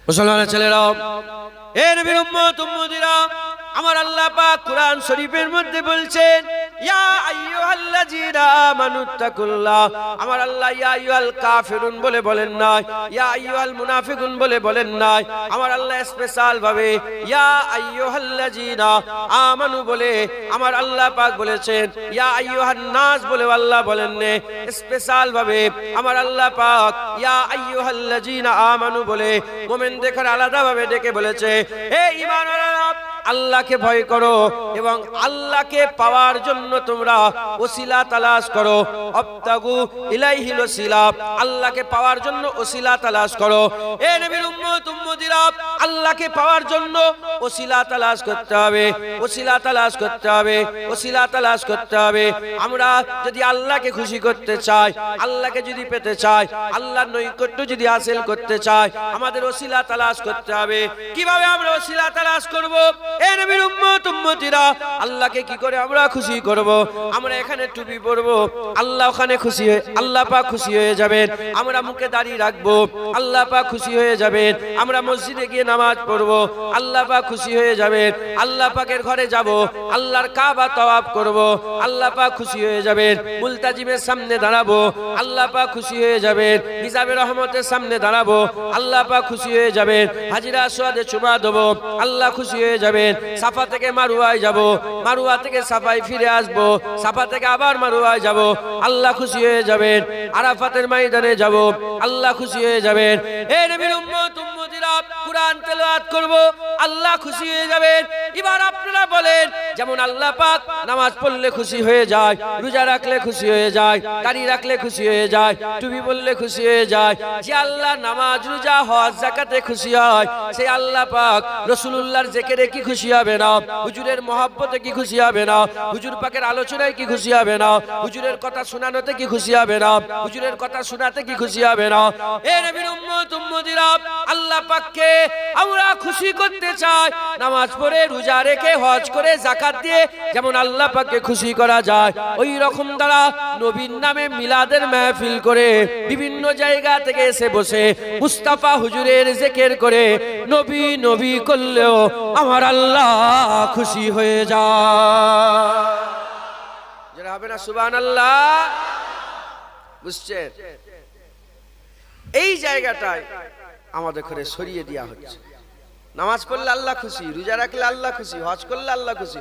মুসলমানের ছেলেরা, হে নবীর উম্মত উম্মতিরা, আমার আল্লাহ পাক কুরআন শরীফের মধ্যে বলছেন, ইয়া আইয়ুহাল্লাযীনা আমানুত্তাকুল্লাহ। আমার আল্লাহ ইয়া আইয়ুহাল কাফিরুন বলে বলেন নাই, ইয়া আইয়ুহাল মুনাফিকুন বলে বলেন নাই। আমার আল্লাহ স্পেশাল ভাবে ইয়া আইয়ুহাল্লাযীনা আমানু বলে আমার আল্লাহ পাক বলেছেন। ইয়া আইয়ুহান নাস বলে আল্লাহ বলেন নে। স্পেশাল ভাবে আমার আল্লাহ পাক ইয়া আইয়ুহাল্লাযীনা আমানু বলে মুমিনদের আলাদা ভাবে ডেকে বলেছে, হে ঈমানওয়ালারা, আল্লাহকে ভয় করো এবং আল্লাহকে পাওয়ার জন্য তোমরা ওসিলা তালাশ করো। আবতাগু ইলাইহিল ওসিলা, আল্লাহকে পাওয়ার জন্য ওসিলা তালাশ করো। হে নবীর উম্মত উম্মতিরা, আল্লাহকে পাওয়ার জন্য ওসিলা তালাশ করতে হবে, ওসিলা তালাশ করতে হবে, ওসিলা তালাশ করতে হবে। আমরা যদি আল্লাহকে খুশি করতে চাই, আল্লাহকে যদি পেতে চাই, আল্লাহর নৈকট্য যদি হাসিল করতে চাই, আমাদের ওসিলা তালাশ করতে হবে। কিভাবে আমরা ওসিলা তালাশ করব? এ নবীর উম্মত উম্মতিরা, আল্লাহকে কি করে আমরা খুশি করব? আমরা এখানে টুপি পরব, আল্লাহ ওখানে খুশি হয়ে, আল্লাহ পাক খুশি হয়ে যাবেন। আমরা মুখে দাড়ি রাখবো, আল্লাহ পাক খুশি হয়ে যাবেন। আমরা মসজিদে গিয়ে নামাজ পড়ব, আল্লাহ পাক খুশি হয়ে যাবেন। আল্লাহ পাকের ঘরে যাব, আল্লাহর কাবা তাওয়াফ করব, আল্লাহ পাক খুশি হয়ে যাবেন। মুলতাজিমের সামনে দাঁড়াবো, আল্লাহ পাক খুশি হয়ে যাবেন। হিসাবে রহমতের সামনে দাঁড়াবো, আল্লাহ পাক খুশি হয়ে যাবেন। হাজিরা আসওয়াদে চুমা দেবো, আল্লাহ খুশি হয়ে যাবেন। সাফা থেকে মারওয়ায় যাব, মারওয়া থেকে সাফায় ফিরে আসব, সাফা থেকে আবার মারওয়ায় যাব, আল্লাহ খুশি হয়ে যাবেন। আরাফাতের ময়দানে যাব, আল্লাহ খুশি হয়ে যাবেন। হে নবীর উম্মত উম্মতিরা, কুরআন তেলাওয়াত করব, আল্লাহ খুশি হয়ে যাবেন। এবার আপনারা বলেন, যেমন আল্লাহ পাক নামাজ পড়লে খুশি হয়ে যায়, রোজা রাখলে খুশি হয়ে যায়, দাড়ি রাখলে খুশি হয়ে যায়, টুপি পরলে খুশি হয়ে যায়, যে আল্লাহ নামাজ রোজা হজ যাকাতে খুশি হয়, সেই আল্লাহ পাক রাসূলুল্লাহর জিকিরে কি খুশি হবে না? হুজুরের মহব্বতে কি খুশি হবে না? হুজুর পাকের আলোচনায় কি খুশি হবে না? হুজুরের কথা শোনানোতে কি খুশি হবে না? হুজুরের কথা শোনাতে কি খুশি হবে না? হে নবীর উম্মত উম্মতিরা, আল্লাহ পাককে আমরা খুশি করতে চাই। নামাজ পড়ে, রোজা রেখে, হজ করে, যাকাত দিয়ে যেমন আল্লাহ পাককে খুশি করা যায়, ওই রকম দ্বারা নবীর নামে মিলাদের মাহফিল করে বিভিন্ন জায়গা থেকে এসে বসে মুস্তাফা হুজুরের জিকির করে নবী নবী করলেও আমার আল্লাহ খুশি হয়ে যায়। যারা হবে না সুবহানাল্লাহ, বুঝছেন? এই জায়গাটায় আমাদের করে সরিয়ে দেওয়া হচ্ছে। নামাজ পড়লে আল্লাহ খুশি, রোজা রাখলে আল্লাহ খুশি, হজ করলে আল্লাহ খুশি,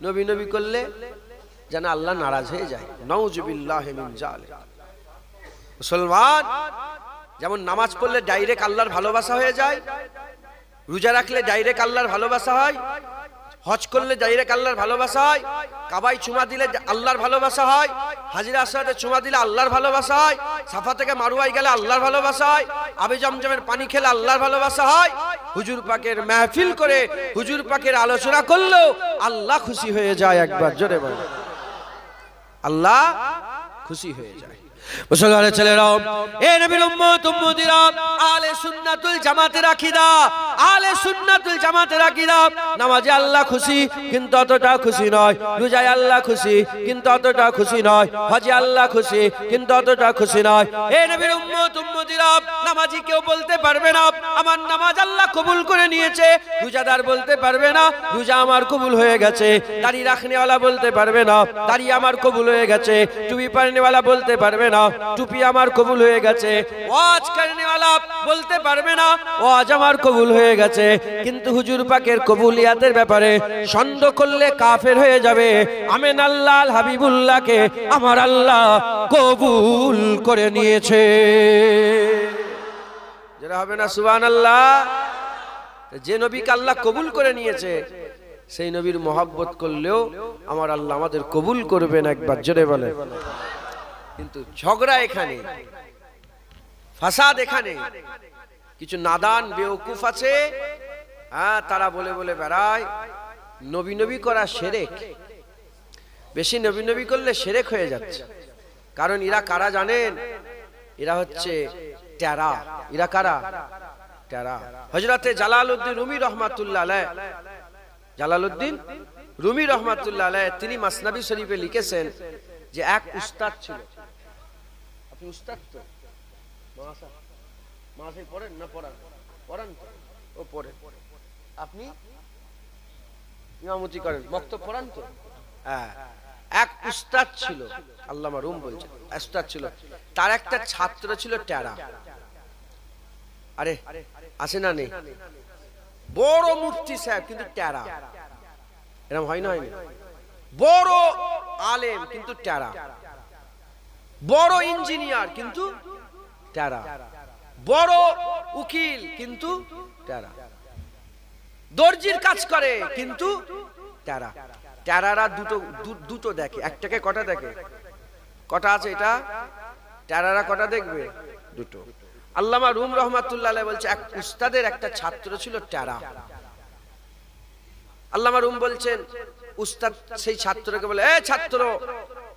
নবী নবী করলে যেন আল্লাহ নারাজ হয়ে যায়। নাউজুবিল্লাহি মিন জালিক। মুসলমান যেমন নামাজ পড়লে ডাইরেক্ট আল্লাহর ভালোবাসা হয়ে যায়, রোজা রাখলে ডাইরেক্ট আল্লাহর ভালোবাসা হয়, হজ করলে ডাইরেক্ট আল্লাহর ভালোবাসা হয়, কাবায় চুমা দিলে আল্লাহর ভালোবাসা হয়, হাজিরা আসওয়াদে চুমা দিলে আল্লাহর ভালোবাসা হয়, সাফা থেকে মারওয়ায় গেলে আল্লাহর ভালোবাসা হয়, আবে জমজমের পানি খেলে আল্লাহর ভালোবাসা হয়। হুজুর পাকের মাহফিল করে, হুজুর পাকের আলোচনা করলেও আল্লাহ খুশি হয়ে যায়। একবার জোরে বল, আল্লাহ খুশি হয়ে যায়। মুসলমানের ছেলেরা, এ নবীর উম্মত উম্মতিরা, আহলে সুন্নাতুল জামাতের আকীদা, আহলে সুন্নাতুল জামাতের আকীদা, নামাজে আল্লাহ খুশি কিন্তু অতটা খুশি নয়, রোজায় আল্লাহ খুশি কিন্তু অতটা খুশি নয়, হজে আল্লাহ খুশি কিন্তু অতটা খুশি নয়। এ নবীর উম্মত উম্মতিরা, নামাজি কেউ বলতে পারবে না আমার নামাজ আল্লাহ কবুল করে নিয়েছে, রোজাদার বলতে পারবে না রোজা আমার কবুল হয়ে গেছে, দাড়ি রাখনেওয়ালা বলতে পারবে না দাড়ি আমার কবুল হয়ে গেছে, টুপি পরনেওয়ালা বলতে পারবে না টুপি আমার কবুল হয়ে গেছে, ওয়াজ করনেওয়ালা বলতে পারবে না ওয়াজ আমার কবুল হয়ে গেছে। কিন্তু হুজুর পাকের কবুলিয়াতের ব্যাপারে সন্দেহ করলে কাফের হয়ে যাবে। আমেন আল্লাহ হাবিবুল্লাহকে আমার আল্লাহ কবুল করে নিয়েছে। যারা হবে না সুবহানাল্লাহ। যে নবীকে আল্লাহ কবুল করে নিয়েছে সেই নবীর মহব্বত করলেও আমার আল্লাহ আমাদের কবুল করবেন। একবার জোরে বলে। কিন্তু ঝগড়া এখানে, ফাসাদ এখানে। কিছু নাদান বেওকুফ আছে, হ্যাঁ, তারা বলে বলে বেড়ায় নবী নবী করা শিরক। বেশি নবী নবী করলে শিরক হয়ে যাচ্ছে। কারণ এরা কারা জানেন? এরা হচ্ছে টেরা। এরা কারা? টেরা। হযরতে জালালউদ্দিন রুমি রহমাতুল্লাহ আলাইহ, জালালউদ্দিন রুমি রহমাতুল্লাহ আলাইহ তিনি মাসনাবি শরীফে লিখেছেন যে এক উস্তাদ ছিল। আপনি উস্তাদ তো মাসে পড়েন না? পড়ান? ওপরে আপনি ইমামতি করেন, বক্তব্য পড়ান তো। হ্যাঁ, এক উস্তাদ ছিল, আল্লামা রুম বলছে, উস্তাদ ছিল, তার একটা ছাত্র ছিল টেরা। আরে আছে না নেই? বড় মুফতি সাহেব কিন্তু টেরা। এরকম হয় না? হয় না? বড় আলেম কিন্তু টেরা, বড় ইঞ্জিনিয়ার কিন্তু টেরা, বড় উকিল কিন্তু টেরা, দর্জির কাজ করে কিন্তু টেরা। টেরারা দুটো দেখে, একটাকে কটা দেখে? কটা আছে এটা? টেরারা কটা দেখবে? দুটো। আল্লামা রুম রহমাতুল্লাহ আলাইহি বলছে এক উস্তাদের একটা ছাত্র ছিল টেরা। আল্লামা রুম বলছেন, উস্তাদ সেই ছাত্রকে বলে, এ ছাত্র,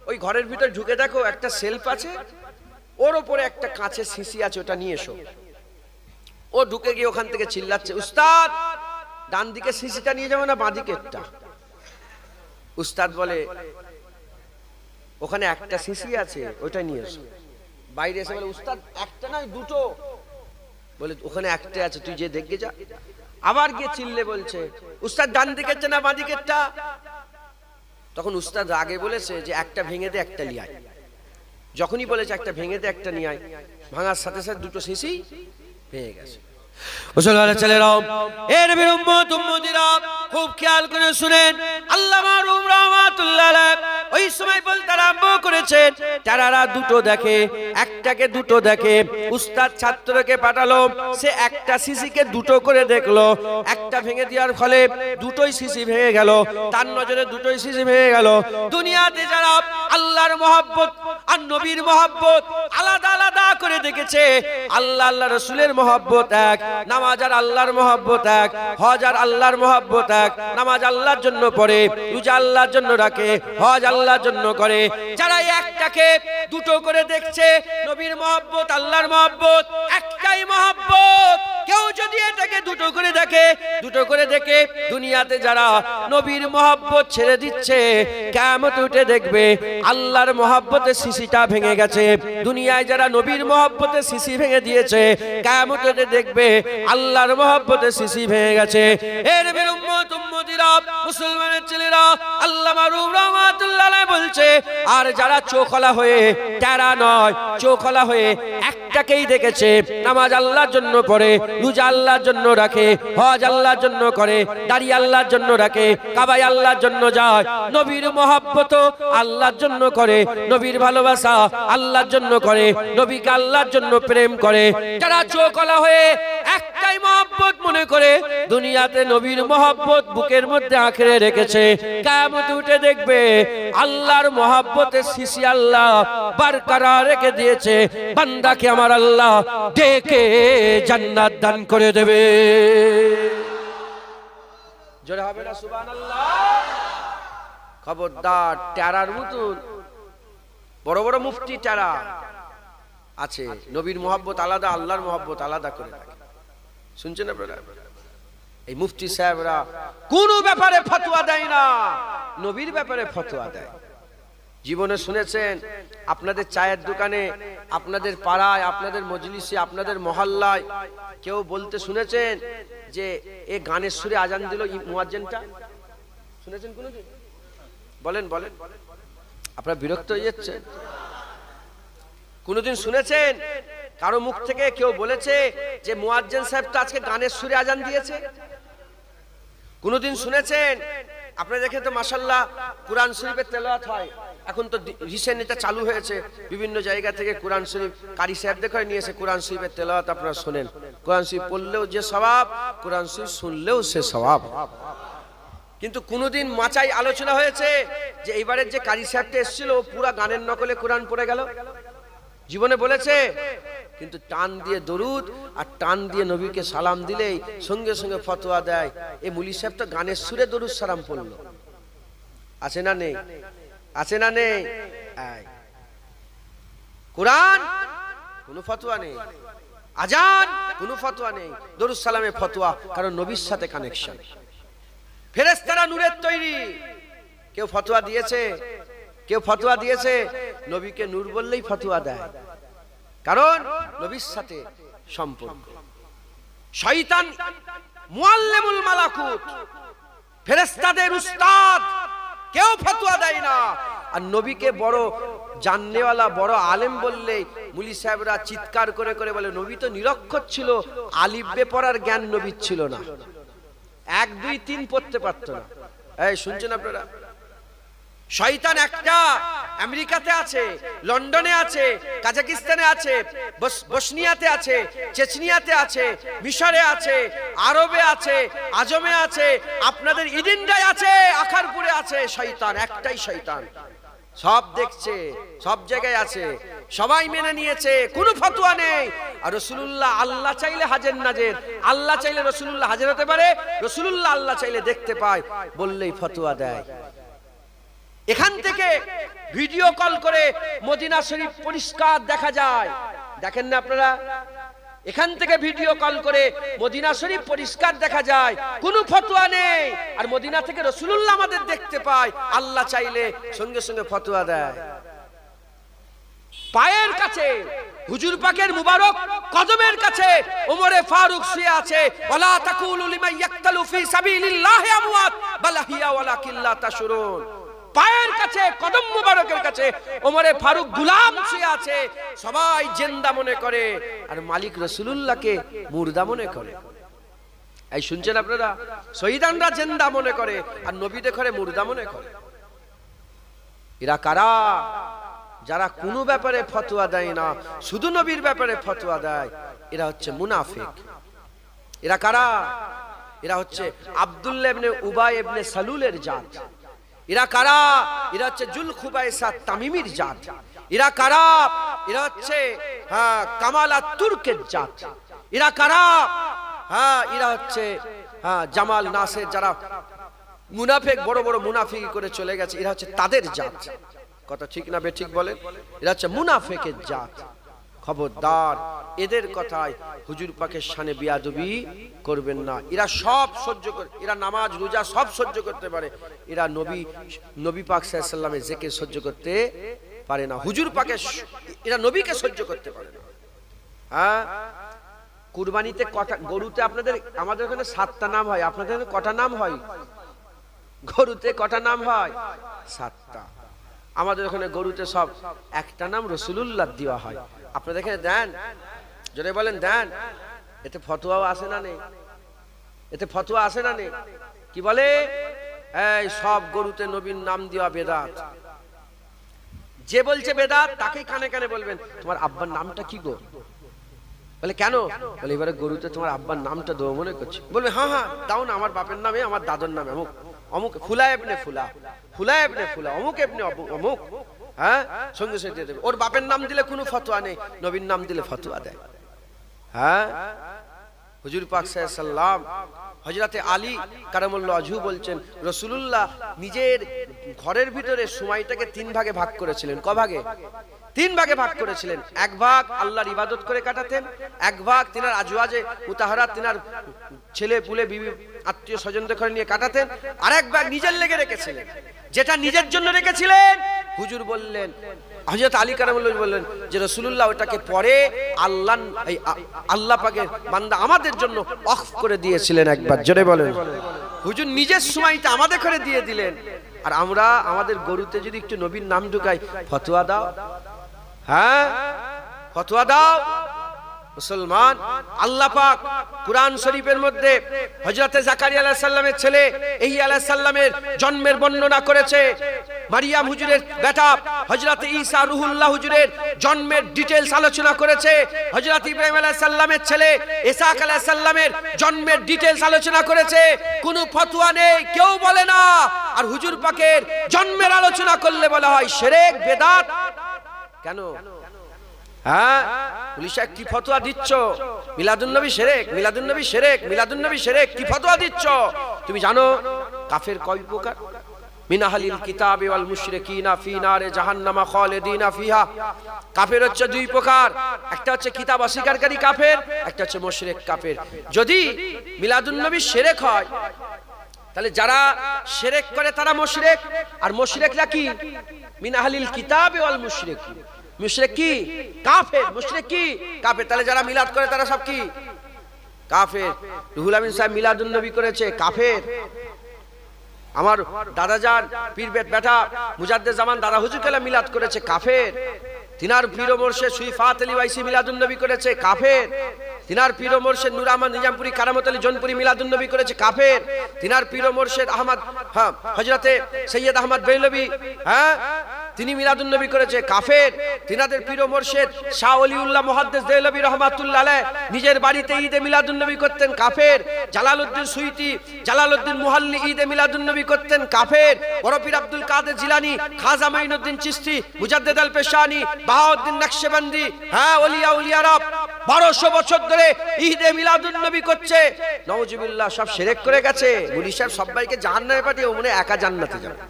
ওই ঘরের ভিতর ঢুকে দেখো, একটা সেলফ আছে, ওর উপরে একটা কাঁচের শিশি আছে, ওটা নিয়ে এসো। ও ঢুকে গিয়ে ওখান থেকে চিল্লাচ্ছে, উস্তাদ ডান দিকে শিশিটা নিয়ে যাবো না বাঁ দিকেরটা? উস্তাদ বলে, ওখানে একটা শিশি আছে, ওইটা নিয়ে এসো। বাইরে এসে বলে, উস্তাদ একটা নয় দুটো। বলে, ওখানে একটা আছে, তুই যে দেখে যা। আবার গিয়ে চিল্লে বলছে, উস্তাদ ডান দিকেরটা না বাঁ দিকেরটা? তখন উস্তাদ আগে বলেছে যে একটা ভেঙে দে একটা লিয়ায়। যখনই বলেছে একটা ভেঙে দে একটা নিয়ে আয়, ভাঙার সাথে সাথে দুটো শিশি ভেঙে গেছে। মুসলমানের ছেলেরাও, এ নবীর উম্মত উম্মতিরা, খুব খেয়াল করে শুনেন। আল্লামা রুম রহমাতুল্লাহ আলাইহি ওই সময় বলতে আরম্ভ করেছেন, তারারা দুটো দেখে, একটাকে দুটো দেখে। উস্তাদ ছাত্রকে পাঠালো, সে একটা শিশিকে দুটো করে দেখলো। একটা ভেঙে দেওয়ার ফলে দুটোই শিশি ভেঙে গেল, তার নজরে দুটোই শিশি ভেঙে গেল। দুনিয়াতে যারা আল্লাহর মহব্বত আর নবীর মহব্বত আলাদা আলাদা করে দেখেছে, আল্লাহ আল্লাহ রাসূলের মহব্বত এক, নামাজ আর আল্লাহর মহব্বত এক, হজ আর আল্লাহর মহব্বত এক। নামাজ আল্লাহর জন্য পড়ে, রোজা আল্লাহর জন্য রাখে, হজ আল্লাহর জন্য করে। যারা একটাকে দুটো করে দেখছে, নবীর মহব্বত আল্লাহর মহব্বত একটাই মহব্বত। কেউ যদি এটাকে দুটো করে দেখে, দুটো করে দেখে, দুনিয়াতে যারা নবীর মহব্বত ছেড়ে দিচ্ছে, কিয়ামত উঠে দেখবে আল্লাহর মহব্বতের শিশিটা ভেঙে গেছে। দুনিয়ায় যারা নবীর মহব্বতের শিশি ভেঙে দিয়েছে, কিয়ামত উঠে দেখবে আল্লাহর মহব্বতের শিশি ভেঙে গেছে। এ নবীর উম্মত উম্মতিরা, মুসলমানের ছেলেরা, আল্লামা রুম রহমাতুল্লাহ আলাইহি বলছে, আর যারা চোখলা হয়ে, টেরা নয়, চোখলা হয়ে একটাকেই দেখেছে, নামাজ আল্লাহর জন্য পড়ে, রোজা আল্লাহর জন্য রাখে, হজ আল্লাহর জন্য করে, দাড়ি আল্লাহর জন্য রাখে, কাবায় আল্লাহর জন্য যায়, নবীর মহব্বত আল্লাহর জন্য করে, নবীর ভালোবাসা আল্লাহর জন্য করে, নবীকে আল্লাহর জন্য প্রেম করে। যারা চোখলা হয়ে একটাই মহব্বত মনে করে দুনিয়াতে নবীর মহব্বত বুকের মধ্যে আঁকড়ে রেখেছে, কিয়ামত উঠে দেখবে আল্লাহর মহব্বতের শিশি আল্লাহ বরকরার রেখে দিয়েছে। বান্দাকে আমার আল্লাহ ডেকে জান্নাত দান করে দেবে। জোরে হবে না সুবহানাল্লাহ? খবরদার, টেরার মতন বড় বড় মুফতি টেরা আছে, নবীর মহব্বত আলাদা, আল্লাহর মহব্বত আলাদা করে রাখে। শুনছেন আপনারা? এই মুফতি সাহেবরা কোন ব্যাপারে ফতোয়া দেয় না, নবীর ব্যাপারে ফতোয়া দেয়। জীবনে শুনেছেন আপনাদের চায়ের দোকানে, আপনাদের পাড়ায়, আপনাদের মজলিসে, আপনাদের মহল্লায় কেউ বলতে শুনেছেন যে এ গানের সুরে আজান দিল মুয়াজ্জিনটা? শুনেছেন কোনদিন? বলেন বলেন, আপনারা বিরক্ত হয়ে যাচ্ছেন? কোনদিন শুনেছেন কারো মুখ থেকে কেউ বলেছে যে মুয়াজ্জিন সাহেব তো আজকে গানের সুরে আজান দিয়েছে? কোনদিন শুনেছেন? আপনারা দেখেন তো মাশাআল্লাহ কুরআন শরীফের তেলাওয়াত হয়, এখন তো রিসেন্ট এটা চালু হয়েছে, বিভিন্ন জায়গা থেকে কুরআন শরীফ কারি সাহেবদের করে নিয়ে এসে কুরআন শরীফের তেলাওয়াত আপনারা শোনেন। কুরআন শরীফ পড়লেও যে সওয়াব, কুরআন শরীফ শুনলেও সে সওয়াব। কিন্তু কোনদিন মাচাই আলোচনা হয়েছে যে এইবারের যে কারি সাহেবটা এসেছিল পুরা গানের নকলে কুরআন পড়ে গেল? জীবনে বলেছে? কিন্তু টান দিয়ে দরুদ আর টান দিয়ে নবীকে সালাম দিলেই সঙ্গে সঙ্গে ফতোয়া দেয় এই মুলি সাহেব তো গানের সুরে দরুদ সালাম পড়লো। আছে না নেই? আছে না নেই? কোরআন কোনো ফতোয়া নেই, আজান কোনো ফতোয়া নেই, দরুদ সালামে ফতোয়া, কারণ নবীর সাথে কানেকশন। ফেরেশতারা নূরের তৈরি, কেউ ফতোয়া দিয়েছে? কেউ ফতোয়া দিয়েছে? নবীকে নূর বললেই ফতোয়া দেয়, কারণ নবীর সাথে সম্পর্ক। শয়তান মুআল্লিমুল মালাকুত, ফেরেশতাদের উস্তাদ, কেউ ফতোয়া দেয় না। আর নবীকে বড় জাননেওয়ালা, বড় আলেম বললে মুলি সাহেবরা চিৎকার করে করে বলে নবী তো নিরক্ষর ছিল, আলিফ বে পড়ার জ্ঞান নবীর ছিল না, 1 2 3 পড়তে পারতো না। এই শুনছেন আপনারা? শয়তান একটা আমেরিকাতে আছে, লন্ডনে আছে, কাজাকিস্তানে আছে, বসনিয়াতে আছে, চেচনিয়াতে আছে, মিশরে আছে, আরবে আছে, আজমে আছে, আপনাদের ইদিনডায় আছে, আখারপুরে আছে। শয়তান একটাই শয়তান, সব দেখছে, সব জায়গায় আছে, সবাই মেনে নিয়েছে, কোনো ফতোয়া নেই। আর রাসূলুল্লাহ আল্লাহ চাইলে হাজির নাজির, আল্লাহ চাইলে রাসূলুল্লাহ হাজির হতে পারে, রাসূলুল্লাহ আল্লাহ চাইলে দেখতে পায়, বললেই ফতোয়া দেয়। এখান থেকে ভিডিও কল করে মদিনা শরীফ পরিষ্কার দেখা যায়, দেখেন না আপনারা? এখান থেকে ভিডিও কল করে মদিনা শরীফ পরিষ্কার দেখা যায়, কোনো ফতোয়া নেই। আর মদিনা থেকে রাসূলুল্লাহ আমাদের দেখতে পায়, আল্লাহ চাইলে সঙ্গে সঙ্গে ফতোয়া দেয়। পায়ের কাছে হুজুর পাকের মুবারক কদমের কাছে ওমরে ফারুক শুয়ে আছে। ওয়ালা তাকুলু লিমান ইয়াকতালু ফি সাবিলিল্লাহি আমওয়াত বাল হিয়া ওয়ালাকিন লা তাশউরুন। পায়ের কাছে, কদম মুবারকের কাছে ওমরে ফারুক গোলাম শুয়ে আছে, সবাই জিন্দা মনে করে, আর মালিক রাসূলুল্লাহকে মুর্দা মনে করে। এই শুনছেন আপনারা? শহীদানরা জিন্দা মনে করে আর নবীদের ঘরে মুর্দা মনে করে। এরা কারা? যারা কোনো ব্যাপারে ফতোয়া দেয় না, শুধু নবীর ব্যাপারে ফতোয়া দেয়, এরা হচ্ছে মুনাফিক। এরা কারা? এরা হচ্ছে আব্দুল্লাহ ইবনে উবাই ইবনে সালুলের জাত। এরা কারা? এরা হচ্ছে জুলখুবাইসা তামিমির জাত। এরা কারা? এরা হচ্ছে কামালা তুর্কের জাত। এরা কারা? এরা হচ্ছে জামাল নাসের, যারা মুনাফিক, বড় বড় মুনাফিকি করে চলে গেছে, এরা হচ্ছে তাদের জাত। কথা ঠিক না বেঠিক বলেন? এরা হচ্ছে মুনাফিকের জাত। খবরদার, এদের কথায় হুজুর পাকের শানে বিয়াদবি করবেন না। এরা সব সহ্য করে, এরা নামাজ রোজা সব সহ্য করতে পারে, এরা নবী পাক সাল্লাল্লাহু আলাইহি ওয়াসাল্লামের জিকির সহ্য করতে পারে না। হুজুর পাকের, এরা নবীকে সহ্য করতে পারে না। কুরবানিতে কটা গরুতে আপনাদের, আমাদের ওখানে 7টা নাম হয়, আপনাদের ওখানে কটা নাম হয়? গরুতে কটা নাম হয়? 7টা। আমাদের ওখানে গরুতে সব একটা নাম রাসূলুল্লাহ দেওয়া হয়। আপনাদের এখানে দেন? জোরে বলেন দেন? এতে ফতোয়াও আসে না নেই? এতে ফতোয়া আসে না নেই? কি বলে? এই সব গরুতে নবীর নাম দেওয়া বেদাত। যে বলছে বেদাত তাকেই কানে কানে বলবেন, তোমার আব্বার নামটা কি গো? বলে কেন? বলে এবারে গরুতে তোমার আব্বার নামটা দেবো মনে করছি। বলবে হ্যাঁ দাও না, আমার বাপের নামে, আমার দাদুর নামে অমুক, অমুক ফুলা এবনে ফুলা, ফুলা এবনে ফুলা, অমুক এবনে অমুক। সঙ্গে সঙ্গে দিয়ে দেবে। ওর বাপের নাম দিলে কোনো ফতোয়া নেই, নবীর নাম দিলে ফতোয়া দেয়। হুজুর পাক সাল্লাল্লাহু আলাইহি ওয়াসাল্লাম, হযরতে আলী কারামাল্লাহু ওয়াজহু বলছেন, রাসূলুল্লাহ নিজের ঘরের ভিতরে সময়টাকে 3 ভাগে ভাগ করেছিলেন। ক ভাগে? 3 ভাগে ভাগ করেছিলেন। 1 ভাগ আল্লাহর ইবাদত করে কাটাতেন, 1 ভাগ তিনার আজওয়াজে মুতাহারাত, তিনার ছেলে পুলে বিবি আত্মীয় স্বজনদের ঘরে নিয়ে কাটাতেন, আর 1 ভাগ নিজের লেগে রেখেছিলেন। যেটা নিজের জন্য রেখেছিলেন, হুজুর বললেন, হযরত আলী কারামাল্লাহু বললেন যে রাসূলুল্লাহ ওটাকে পরে আল্লাহ পাকের বান্দা আমাদের জন্য ওয়াকফ করে দিয়েছিলেন একবার। জোরে বলেন। হুজুর নিজের সময়টা আমাদের ঘরে দিয়ে দিলেন, আর আমরা আমাদের গরুতে যদি একটু নবীর নাম ঢুকাই, ফতোয়া দাও। ফতোয়া দাও। মুসলমান, আল্লাহ পাক কুরআন শরীফের মধ্যে হযরতে জাকারিয়া আলাইহিস সালামের ছেলে ইহইয়া আলাইহিস সালামের জন্মের বর্ণনা করেছে। মারিয়াম হুজুরের বেটা হযরতে ঈসা রুহুল্লাহ হুজুরের জন্মের ডিটেইলস আলোচনা করেছে। হযরত ইব্রাহিম আলাইহিস সালামের ছেলে ইসহাক আলাইহিস সালামের জন্মের ডিটেইলস আলোচনা করেছে। কোনো ফতোয়া নেই, কেউ বলে না। আর হুজুর পাকের জন্মের আলোচনা করলে বলা হয় শিরক বেদাত। কেন? পুলিশ কি ফতোয়া দিচ্ছ? মিলাদুন নবী শিরক, মিলাদুন নবী শিরক, মিলাদুন নবী শিরক, কি ফতোয়া দিচ্ছ? তুমি জানো কাফের কয় প্রকার? মিন আহলিল কিতাবি ওয়াল মুশরিকিনা ফি নারে জাহান্নামা খালিদিনা ফিহা। কাফের হচ্ছে 2 প্রকার, একটা হচ্ছে কিতাব অস্বীকারী কাফের, একটা হচ্ছে মুশরিক কাফের। যদি মিলাদুন নবী শিরক হয়, তাহলে যারা শিরক করে তারা মুশরিক, আর মুশরিকরা কি? মিন আহলিল কিতাবি ওয়াল মুশরিক কি? কাফের। মুশরিক কি? কাফের। তাহলে যারা মিলাদ করে তারা সব কি? কাফের। রুহুল আমিন সাহেব মিলাদুন নবী করেছে, কাফের। আমার দাদাজান পীর বেটা মুজাদ্দেদ জামান দাদা হুজুর কেলা মিলাদ করেছে, কাফের। তিনার পীর ও মুর্শিদ সুইফাত আলী ওয়াইসি মিলাদুন নবী করেছে, কাফের। তিনার পীর ও মুর্শিদ নূর আহমদ নিজামপুরি কারামত আলী জনপুরি মিলাদুন নবী করেছে, কাফের। তিনার পীর ও মুর্শিদ আহমদ হযরতে সৈয়দ আহমদ বেরলভী তিনি মিলাদুন নবী করেছে, কাফের। তিনাদের পীর ও মুর্শিদ শাহ ওলিউল্লাহ মুহাদ্দিস দেহলভী রাহমাতুল্লাহ আলাইহ নিজের বাড়িতে ঈদে মিলাদুন নবী করতেন, কাফের। জালালউদ্দিন সুইতি জালালউদ্দিন মুহাল্লি ঈদে মিলাদুন নবী করতেন, কাফের। বড় পীর আব্দুল কাদের জিলানী, খাজা মাইনুদ্দিন চিশতি, মুজাদ্দিদ আল পেশানি, বাহাউদ্দিন নকশবন্দি, ওলিয়া উলিয়ারা 1200 বছর ধরে ঈদে মিলাদুন নবী করছে। নাউজুবিল্লাহ, সব শিরক করে গেছে। মুনি সাহেব সবাইকে জাহান্নামে পাঠিয়ে মনে একা জান্নাতে যাবে।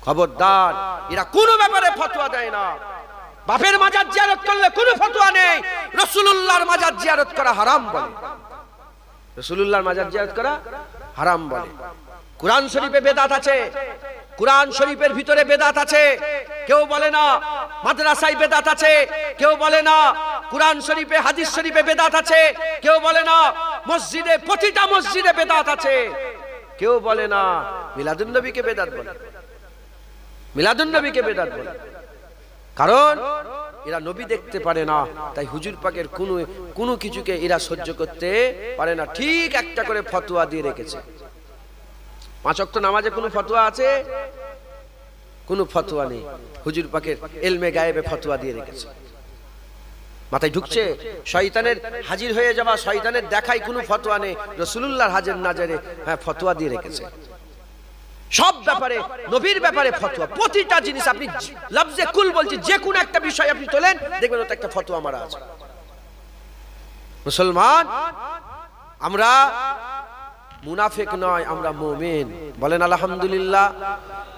খবরদার, এরা কোনো ব্যাপারে ফতোয়া দেয় না। বাপের মাজার জিয়ারত করলে কোনো ফতোয়া নেই। রাসূলুল্লাহর মাজার জিয়ারত করা হারাম বলে, রাসূলুল্লাহর মাজার জিয়ারত করা হারাম বলে। কুরআন শরীফে বেদাত আছে, কুরআন শরীফের ভিতরে বেদাত আছে। কেউ বলে না মাদ্রাসায় বেদাত আছে, কেউ বলে না কুরআন শরীফে হাদিস শরীফে বেদাত আছে, কেউ বলে না মসজিদে প্রতিটা মসজিদে বেদাত আছে, কেউ বলে না মিলাদুন নবীকে বেদাত বলে, মিলাদুন নবীকে বেদাত বলে। কারণ এরা নবী দেখতে পারে না, তাই হুজুর পাকের কোনো কিছুকে এরা সহ্য করতে পারে না। ঠিক একটা করে ফতোয়া দিয়ে রেখেছে। 5 ওয়াক্ত নামাজে কোনো ফতোয়া আছে? কোনো ফতোয়া নেই। হুজুর পাকের ইলমে গায়েবে ফতোয়া দিয়ে রেখেছে। মাথায় ঢুকছে? শয়তানের হাজির হয়ে যাওয়া, শয়তানের দেখাই কোনো ফতোয়া নেই। রাসূলুল্লাহর হাজির নাজারে ফতোয়া দিয়ে রেখেছে। সব ব্যাপারে, নবীর ব্যাপারে ফতোয়া। প্রতিটা জিনিস আপনি লফজে কুল বলছি, যে কোনো একটা বিষয় আপনি তোলেন দেখবেন ওটা একটা ফতোয়া মারা আছে। মুসলমান আমরা মুনাফিক নয়, আমরা মুমিন। বলেন আলহামদুলিল্লাহ,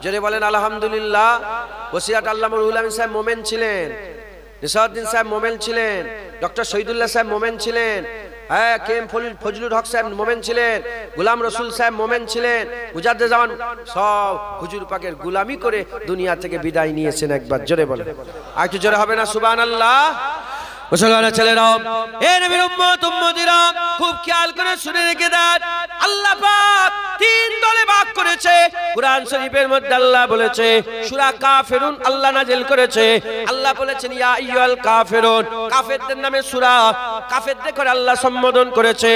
জোরে বলেন আলহামদুলিল্লাহ। ওসিয়াত আল্লামা রুহুল আমিন সাহেব মুমিন ছিলেন, নিসাউদ্দিন সাহেব মুমিন ছিলেন, ডক্টর শহীদুল্লাহ সাহেব মুমিন ছিলেন, কেএম ফজলুল হক সাহেব মোমেন ছিলেন, গোলাম রসুল সাহেব মোমেন ছিলেন, মুজাদ্দেদ জামান সব হুজুর পাকের গোলামি করে দুনিয়া থেকে বিদায় নিয়েছেন। একবার জোরে বলেন, আর একটু জোরে হবে না সুবহানাল্লাহ? মুসলমানের ছেলেরাও, এ নবীর উম্মত উম্মতিরা, খুব খেয়াল করে শুনে রেখে দেন। আল্লাহ পাক 3 দলে ভাগ করেছে। কুরআন শরীফের মধ্যে আল্লাহ বলেছে সূরা কাফিরুন আল্লাহ নাযিল করেছে। আল্লাহ বলেছেন ইয়া আইয়ুহাল কাফিরুন, কাফেরদের নামে সূরা, কাফেরদের করে আল্লাহ সম্বোধন করেছে।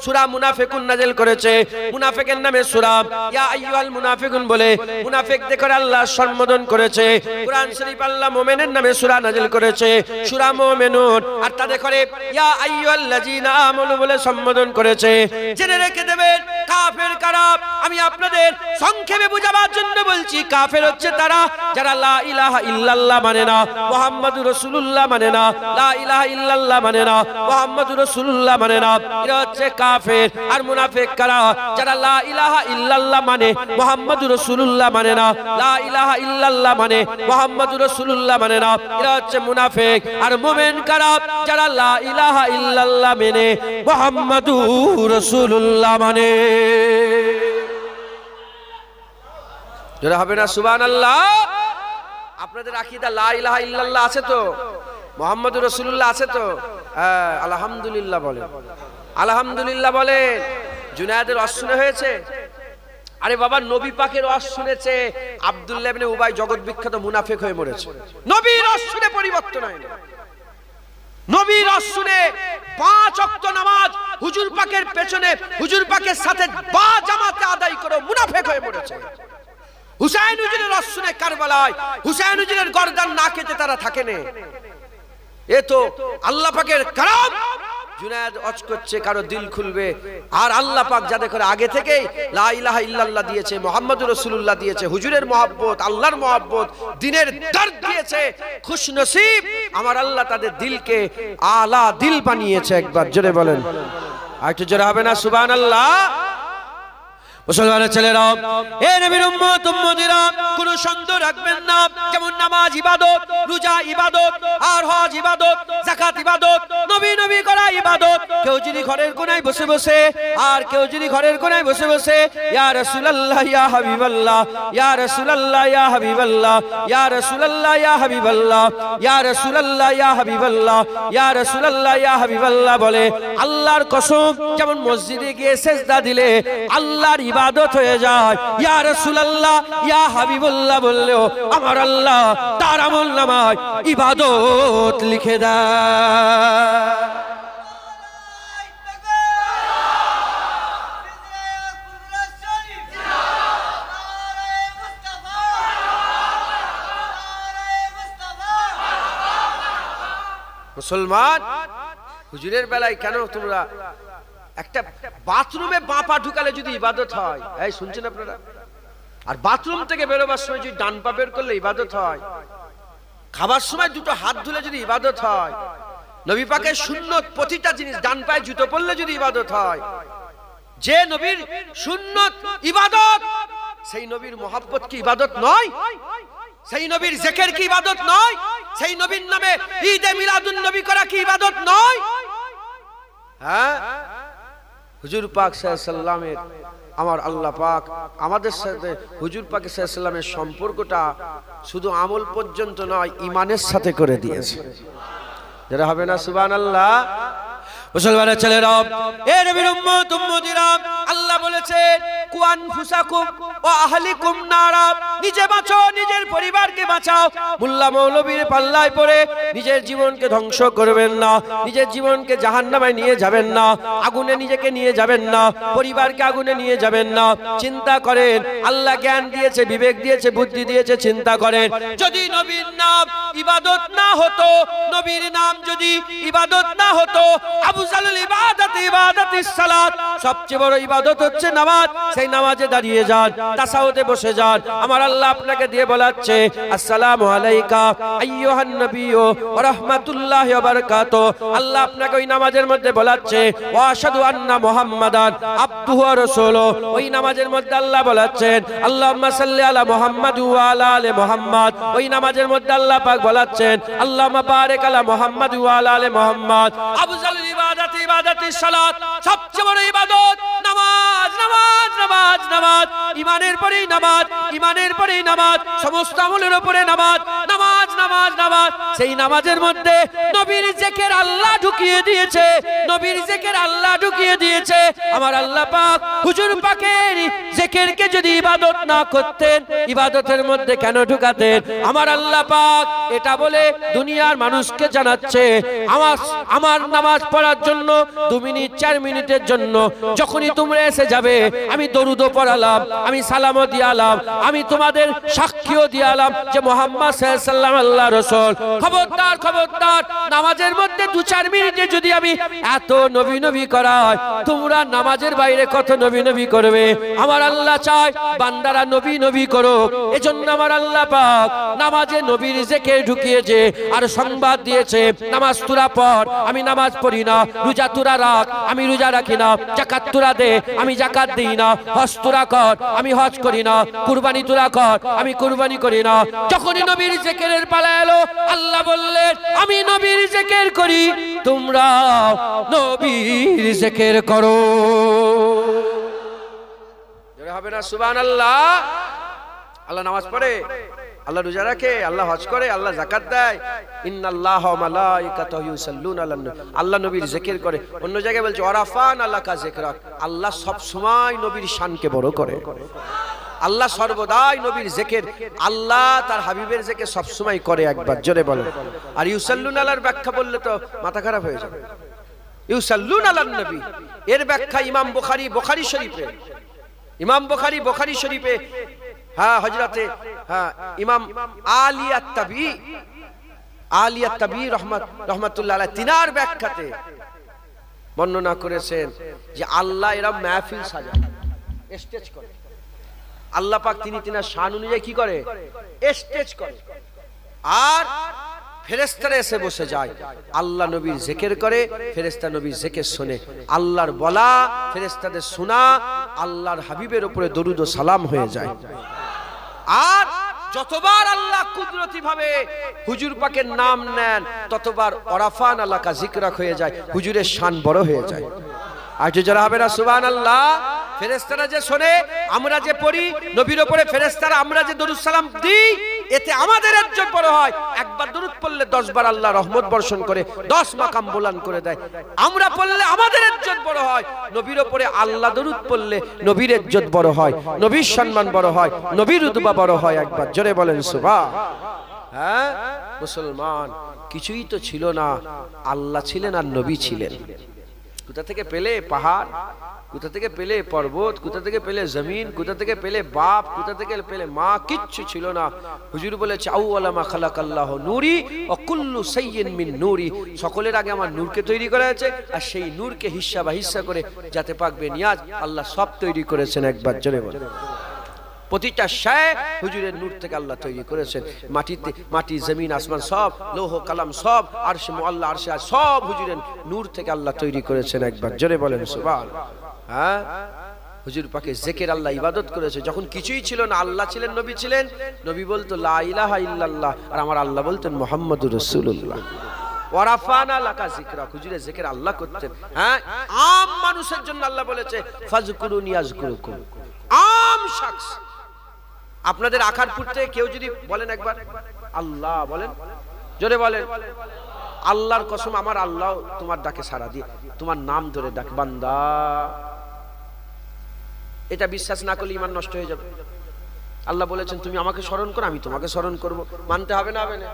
সূরা মুনাফিকুন নাযিল করেছে, মুনাফিকের নামে সূরা ইয়া আইয়ুহাল মুনাফিকুন বলে মুনাফিকদের করে আল্লাহ সম্বোধন করেছে। কুরআন শরীফ আল্লাহ মুমিনের নামে সূরা নাযিল করেছে, সূরা মুমিনুন, আর তাদের করে ইয়া আইয়ুহাল্লাযীনা আমানু বলে সম্বোধন করেছে। জেনে রেখে দেবেন কাফের কারা। আমি আপনাদের সংক্ষেপে বোঝাবার জন্য বলছি, কাফের হচ্ছে তারা যারা লা ইলাহা ইল্লাল্লাহ মানে না, মুহাম্মাদুর রাসূলুল্লাহ মানে না, লা ইলাহা ইল্লাল্লাহ মানে না, মুহাম্মাদুর রাসূলুল্লাহ মানে না, এরা হচ্ছে কাফের। আর মুনাফিক কারা? যারা লা ইলাহা ইল্লাল্লাহ মানে, মুহাম্মাদুর রাসূলুল্লাহ মানে না, লা ইলাহা ইল্লাল্লাহ মানে, মুহাম্মাদুর রাসূলুল্লাহ মানে না, এরা হচ্ছে মুনাফিক। আর মুমিন কারা? যারা লা ইলাহা ইল্লাল্লাহ মানে, মুহাম্মাদুর রাসূলুল্লাহ মানে। যারা হবে না সুবহানাল্লাহ? আপনাদের আকীদা লা ইলাহা ইল্লাল্লাহ আছে তো? মুহাম্মাদুর রাসূলুল্লাহ আছে তো? আলহামদুলিল্লাহ বলেন, আলহামদুলিল্লাহ বলেন। জুনায়েদের ওয়াজ শুনে হয়েছে? আরে বাবা, নবী পাকের ওয়াজ শুনেছে। আব্দুল্লাহ ইবনে উবাই জগৎ বিখ্যাত মুনাফিক হয়ে মরেছে। নবীর ওয়াজ শুনে পরিবর্তন হয়নি। নবীর ওয়াজ শুনে 5 ওয়াক্ত নামাজ হুজুর পাকের পেছনে, হুজুর পাকের সাথে বা জামাতে আদায় করে মুনাফিক হয়ে মরেছে। হুসাইন হুজুরের ওয়াজ শুনে কারবালায় হুসাইন হুজুরের গর্দান না কেটে তারা থাকেনে। এ তো আল্লাহ পাকের কারাম। জুনায়েদ ওয়াজ করছে, কারো দিল খুলবে। আর আল্লাহ পাক যাদের করে আগে থেকেই লা ইলাহা ইল্লাল্লাহ দিয়েছে, মুহাম্মাদুর রাসূলুল্লাহ দিয়েছে, হুজুরের মহব্বত, আল্লাহর মহব্বত, দ্বীনের দর্দ দিয়েছে, খুশনসিব আমার আল্লাহ তাদের দিলকে আলা দিল বানিয়েছে। একবার জোরে বলেন, আর একটু জোরে হবে না সুবহানাল্লাহ? মুসলমানের ছেলেরা, এ নবীর উম্মত উম্মতিরা, কোন সন্দেহ রাখবেন না, যেমন নামাজ ইবাদত, রোজা ইবাদত, আর হজ ইবাদত, যাকাত ইবাদত, নবী নবী করা ইবাদত। কেউ যদি ঘরের কোনায় বসে বসে, আর কেউ যদি ঘরের কোনায় বসে বসে ইয়া রাসূলুল্লাহ ইয়া হাবিবাল্লাহ, ইয়া রাসূলুল্লাহ ইয়া হাবিবাল্লাহ, ইয়া রাসূলুল্লাহ ইয়া হাবিবাল্লাহ, ইয়া রাসূলুল্লাহ ইয়া হাবিবাল্লাহ, ইয়া রাসূলুল্লাহ ইয়া হাবিবাল্লাহ বলে, আল্লাহর কসম, যেমন মসজিদে গিয়ে সিজদা দিলে আল্লাহর ইবাদত হয়ে যায়, ইয়া রাসূলুল্লাহ ইয়া হাবিবুল্লাহ বললেও আমার আল্লাহ তার আমলনামায় ইবাদত লিখে দেয়। মুসলমান, হুজুরের বেলায় কেন তোমরা একটা বাথরুমে বাঁ পা ঢুকালে যদি ইবাদত হয়, এই শুনছেন আপনারা, আর বাথরুম থেকে বেরোবার সময় যদি ডান পা বের করলে ইবাদত হয়, খাবার সময় দুটো হাত ধুলে যদি ইবাদত হয়, নবী পাকের সুন্নত প্রতিটা জিনিস, ডান পায়ে জুতো পরলে যদি ইবাদত হয়, যে নবীর সুন্নত ইবাদত, সেই নবীর মহব্বত কি ইবাদত নয়? সেই নবীর জিকির কি ইবাদত নয়? সেই নবীর নামে ঈদে মিলাদুন নবী করা কি ইবাদত নয়? হ্যাঁ, হুজুর পাক সাল্লাল্লাহু আলাইহি ওয়াসাল্লামের, আমার আল্লাহ পাক আমাদের সাথে হুজুর পাক সাল্লাল্লাহু আলাইহি ওয়াসাল্লামের সম্পর্কটা শুধু আমল পর্যন্ত নয়, ঈমানের সাথে করে দিয়েছে। যারা হবে না সুবহানাল্লাহ। মুসলমানের ছেলেরা, এ নবীর উম্মত উম্মতিরা, আল্লাহ বলেছেন কু আনফুসাকুম ওয়া আহলিকুম নারা, নিজে বাঁচো, নিজের পরিবারকে বাঁচাও। মোল্লা মৌলবীর পাল্লায় পড়ে নিজের জীবনকে ধ্বংস করবেন না, নিজের জীবনকে জাহান্নামে নিয়ে যাবেন না, আগুনে নিজেকে নিয়ে যাবেন না, পরিবারকে আগুনে নিয়ে যাবেন না। চিন্তা করেন, আল্লাহ জ্ঞান দিয়েছে, বিবেক দিয়েছে, বুদ্ধি দিয়েছে, চিন্তা করেন, যদি নবীর নাম ইবাদত না হতো, নবীর নাম যদি ইবাদত না হতো, আফজালুল ইবাদাত ইবাদাতিস সালাত, সবচেয়ে বড় ইবাদত হচ্ছে নামাজ, সেই নামাজে দাঁড়িয়ে যান, তাসাউতে বসে যান। আমার আল্লাহ আপনাকে দিয়ে বলাচ্ছে, আসসালামু আলাইকা আইয়ুহান নবিয়্যু ওয়া রাহমাতুল্লাহি ওয়া বারাকাতুহু। আল্লাহ আপনাকে ওই নামাজের মধ্যে বলাচ্ছে, ওয়া আশহাদু আন্না মুহাম্মাদান আবদুহু ওয়া রাসূলুহু। ওই নামাজের মধ্যে আল্লাহ বলাচ্ছেন, আল্লাহুম্মা সাল্লি আলা মুহাম্মাদ ওয়া আলা আলি মুহাম্মাদ। ওই নামাজের মধ্যে আল্লাহ পাক বলাচ্ছেন, আল্লাহুম্মা বারিক আলা মুহাম্মাদ ওয়া আলা আলি মুহাম্মাদ। আফজালুল ইবাদাতি ইবাদাতিস সালাত, সবচেয়ে বড় ইবাদত নামাজ, নামাজ, নামাজ, নামাজ। ঈমানের পরেই নামাজ, ঈমানের পরেই নামাজ, সমস্ত আমলের উপরে নামাজ, নামাজ, নামাজ, নামাজ। সেই নামাজের মধ্যে নবীর জিকির আল্লাহ ঢুকিয়ে দিয়েছে, নবীর জিকির আল্লাহ ঢুকিয়ে দিয়েছে। আমার আল্লাহ পাক হুজুর পাকের জিকিরকে যদি ইবাদত না করতেন, ইবাদতের মধ্যে কেন ঢুকাতেন? আমার আল্লাহ পাক এটা বলে দুনিয়ার মানুষকে জানাচ্ছে, আমার নামাজ পড়ার জন্য 2 মিনিট 4 মিনিটের জন্য যখনই তোমরা এসে যাবে, আমি দরুদও পড়ালাম, আমি সালামও দিয়ালাম, আমি তোমাদের সাক্ষীও দিয়ালাম যে মুহাম্মদ সাল্লাল্লাহু আলাইহি ওয়াসাল্লাম আল্লাহ রাসূল। খবরদার, খবরদার, নামাজের মধ্যে 2-4 মিনিটে যদি আমি এত নবী নবী করাই, তোমরা নামাজের বাইরে কত নবী নবী করবে? আমার আল্লাহ চায় বান্দারা নবী নবী করো। এজন্য আমার আল্লাহ পাক নামাজে নবীর জিকির ঢুকিয়েছে, আর সংবাদ দিয়েছে, নামাজ তোরা পড়, আমি নামাজ পড়ি না। রোজা তোরা রাখ, আমি রোজা রাখি না। যাকাত তোরা দে, আমি যাকাত দিই না। হজ তোরা কর, আমি হজ করি না। কুরবানি তোরা কর, আমি কুরবানি করি না। যখনই নবীর জিকিরের পালা এলো, আল্লাহ বললেন, আমি নবীর জিকির করি, তোমরা নবীর জিকির করো। জোরে হবে না সুবহানাল্লাহ? আল্লাহ নামাজ পড়ে, আল্লাহ রোজা রাখে, আল্লাহ হজ করে, আল্লাহ যাকাত দেয়। ইন্নাল্লাহা ওয়া মালাইকাতুহু ইউসাল্লুনা আলান নবী, আল্লাহ নবীর জিকির করে। অন্য জায়গায় বলছে ওয়ারাফানা লাকা যিকরাক, আল্লাহ সব সময় নবীর শানকে বড় করে। আল্লাহ সর্বদাই নবীর জিকির, আল্লাহ তার হাবিবের জিকির সব সময় করে। একবার জোরে বলেন। আর ইউসাল্লুনা আলার ব্যাখ্যা বললে তো মাথা খারাপ হয়ে যাবে। ইউসাল্লুনা আলান নবী এর ব্যাখ্যা ইমাম বুখারী শরীফে, ইমাম বুখারী শরীফে, হ্যাঁ, হযরতে ইমাম আলিয়াত তাবি রহমাতুল্লাহ আলাইহি তিনার ব্যাখ্যাতে বর্ণনা করেছেন যে আল্লাহ এরা মাহফিল সাজায়, স্টেজ করে। আল্লাহ পাক তিনি তিনার শান অনুযায়ী কি করে? স্টেজ করে। আর ফেরেশতারা এসে বসে যায়, আল্লাহ নবীর জিকির করে, ফেরেশতা নবীর জিকির শুনে। আল্লাহর বলা ফেরেশতাদের শোনা, আল্লাহর হাবিবের উপরে দরুদ ও সালাম হয়ে যায়। আর যতবার আল্লাহ কুদরতি ভাবে হুজুর পাকের নাম নেন ততবার ওরাফান আলাকা জিকরাক হয়ে যায়, হুজুরের শান বড় হয়ে যায়। আর যে যারা হবে না সুবহানাল্লাহ, ফেরেশতারা যে শোনে, আমরা যে পড়ি নবীর উপরে ফেরেশতারা আমরা যে দরুদ সালাম দিই, এতে আমাদের ইজ্জত বড় হয়। একবার দরুদ পড়লে 10 বার আল্লাহ রহমত বর্ষণ করে 10 মাকাম বুলান্দ করে দেয়। আমরা পড়লে আমাদের ইজ্জত বড় হয়, নবীর উপরে আল্লাহ দরুদ পড়লে নবীর ইজ্জত বড় হয়, নবীর সম্মান বড় হয়, নবীর রুতবা বড় হয়। একবার জোরে বলেন সুবহান। হ্যাঁ মুসলমান, কিছুই তো ছিল না, আল্লাহ ছিলেন আর নবী ছিলেন। কোথা থেকে পেলে পাহাড়, কোথা থেকে পেলে পর্বত, কোথা থেকে পেলে জমিন, কোথা থেকে পেলে বাপ, কোথা থেকে পেলে মা? কিচ্ছু ছিল না। হুজুর বলেছে আউয়ালা মা খালাকাল্লাহু নূরি ওয়া কুল্লু সাইয়্যিন মিন নূরি, সকলের আগে আমার নূরকে তৈরি করা হয়েছে, আর সেই নূরকে হিস্সা বা হিস্সা করে যাতে পাকবে নিয়াজ আল্লাহ সব তৈরি করেছেন। একবার জোরে বলেন। প্রতিটা শায় হুজুরের নূর থেকে আল্লাহ তৈরি করেছেন। মাটিতে, মাটি, জমিন, আসমান সব, লৌহ কালাম সব, আরশে মুআল্লা, আরশে সব হুজুরের নূর থেকে আল্লাহ তৈরি করেছেন। একবার জোরে বলেন সুবহান। হ্যাঁ হুজুর পাকে জিকির আল্লাহ ইবাদত করেছে। যখন কিছুই ছিল না, আল্লাহ ছিলেন, নবী ছিলেন। নবী বলতো লা ইলাহা ইল্লাল্লাহ, আর আমার আল্লাহ বলতেন মুহাম্মাদুর রাসূলুল্লাহ। ওয়ারাফানা লাকা যিকরা, হুজুরে জিকির আল্লাহ করতেন। হ্যাঁ আম মানুষের জন্য আল্লাহ বলেছে ফাজকুরুনি আযকুরুকুম। আম শখস, আপনাদের আখারপুর থেকে কেউ যদি বলেন একবার আল্লাহ বলেন, জোরে বলেন, আল্লাহর কসম আমার আল্লাহ তোমার ডাকে সাড়া দিয়ে তোমার নাম ধরে ডাকে বান্দা, এটা বিশ্বাস না করলে ঈমান নষ্ট হয়ে যাবে। আল্লাহ বলেছেন তুমি আমাকে স্মরণ করো, আমি তোমাকে স্মরণ করব। মানতে হবে না হবে না?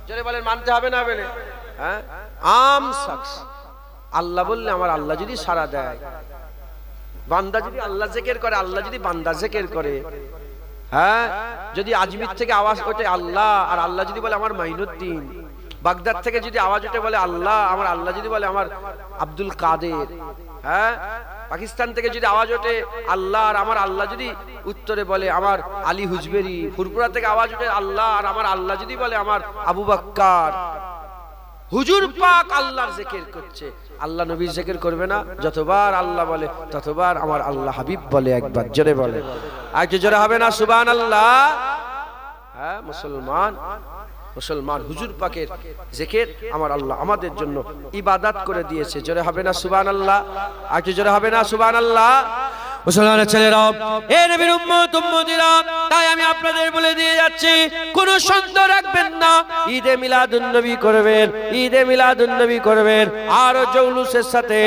জোরে বলেন মানতে হবে না হবে না? হ্যাঁ আম শখস, আল্লাহ বললে আমার আল্লাহ যদি সাড়া দেয়, বান্দা যদি আল্লাহ জিকির করে, আল্লাহ যদি বান্দা জিকির করে, হ্যাঁ যদি আজমির থেকে আওয়াজ ওঠে আল্লাহ, আর আল্লাহ যদি বলে আমার মাইনুদ্দিন, বাগদাদ থেকে যদি আওয়াজ ওঠে বলে আল্লাহ, আমার আল্লাহ যদি বলে আমার আব্দুল কাদের, হ্যাঁ পাকিস্তান থেকে যদি আওয়াজ ওঠে আল্লাহ, আর আমার আল্লাহ যদি উত্তরে বলে আমার আলী হুজবেরি, ফুরপুরা থেকে আওয়াজ ওঠে আল্লাহ, আর আমার আল্লাহ যদি বলে আমার আবু বকর, হুজুর পাক আল্লাহর জিকির করছে, আল্লাহ নবীর জিকির করবে না? যতবার আল্লাহ বলে ততবার আমার আল্লাহ হাবিব বলে। একবার জোরে বলে, আর কি জোরে হবে না সুবহানাল্লাহ? হ্যাঁ মুসলমান, মুসলমান হুজুর পাকের জিকির আমার আল্লাহ আমাদের জন্য ইবাদত করে দিয়েছে। জোরে হবে না সুবহানাল্লাহ? আর কি জোরে হবে না সুবহানাল্লাহ? মুসলমানের ছেলেরা, এ নবীর উম্মত উম্মতিরা, তাই আমি আপনাদের বলে দিয়ে যাচ্ছি, কোনো সন্দেহ রাখবেন না, ঈদে মিলাদুন নবী করবেন, ঈদে মিলাদুন নবী করবেন, আরো জৌলুসের সাথে,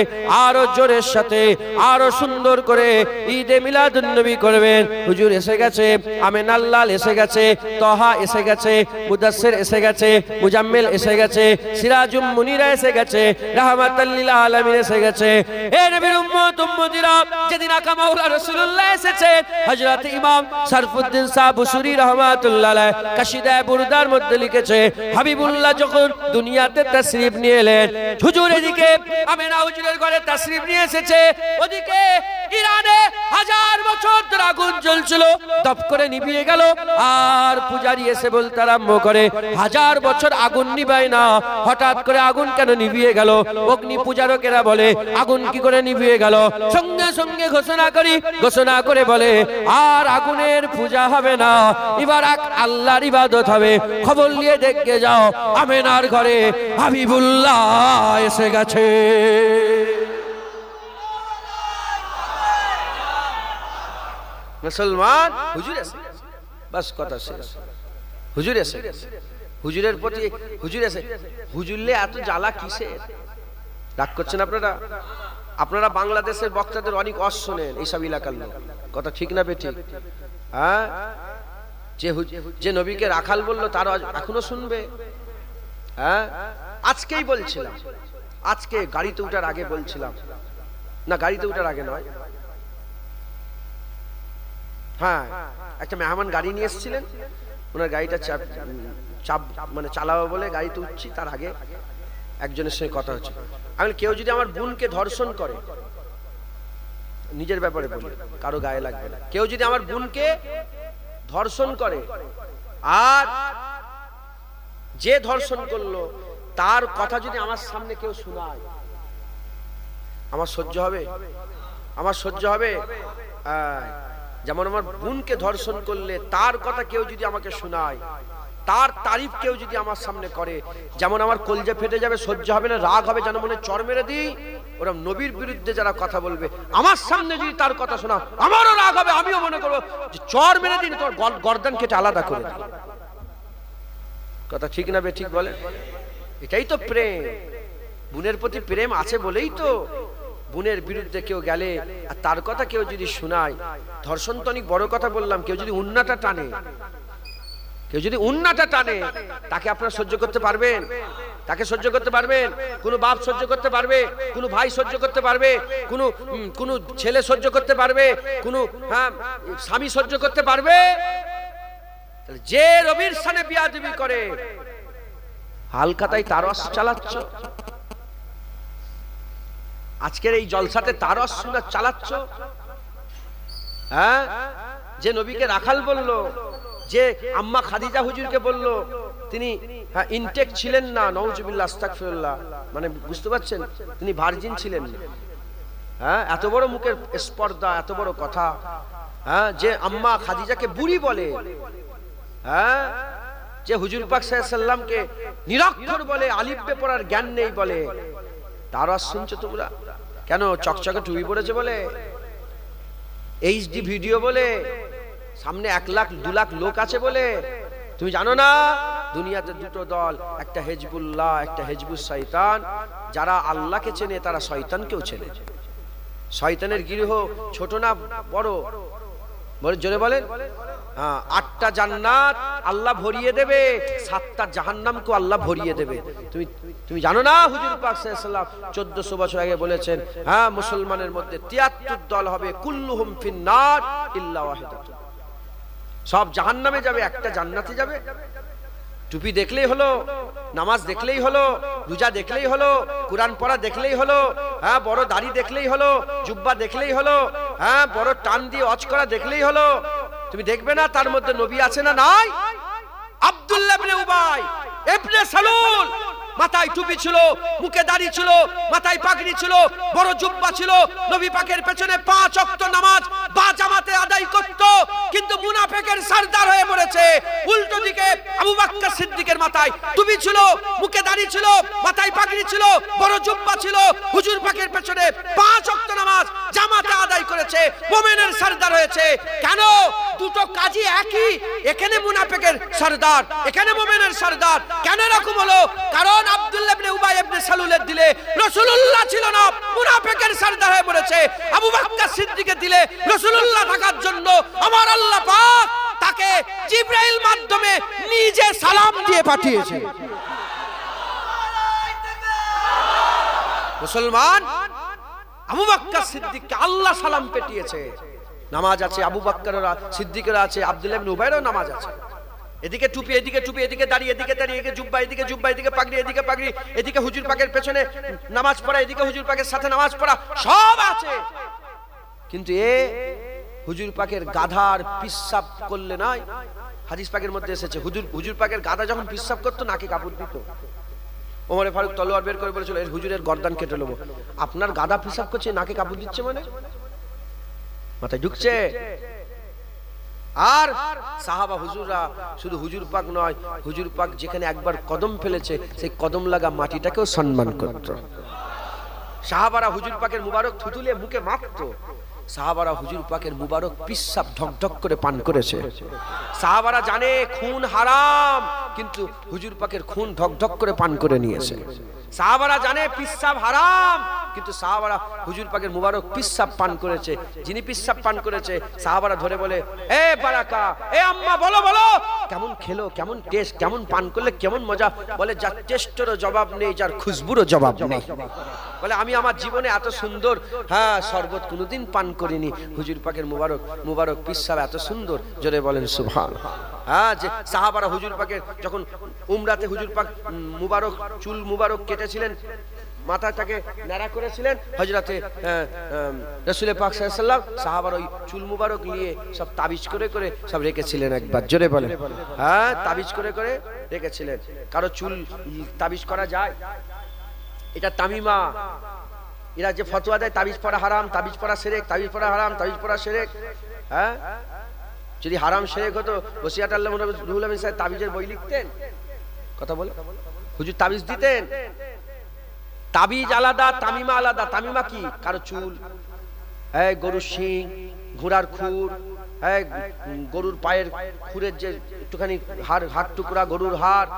আরো জোরের সাথে, আরো সুন্দর করে ঈদে মিলাদুন নবী করবেন। হুজুর এসে গেছে, আমিনাল্লাল এসে গেছে, তহা এসে গেছে, মুদাসসির এসে গেছে, মুজাম্মিল এসে গেছে, সিরাজুম মুনিরা এসে গেছে, রাহমাতাল লিল আলামিন এসে গেছে। এ নবীর উম্মত উম্মতিরা, যেদিন আকা মাওলা রাসূলুল্লাহ এসেছে, হযরত ইমাম শরফুদ্দিন সাহেব বুসুরি রাহমাতুল্লাহ আলাইহি কাশিদায়ে বুরদার মধ্যে লিখেছে, হাবিবুল্লাহ যখন দুনিয়াতে তাশরীফ নিয়ে এলেন, হুজুর এদিকে আমিনা হুজুরের ঘরে তাশরীফ নিয়ে এসেছে, ওদিকে ইরানে 1000 বছর ধরে আগুন জ্বলছিল, দপ করে নিভিয়ে গেল, আর পূজারী এসে বলতে আরম্ভ করে 1000 বছর আগুন নিভায় না, হঠাৎ করে আগুন কেন নিভিয়ে গেল? অগ্নি পূজারকেরা বলে আগুন কি করে নিভিয়ে গেল? সঙ্গে সঙ্গে ঘোষণা ঘোষণা করে বলে আর আগুনের পূজা হবে না, এবার আল্লাহর ইবাদত হবে। খবর নিয়ে দেখে যাও, আমিনার ঘরে হাবিবুল্লাহ এসে গেছে। মুসলমান, হুজুর এসে বাস কথা শেষ। হুজুর এসে, হুজুরের প্রতি হুজুর এসে, হুজুরলে এত জ্বালা কিসের? রাগ করছেন আপনারা? আপনারা বাংলাদেশের বক্তাদের অনেক অস শোনেন, এইসব এলাকার লোক, কথা ঠিক না বেঠিক? হ্যাঁ যে নবীকে রাখাল বললো তারা এখনো শুনবে? হ্যাঁ আজকেই বলছিলাম, আজকে গাড়িতে উঠার আগে বলছিলাম, না গাড়িতে উঠার আগে নয়, হ্যাঁ একটা মেহমান গাড়ি নিয়ে এসেছিলেন, ওনার গাড়িটা চাপ মানে চালাবো বলে গাড়িতে উঠছি, তার আগে একজনের সঙ্গে কথা হচ্ছে। আমি কেউ যদি আমার বোনকে ধর্ষণ করে, নিজের ব্যাপারে বলি, কারো গায়ে লাগবে না, কেউ যদি আমার বোনকে ধর্ষণ করে, আর যে ধর্ষণ করলো তার কথা যদি আমার সামনে কেউ শোনায়, আমার সহ্য হবে? আমার সহ্য হবে? যেমন আমার বোনকে ধর্ষণ করলে তার কথা কেউ যদি আমাকে শোনায়, তার তারিফ কেউ যদি আমার সামনে করে, যেমন আমার কলজে ফেটে যাবে, সহ্য হবে না, রাগ হবে, যেন মনে চর মেরে দিই। ওরা নবীর বিরুদ্ধে যারা কথা বলবে আমার সামনে যদি তার কথা শোনা, আমারও রাগ হবে, আমিও মনে করবো যে চর মেরে দিন, তোর গর্দান কেটে আলাদা করে দিই। কথা ঠিক না বে ঠিক বলে? এটাই তো প্রেম। বোনের প্রতি প্রেম আছে বলেই তো বোনের বিরুদ্ধে কেউ গেলে আর তার কথা কেউ যদি শোনায়, ধর্ষণ তো অনেক বড় কথা বললাম, কেউ যদি উন্নাটা টানে, কেউ যদি উন্নাটা টানে, তাকে আপনারা সহ্য করতে পারবেন? তাকে সহ্য করতে পারবেন? কোন বাপ সহ্য করতে পারবে? কোন ভাই সহ্য করতে পারবে? কোন ছেলে সহ্য করতে পারবে? কোন স্বামী সহ্য করতে পারবে? যে রবির সামনে বিয়াদবি করে, হালখাতায় তারস চালাচ্ছ, আজকের এই জলসাতে তারস শুনে চালাচ্ছ। হ্যাঁ, যে নবীকে রাখাল বলল, যে আম্মা খাদিজা হুজুরকে বলল তিনি ইনটেক ছিলেন না, নাউজুবিল্লাহ আস্তাগফিরুল্লাহ, মানে বুঝতে পারছেন, তিনি ভার্জিন ছিলেন না। হ্যাঁ, এত বড় মুখের স্পর্ধা, এত বড় কথা। হ্যাঁ, যে আম্মা খাদিজাকে বুড়ি বলে, হ্যাঁ, যে হুজুর পাক সাল্লাল্লাহু আলাইহি সাল্লামকে নিরক্ষর বলে, আলিফ বে পড়ার জ্ঞান নেই বলে, তারও শুনছো তোমরা? কেন? চকচকে টুপি পড়েছে বলে, এইচডি ভিডিও বলে, সামনে 1 লাখ 2 লাখ লোক আছে বলে। তুমি জানো না দুনিয়াতে দুটো দল, একটা হিজবুল্লাহ, একটা হিজবুস শয়তান। যারা আল্লাহকে চেনে তারা শয়তানকেও চেনে। শয়তানের গৃহ ছোট না বড়? বলে জোরে বলেন। 8টা জান্নাত আল্লাহ ভরিয়ে দেবে, 7টা জাহান্নামকে আল্লাহ ভরিয়ে দেবে। তুমি জানো না হুজুর পাক সাল্লাল্লাহু আলাইহি ওয়াসাল্লাম 1400 বছর আগে বলেছেন, হ্যাঁ, মুসলমানের মধ্যে 73 দল হবে, কুল্লুহুম ফিন্নার ইল্লা ওয়াহিদাতুন। সব জাহান্নামে যাবে, একটা জান্নাতে যাবে। টুপি দেখলেই হলো, নামাজ দেখলেই হলো, রোজা দেখলেই হলো, কুরআন পড়া দেখলেই হলো, হ্যাঁ, বড় দাড়ি দেখলেই হলো, জুব্বা দেখলেই হলো, হ্যাঁ, বড় টান দিয়ে ওয়াজ করা দেখলেই হলো। তুমি দেখবে না তার মধ্যে নবী আছে না নাই? আব্দুল্লাহ ইবনে উবাই ইবনে সালুল মাথায় টুপি ছিল, মুখে দাড়ি ছিল, মাথায় পাগড়ি ছিল, বড় জুব্বা ছিল, নবী পাকের পেছনে 5 ওয়াক্ত নামাজ বা জামাতে আদায় করত, কিন্তু মুনাফিকের সরদার হয়ে মরেছে। উল্টো দিকে আবু বকর সিদ্দিকের মাথায় টুপি ছিল, মুখে দাড়ি ছিল, মাথায় পাগড়ি ছিল, বড় জুব্বা ছিল, হুজুর পাকের পেছনে 5 ওয়াক্ত নামাজ জামাতে আদায় করেছে, মুমিনের সরদার হয়েছে। কেন? দুটো কাজই একই। এখানে মুনাফিকের সরদার, এখানে মুমিনের সরদার। কেন এরকম হলো? কারণ আব্দুল্লাহ ইবনে উবাই ইবনে সালুলের দিলে রাসূলুল্লাহ ছিল না, মুনাফিকের সরদার হয়ে পড়েছে। আবু বকর সিদ্দিকের দিলে রাসূলুল্লাহ থাকার জন্য আমার আল্লাহ পাক তাকে জিবরাইল মাধ্যমে নিজে সালাম দিয়ে পাঠিয়েছে। মুসলমান আবু বকর সিদ্দিককে আল্লাহ সালাম পাঠিয়েছে। নামাজ আছে, আবু বকরের সিদ্দিকের আছে, আব্দুল্লাহ ইবনে উবাইরও নামাজ আছে। এদিকে টুপি, এদিকে টুপি, এদিকে দাঁড়িয়ে, এদিকে দাঁড়িয়ে, এদিকে জুব্বা, এদিকে জুব্বা, এদিকে পাগড়ি, এদিকে পাগড়ি, এদিকে হুজুর পাকের পেছনে নামাজ পড়া, এদিকে হুজুর পাকের সাথে নামাজ পড়া, সব আছে। কিন্তু হুজুর পাকের গাধার পিশাব করলে নাই। হাদিস পাকের মধ্যে এসেছে হুজুর পাকের গাধা যখন পিশাব করতো নাকে কাপড় দিত। ওমরে ফারুক তলোয়ার বের করে বলেছিল, এর হুজুরের গর্দান কেটে নেবো। আপনার গাধা পিশাব করছে, নাকে কাপড় দিচ্ছে, মানে মাথায় ঢুকছে। আর সাহাবা হুজুররা শুধু হুজুর পাক নয়, হুজুর পাক যেখানে একবার কদম ফেলেছে সেই কদম লাগা মাটিটাকেও সম্মান করত। সাহাবারা হুজুর পাকের মুবারক থুতুলে মুখে মাখতো। সাহাবারা হুজুর পাকের মুবারক পিশাব ঢকঢক করে পান করেছে। সাহাবারা জানে খুন হারাম, কিন্তু হুজুর পাকের খুন ঢকঢক করে পান করে নিয়েছে। সাহাবারা জানে পিশাব হারাম, কিন্তু সাহাবারা হুজুর পাকের মুবারক পিশাব পান করেছে। যিনি পিশাব পান করেছে সাহাবারা ধরে বলে, এ বারাকা, এ আম্মা, বলো বলো কেমন খেলো, কেমন টেস্ট, কেমন পান করলে কেমন মজা। বলে যার টেস্টেরও জবাব নেই, যার খুশবুরও জবাব নেই। বলে আমি আমার জীবনে এত সুন্দর শরবত কোনোদিন পান করিনি। হুজুর পাকের মুবারক পিশাব এত সুন্দর। জোরে বলেন সুবহানাল্লাহ। যে সাহাবারা হুজুর পাকের যখন উমরাতে হুজুর পাক মুবারক চুল মুবারক কেটেছিলেন, মাথাটাকে ন্যাড়া করেছিলেন, হযরতে রাসূল পাক সাল্লাল্লাহু আলাইহি ওয়াসাল্লাম সাহাবার ওই চুল মুবারক নিয়ে সব তাবিজ করে করে সব রেখেছিলেন। একবার জোরে বলেন। তাবিজ করে করে রেখেছিলেন। কারো চুল তাবিজ করা যায়? এটা তামিমা, এরা যে ফতোয়া দেয় তাবিজ পড়া হারাম, তাবিজ পড়া শিরক, তাবিজ পড়া হারাম, তাবিজ পড়া শিরক। হ্যাঁ, যদি হারাম শিরক হতো বসিয়াত আল্লাহ রুহুল আমিন সাহেব তাবিজের বই লিখতেন? কথা বলে হুজুর তাবিজ দিতেন? তাবিজ আলাদা, তামিমা আলাদা। তামিমা কি? কারো চুল, হ্যাঁ, গরুর শিং, ঘোড়ার খুর, হ্যাঁ, গরুর পায়ের খুরের যে একটুখানি হাড় টুকরা, গরুর হাড়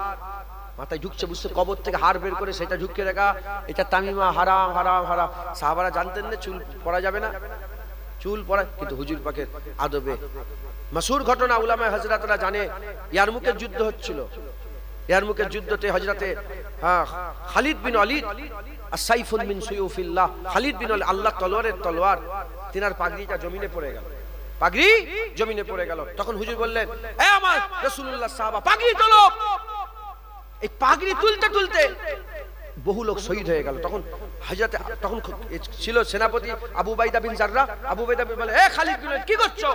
মাথায় ঢুকছে, বুঝছে, কবর থেকে হাড় বের করে সেটা ঢুকিয়ে রাখা, এটা তামিমা, হারাম হারাম হারাম। সাহাবারা জানতেন না চুল পরা যাবে না, চুল পরা, কিন্তু হুজুর পাকের আদবে মাসহুর ঘটনা উলামায়ে হযরতরা জানে। ইয়ারমুকের যুদ্ধ হচ্ছিল, ইয়ারমুকের যুদ্ধতে হযরতে খালিদ বিন ওয়ালিদ আস-সাইফুন মিন সুয়ুফিল্লাহ, খালিদ বিন ওয়ালিদ আল্লাহ তলোয়ারের তলোয়ার, তিনার পাগড়িটা জমিনে পড়ে গেল, পাগড়ি জমিনে পড়ে গেল। তখন হুজুর বললেন, এ আমার রাসূলুল্লাহ সাহাবা, পাগড়ি তোলো। এই পাগড়ি তুলতে তুলতে বহু লোক শহীদ হয়ে গেল। তখন হযরতে, তখন ছিল সেনাপতি আবু উবাইদা বিন জাররাহ। আবু উবাইদা বলে, এ খালিদ বিন ওয়ালিদ, কি করছো?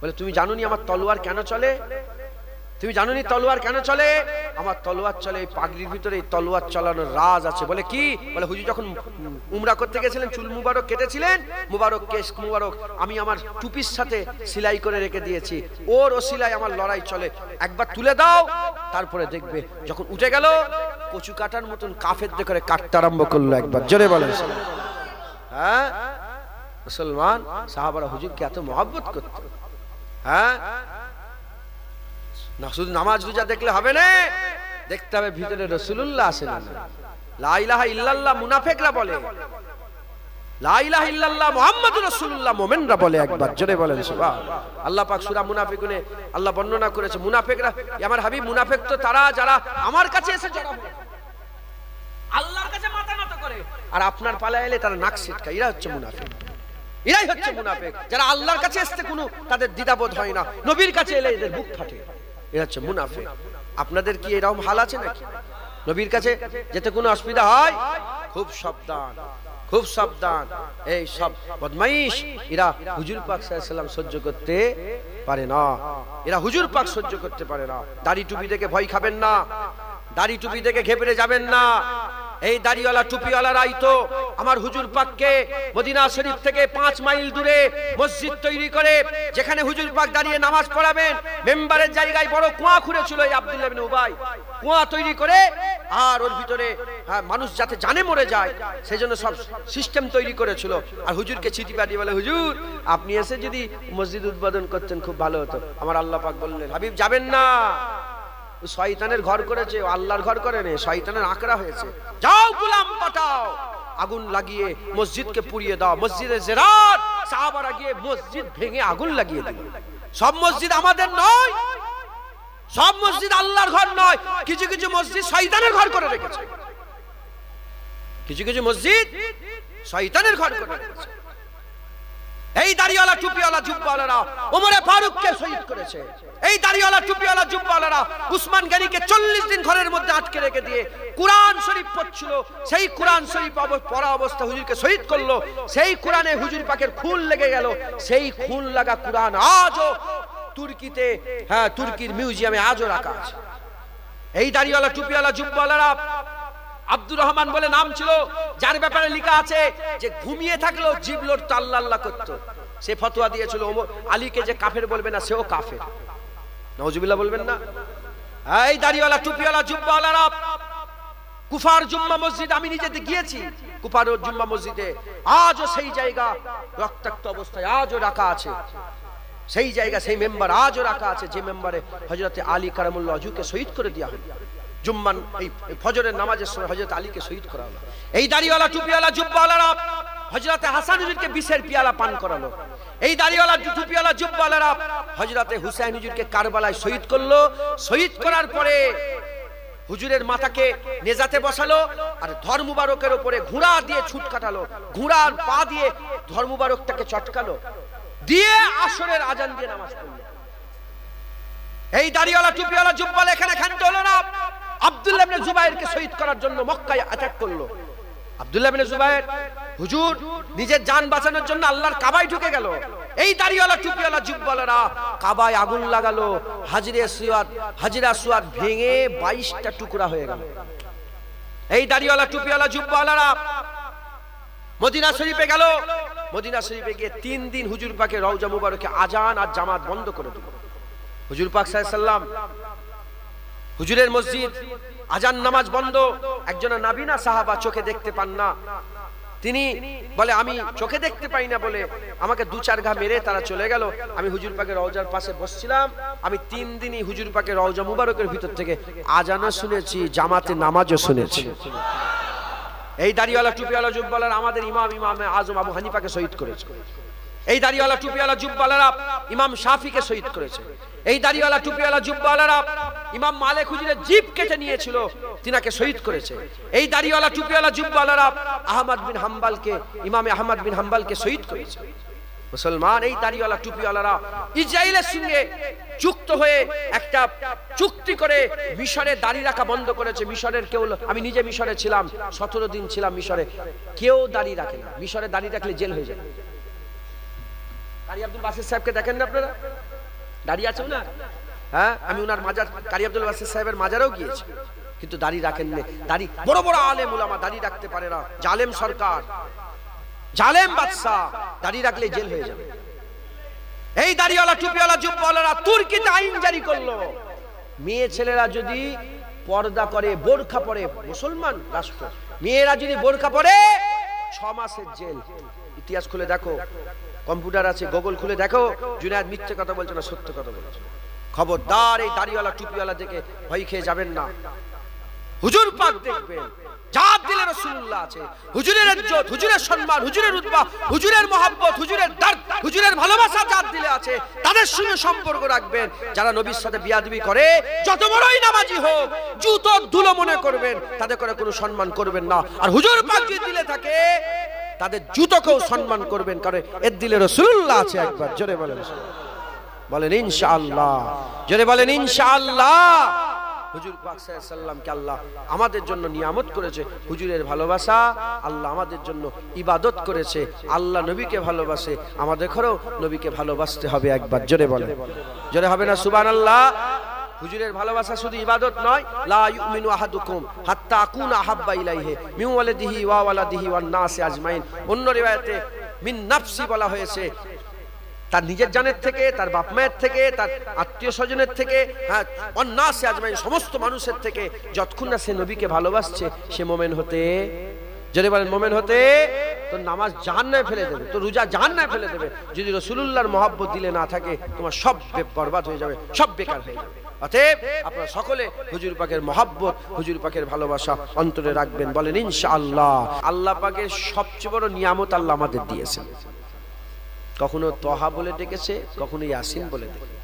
বলে, তুমি জানোনি আমার তলোয়ার কেন চলে? তুমি জানোনি তলোয়ার কেন চলে? আমার তলোয়ার চলে, এই পাগড়ির ভিতরে এই তলোয়ার চালানোর রাজ আছে। বলে কি? বলে, হুজুর যখন উমরা করতে গেছিলেন, চুল মুবারক কেটেছিলেন, মুবারক কেশ মুবারক আমি আমার টুপির সাথে সেলাই করে রেখে দিয়েছি, ওর ওসিলায় আমার লড়াই চলে, একবার তুলে দাও, তারপরে দেখবে। যখন উঠে গেল, কচু কাটার মতন কাফের করে কাটতে আরম্ভ করলো। একবার জোরে বলেন। হ্যাঁ, মুসলমান সাহাবারা হুজুরকে এত মহব্বত করত। হ্যাঁ, না শুধু নামাজ রোজা দেখলে হবে না, দেখতে হবে ভিতরে রাসূলুল্লাহ আছেন। লা ইলাহা ইল্লাল্লাহ মুনাফিকরা বলে, লা ইলাহা ইল্লাল্লাহ মুহাম্মাদুর রাসূলুল্লাহ মুমিনরা বলে। একবার জোরে বলেন সুবহানাল্লাহ। আল্লাহ পাক সূরা মুনাফিকুনে আল্লাহ বর্ণনা করেছে, মুনাফিকরা, আমার হাবিব, মুনাফিক তো তারা যারা আমার কাছে এসে জড়ো হয়, আল্লাহর কাছে মাথা নত করে, আর আপনার পালায় এলে তারা নাক সিটকায়, এরা হচ্ছে মুনাফিক। এরাই হচ্ছে মুনাফিক, যারা আল্লাহর কাছে আসতে কোনো তাদের দ্বিধাবোধ হয় না, নবীর কাছে এলে এদের বুক ফাটে, এরা হচ্ছে মুনাফিক। আপনাদের কি এরকম হাল আছে নাকি? নবীর কাছে যেতে কোনো অসুবিধা হয়? খুব সাবধান, খুব সাবধান। এই সব বদমাইশ এরা হুজুর পাক সাল্লাল্লাহু আলাইহি ওয়াসাল্লাম সহ্য করতে পারে না, এরা হুজুর পাক সহ্য করতে পারে না। দাড়ি টুপি দেখে ভয় খাবেন না, দাড়ি টুপি দেখে ঘেবড়ে যাবেন না। এই দাড়িওয়ালা টুপিওয়ালারাই তো আমার হুজুর পাককে মদিনা শরীফ থেকে 5 মাইল দূরে মসজিদ তৈরি করে, যেখানে হুজুর পাক দাঁড়িয়ে নামাজ পড়াবেন, মেম্বারের জায়গায় বড় কুয়া খুঁড়েছিল এই আব্দুল্লাহ ইবনে উবাই, কুয়া তৈরি করে, আর ওর ভিতরে মানুষ যাতে জানে মরে যায় সেজন্য সব সিস্টেম তৈরি করেছিল। আর হুজুরকে চিঠি পাঠিয়ে বলে, হুজুর আপনি এসে যদি মসজিদ উদ্বোধন করতেন খুব ভালো হতো। আমার আল্লাহ পাক বললেন, হাবিব যাবেন না, শয়তানের ঘর করেছে, আল্লাহর ঘর করে না, শয়তানের আকড়া হয়েছে। যাও গোলাম পাঠাও, আগুন লাগিয়ে মসজিদকে পুড়িয়ে দাও। মসজিদে জিরাত সাহাবারা গিয়ে মসজিদ ভেঙে আগুন লাগিয়ে দিল। সব মসজিদ আমাদের নয়, সব মসজিদ আল্লাহর ঘর নয়, কিছু কিছু মসজিদ শয়তানের ঘর করে রেখেছে, কিছু কিছু মসজিদ শয়তানের ঘর করে রেখেছে। এই দাড়িওয়ালা টুপিওয়ালা জুব্বাওয়ালারা ওমরে ফারুককে শহীদ করেছে। এই দাড়িওয়ালা টুপিওয়ালা জুব্বাওয়ালারা উসমান গনিকে 40 দিন ঘরের মধ্যে আটকে রেখে দিয়ে কুরআন শরীফ পড়ছিল, সেই কুরআন শরীফ পড়া অবস্থা হুজুরকে শহীদ করলো। সেই কুরআনে হুজুর পাকের খুন লেগে গেল, সেই খুন লাগা কুরআন আজও তুর্কিতে, হ্যাঁ, তুর্কির মিউজিয়ামে আজও রাখা আছে। এই দাড়িওয়ালা টুপিওয়ালা জুব্বাওয়ালারা আব্দুর রহমান বলে নাম ছিল, যার ব্যাপারে লেখা আছে যে ঘুমিয়ে থাকলেও জিভ লড়তো, আল্লাহ আল্লাহ করতো। সে ফতোয়া দিয়েছিল আলীকে যে কাফের বলবে না, সেও কাফের, নাউজুবিল্লাহ বলবেন না। এই দাড়িওয়ালা টুপিওয়ালা জুব্বাওয়ালারা কুফার জুম্মা মসজিদ, আমি নিজে গিয়েছি কুফার জুম্মা মসজিদে, আজও সেই জায়গা রক্তাক্ত অবস্থায় আজও রাখা আছে। সেই জায়গা, সেই মেম্বার আজও রাখা আছে, যে মেম্বারে হযরতে আলী কারামুল্লাহ ওয়াজহুকে শহীদ করে দেওয়া হয়। জুম্মান এই ফজরের নামাজের সময় হযরত আলীকে শহীদ করা হলো। এই দাড়িওয়ালা টুপিওয়ালা জুব্বাওয়ালারা হযরতে হাসান হুজুরকে বিষের পিয়ালা পান করালো। এই দাড়িওয়ালা টুপিওয়ালা জুব্বাওয়ালারা হযরতে হুসাইন হুজুরকে কারবালায় শহীদ করলো। শহীদ করার পরে হুজুরের মাথাকে নেজাতে বসালো, আর ধর মুবারকের উপরে ঘোড়া দিয়ে ছুট কাটালো, ঘোড়ার পা দিয়ে ধর মুবারকটাকে চটকালো, দিয়ে আসরের আজান দিয়ে নামাজ পড়লো। এই দাড়িওয়ালা টুপিওয়ালা জুব্বাওয়ালা এখানে ক্ষান্ত হলো না, আব্দুল্লাহ ইবনে জুবাইরকে শহীদ করার জন্য মক্কায় অ্যাটাক করলো। আব্দুল্লাহ ইবনে জুবাইর হুজুর নিজের জান বাঁচানোর জন্য আল্লাহর কাবায় ঢুকে গেল। এই দাড়িওয়ালা টুপিওয়ালা জুব্বাওয়ালারা কাবায় আগুন লাগালো, হাজিরা সুয়াদ ভেঙে 22টা টুকরা হয়ে গেল। এই দাড়িওয়ালা টুপিওয়ালা জুব্বাওয়ালারা মদিনা শরীফে গেল, মদিনা শরীফে গিয়ে 3 দিন হুজুর পাকের রওজা মুবারকে আজান আর জামাত বন্ধ করে দিল। হুজুর পাক সাল্লাল্লাহু আলাইহি সাল্লাম হুজুরের মসজিদ, আজান নামাজ বন্ধ। একজন নাবিনা সাহাবা চোখে দেখতে পান না, তিনি বলে আমি চোখে দেখতে পাই না বলে আমাকে 2-4 ঘা মেরে তারা চলে গেল। আমি হুজুর পাকের রওজার পাশে বসছিলাম, আমি 3 দিনই হুজুর পাকের রওজা মুবারকের ভিতর থেকে আজানও শুনেছি, জামাতে নামাজও শুনেছি। এই দাড়িওয়ালা টুপিওয়ালা জুব্বালারা আমাদের ইমামে আজম আবু হানিফাকে শহীদ করেছে। এই দাড়িওয়ালা টুপিওয়ালা জুব্বালারা ইমাম শাফিকে শহীদ করেছে। এই দাড়িওয়ালা টুপিওয়ালা জুব্বালারা ইমাম মালিক হুজুরের জিভ কেটে নিয়েছিল, তিনাকে শহীদ করেছে। এই দাড়িওয়ালা টুপিওয়ালা জুব্বালারা আহমদ বিন হাম্বলকে, ইমামে আহমদ বিন হাম্বলকে শহীদ করেছে। মুসলমান, এই দাড়িওয়ালা টুপিওয়ালারা ইসরায়েলের সঙ্গে যুক্ত হয়ে একটা চুক্তি করে মিশরে দাড়ি রাখা বন্ধ করেছে। মিশরের কেউ, আমি নিজে মিশরে ছিলাম, 17 দিন ছিলাম মিশরে, কেউ দাড়ি রাখে না। মিশরে দাড়ি রাখলে জেল হয়ে যায়। কারি আব্দুল বাসির সাহেবকে দেখেন না আপনারা, দাড়ি আছে না? হ্যাঁ, আমি ওনার মাজার, কারি আব্দুল বাসির সাহেবের মাজারেও গিয়েছি, কিন্তু দাড়ি রাখেন না। দাড়ি, বড় বড় আলেম উলামা দাড়ি রাখতে পারে না। জালেম সরকার, জালেম বাদশা, দাড়ি রাখলে জেল হয়ে যাবে। এই দাড়িওয়ালা টুপিওয়ালা জুব্বাওয়ালারা তুর্কিতে আইন জারি করলো, মেয়ে ছেলেরা যদি পর্দা করে, বোরখা পরে, মুসলমান রাষ্ট্র, মেয়েরা যদি বোরখা পরে 6 মাসের জেল। ইতিহাস খুলে দেখো, কম্পিউটার আছে, গুগল খুলে দেখো, জুনায়েদ মিথ্যে কথা বলছে না, সত্য কথা বলছে। খবরদার, এই দাড়িওয়ালা টুপিওয়ালা দেখে ভয় খেয়ে যাবেন না। হুজুর পাক দেখবেন, যার দিলে রাসূলুল্লাহ আছে, হুজুরের ইজ্জত, হুজুরের সম্মান, হুজুরের রুতবা, হুজুরের মহব্বত, হুজুরের দর্দ, হুজুরের ভালোবাসা যার দিলে আছে, তাদের সঙ্গে সম্পর্ক রাখবেন। যারা নবীর সাথে বিয়াদবি করে, যত বড়ই নামাজি হোক, জুতোর ধুলো মনে করবেন, তাদের করে কোনো সম্মান করবেন না। আর হুজুর পাক যদি দিলে থাকে, তাদের জুতোকেও সম্মান করবেন, কারণ এর দিলে রাসূলুল্লাহ আছে। একবার জোরে বলেন, বলেন ইনশাআল্লাহ, জোরে বলেন ইনশাআল্লাহ। হুজুর পাক সাল্লাল্লাহু আলাইহি সাল্লামকে আল্লাহ আমাদের জন্য নিয়ামত করেছে, হুজুরের ভালোবাসা, আল্লাহ আমাদের জন্য ইবাদত করেছে। আল্লাহ নবীকে ভালোবাসে, আমাদেরও নবীকে ভালোবাসতে হবে। একবার জোরে বলেন, জোরে হবে না সুবহানাল্লাহ। হুজুরের ভালোবাসা শুধু ইবাদত নয়, লা ইউমিনু আহাদুকুম হাত্তা আকুনা আহাব্বা ইলাইহি মিন ওয়ালিদিহি ওয়া ওয়ালাদিহি ওয়ান নাসি আজমাইন। অন্য রিওয়ায়াতে মিন নাফসি বলা হয়েছে, তার নিজের জানের থেকে, তার বাপ মায়ের থেকে, তার আত্মীয় স্বজনের থেকে, হ্যাঁ, অন্যাসে আজমাইন, সমস্ত মানুষের থেকে। যতক্ষণ না সে নবীকে ভালোবাসছে, সে মোমেন হতে, যদি বলেন মোমেন হতে, তো নামাজ জাহান্নামে ফেলে দেবে, তো রোজা জাহান্নামে ফেলে দেবে। যদি রাসূলুল্লাহর মহব্বত দিলে না থাকে, তোমার সব বরবাদ হয়ে যাবে, সব বেকার হয়ে যাবে। অতএব আপনারা সকলে হুজুর পাকের মহব্বত, হুজুর পাকের ভালোবাসা অন্তরে রাখবেন। বলেন ইনশাআল্লাহ। আল্লাহ পাকের সবচেয়ে বড় নিয়ামত আল্লাহ আমাদের দিয়েছেন। কখনো তহা বলে ডেকেছে, কখনো ইয়াসিন বলে ডেকেছে।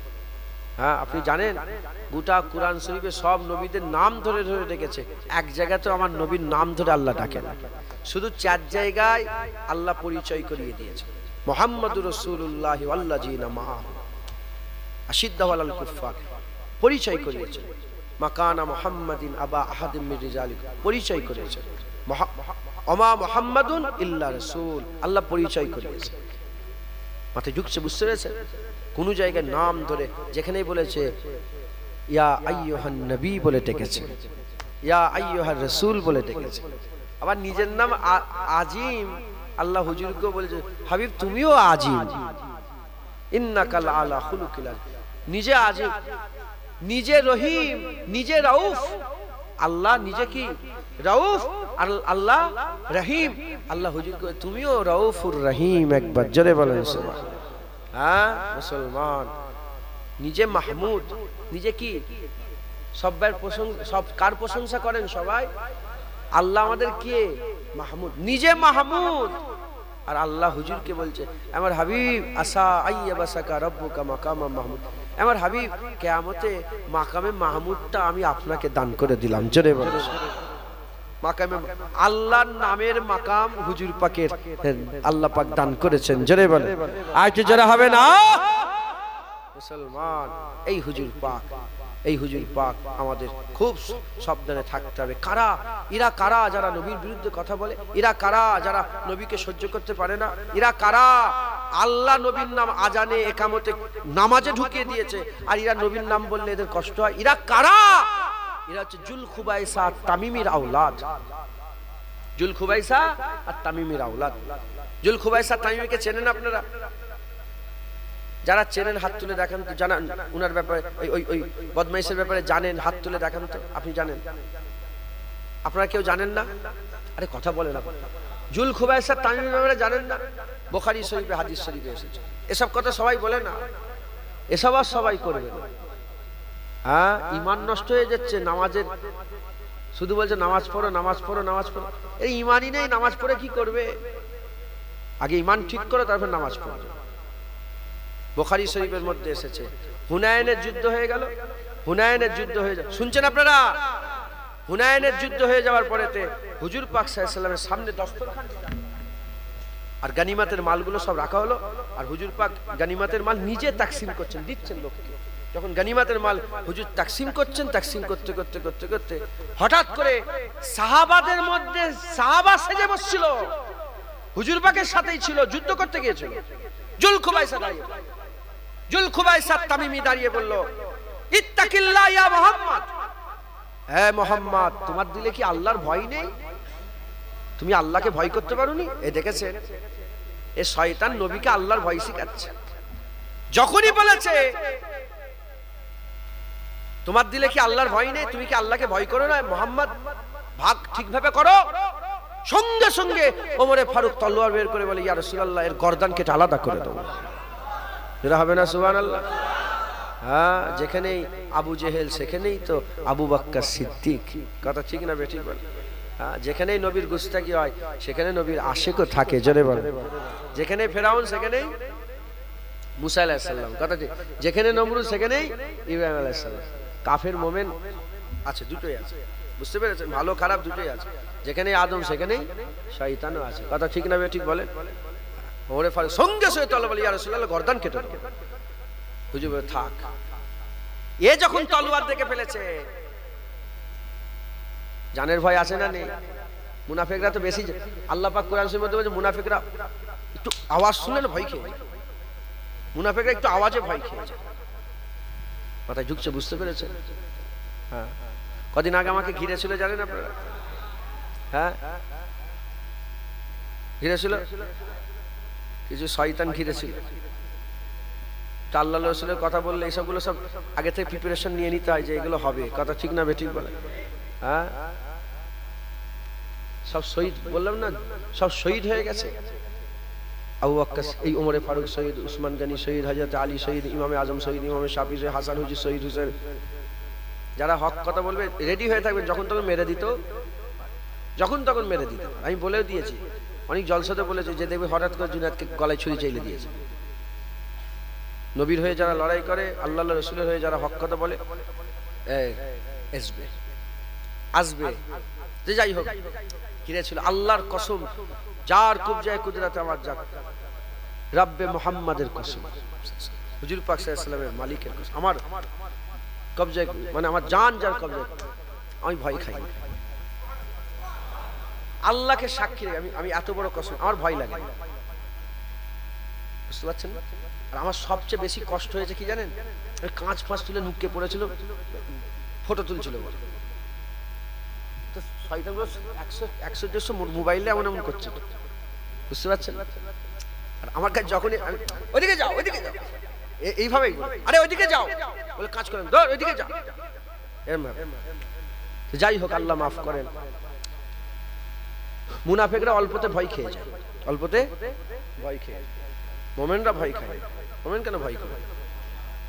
হ্যাঁ, আপনি জানেন গোটা কুরআন শরীফে সব নবীদের নাম ধরে ধরে ডেকেছে। এক জায়গায় তো আমার নবীর নাম ধরে আল্লাহ ডাকে না, শুধু 4 জায়গায় আল্লাহ পরিচয় করিয়ে দিয়েছে। মুহাম্মাদুর রাসূলুল্লাহ ওয়াল্লাযিনা মাআহু আশিদ্দাউ আলাল কুফফার, পরিচয় করিয়েছে। মাকানা মুহাম্মাদিন আবা আহাদিম মির রিজালিকুম, পরিচয় করিয়েছে। ওমা মুহাম্মাদুন ইল্লা রাসূল, আল্লাহ পরিচয় করিয়েছে। মাথায় ঢুকছে, বুঝতে পেরেছে? কোন জায়গায় নাম ধরে, যেখানেই বলেছে ইয়া আইয়ুহান নবী বলে ডেকেছে, ইয়া আইয়ুহার রাসূল বলে ডেকেছে। আবার নিজের নাম আজিম, আল্লাহ হুজুরকে বলেছে হাবিব তুমিও আজিম, ইন্নাকা আলা খুলুকিল আযীম। নিজে আজিম, নিজে রহিম, নিজে রাউফ। আল্লাহ নিজে কি রাউফ, আল্লাহ রহিম। আল্লাহ হুজুরকে তুমিও রাউফুর রহিম। একবার জোরে বলেন সুবহানাল্লাহ। হ্যাঁ মুসলমান, নিজে মাহমুদ, নিজে কি সবার প্রশংসা, সব কার প্রশংসা করেন সবাই? আল্লাহ আমাদের কে? মাহমুদ, নিজে মাহমুদ। আর আল্লাহ হুজুরকে বলছে আমার হাবিব আসা আইয়াবাসাকা রব্বুকা মাকামা মাহমুদ, আমার হাবিব কিয়ামতে মাকামে মাহমুদটা আমি আপনাকে দান করে দিলাম। জোরে বলেন মাকামে, আল্লাহর নামের মাকাম হুজুর পাকের আল্লাহ পাক দান করেছেন। জোরে বলেন, আর কি জোরে হবে না মুসলমান? এই হুজুর পাক, এই হুজুর পাক আমাদের খুব সাবধানে থাকতে হবে। কারা এরা? কারা যারা নবীর বিরুদ্ধে কথা বলে? এরা কারা যারা নবীকে সহ্য করতে পারে না? এরা কারা আল্লাহ নবীর নাম আজানে একামতে নামাজে ঢুকিয়ে দিয়েছে, আর এরা নবীর নাম বললে এদের কষ্ট হয়? এরা কারা? এরা হচ্ছে জুল খুবাইসা তামিমির আওলাদ। জুল খুবাইসা আর তামিমের আওলাদ। জুল খুবাইসা তামিমকে চেনেন আপনারা? যারা চেনেন হাত তুলে দেখান তো, জানান উনার ব্যাপারে, ওই বদমাইশের ব্যাপারে জানেন, হাত তুলে দেখান তো। আপনি জানেন? আপনারা কেউ জানেন না? আরে কথা বলে না। জুল খুবাইসা তামিমের ব্যাপারে জানেন না? বুখারী শরীফে হাদিস শরীফে এসেছে। এসব কথা সবাই বলে না, এসব আর সবাই করবে না। হ্যাঁ, ইমান নষ্ট হয়ে যাচ্ছে নামাজের, শুধু বলছে নামাজ পড়ো নামাজ পড়ো নামাজ পড়ো। এই ইমানই নেই, নামাজ পড়ে কি করবে? আগে ইমান ঠিক করো, তারপর নামাজ পড়ো। বুখারী শরীফের মধ্যে এসেছে, হুনায়নের যুদ্ধ হয়ে গেল। হুনায়নের যুদ্ধ হয়ে যায়, শুনছেন আপনারা? হুনায়নের যুদ্ধ হয়ে যাওয়ার পরেতে হুজুর পাক সাল্লাল্লাহু আলাইহি ওয়াসাল্লামের সামনে দস্তরখান আর গানিমাতের মালগুলো সব রাখা হলো। আর হুজুর পাক গানিমাতের মাল নিজে তাকসিম করছেন, দিচ্ছেন লোককে। যখন গানিমাতের মাল হুজুর তাকসিম করছেন, তাকসিম করতে করতে করতে করতে হঠাৎ করে সাহাবাদের মধ্যে সাহাবা সেজে বসছিল, হুজুর পাকের সাথেই ছিল, যুদ্ধ করতে গিয়েছিল। জুল খুবাইসা দাঁড়িয়ে, জুল খুবাইসা তামিমি দাঁড়িয়ে বলল, ইত্তাকিল্লাহ ইয়া মুহাম্মদ, হে মুহাম্মদ, তোমার দিলে কি আল্লাহর ভয় নেই? তুমি আল্লাহকে ভয় করতে পারোনি? এ দেখেছেন, এ শয়তান নবীকে আল্লাহর ভয় শিখাচ্ছে। যখনই বলেছে তোমার দিলে কি আল্লাহর ভয় নেই, তুমি কি আল্লাহকে ভয় করো না মুহাম্মদ, ভাগ ঠিকভাবে করো, সঙ্গে সঙ্গে ওমরে ফারুক তলোয়ার বের করে বলে, ইয়া রাসূলুল্লাহ, এর গর্দান কেটে আলাদা করে দাও। এরা হবে না? সুবহানাল্লাহ। হ্যাঁ, যেখানেই আবু জেহেল সেখানেই তো আবু বকর সিদ্দিক। কথা ঠিক না বেঠিক বল? হ্যাঁ, যেখানেই নবীর গুস্তাখি হয় সেখানে নবীর আশিকও থাকে, জোরে বল। যেখানে ফেরাউন সেখানেই মুসা আলাইহিস সালাম। কথা ঠিক। যেখানে নমরুদ সেখানেই ইব্রাহিম আলাইহিস সালাম। কাফের মুমিন আছে, দুটোই আছে, বুঝতে পেরেছেন? ভালো খারাপ দুটোই আছে। যেখানে আদম সেখানেই শয়তানও আছে। কথা ঠিক না বেঠিক বলেন? ওরে ফারুক সঙ্গে সঙ্গে তলোয়ার বলে, ইয়া রাসূলুল্লাহ, গর্দান কেটে দাও। হুজুর বলে, থাক। এ যখন তলোয়ার দেখে ফেলেছে, জানের ভয় আছে না নেই? মুনাফিকরা তো বেশি, আল্লাহ পাক কোরআন শরীফের মধ্যে বলছে মুনাফিকরা একটু আওয়াজ শুনলে ভয় খেয়ে যায়। মুনাফিকরা একটু আওয়াজে ভয় খেয়ে যায়। মাথায় ঢুকছে, বুঝতে পেরেছেন? হ্যাঁ, কদিন আগে আমাকে ঘিরে ছিল, জানেন আপনারা? হ্যাঁ, ঘিরে ছিল, কিছু শয়তান ঘিরে ছিল। আল্লাহ রাসূলের কথা বললে এসবগুলো সব আগে থেকে প্রিপারেশন নিয়ে নিতে হয় যে এগুলো হবে। কথা ঠিক না বেঠিক বলে? হ্যাঁ, সব শহীদ, বললাম না, সব শহীদ হয়ে গেছে। আবু বকর, এই ওমরে ফারুক শহীদ, উসমান গনি শহীদ, হযরত আলী শহীদ, ইমামে আজম শহীদ, ইমামে শাফি শহীদ, হাসান হুজুর শহীদ, হুসেন। যারা হক কথা বলবে রেডি হয়ে থাকবেন, যখন তখন মেরে দিত, যখন তখন মেরে দিত। আমি বলেও দিয়েছি, অনেক জলসাতে বলেছি যে দেখবে হঠাৎ করে জুনায়েদকে গলায় ছুরি চাইলে দিয়েছে। নবীর হয়ে যারা লড়াই করে, আল্লাহ রাসূলের হয়ে যারা হক কথা বলে, আসবে আসবে। যে যাই হোক, ঘিরে ছিল। আল্লাহর কসম, যার কবজায়ে কুদরত আমার জাত, রব্বে মুহাম্মাদের কসম, হুজুর পাক সাল্লাল্লাহু আলাইহি ওয়াসাল্লামের মালিকের কসম, আমার কবজায়ে, মানে আমার জান যার কবজায়ে, আমি ভয় খাই না। আল্লাহকে সাক্ষী রেখে আমি এত বড় কসম, আমার ভয় লাগে না। বুঝতে পারছেন? আর আমার সবচেয়ে বেশি কষ্ট হয়েছে কি জানেন? ওই কাঁচ ফাঁচ তুলে নুকে পড়েছিল, ফটো তুলছিল বলে, তো শয়তানগুলো 100-150 মোবাইলে এমন এমন করছে। বুঝতে পারছেন? আর আমার কাছে যখনই ওইদিকে যাও, ওইদিকে যাও, এইভাবেই, আরে ওইদিকে যাও বলে কাজ করেন, ধর ওইদিকে যাও। যাই হোক, আল্লাহ মাফ করেন। মুনাফিকরা অল্পতে ভয় খেয়ে যায়, অল্পতে ভয় খেয়ে যায়। মোমেনরা ভয় খায়। মোমেন কেন ভয় করে?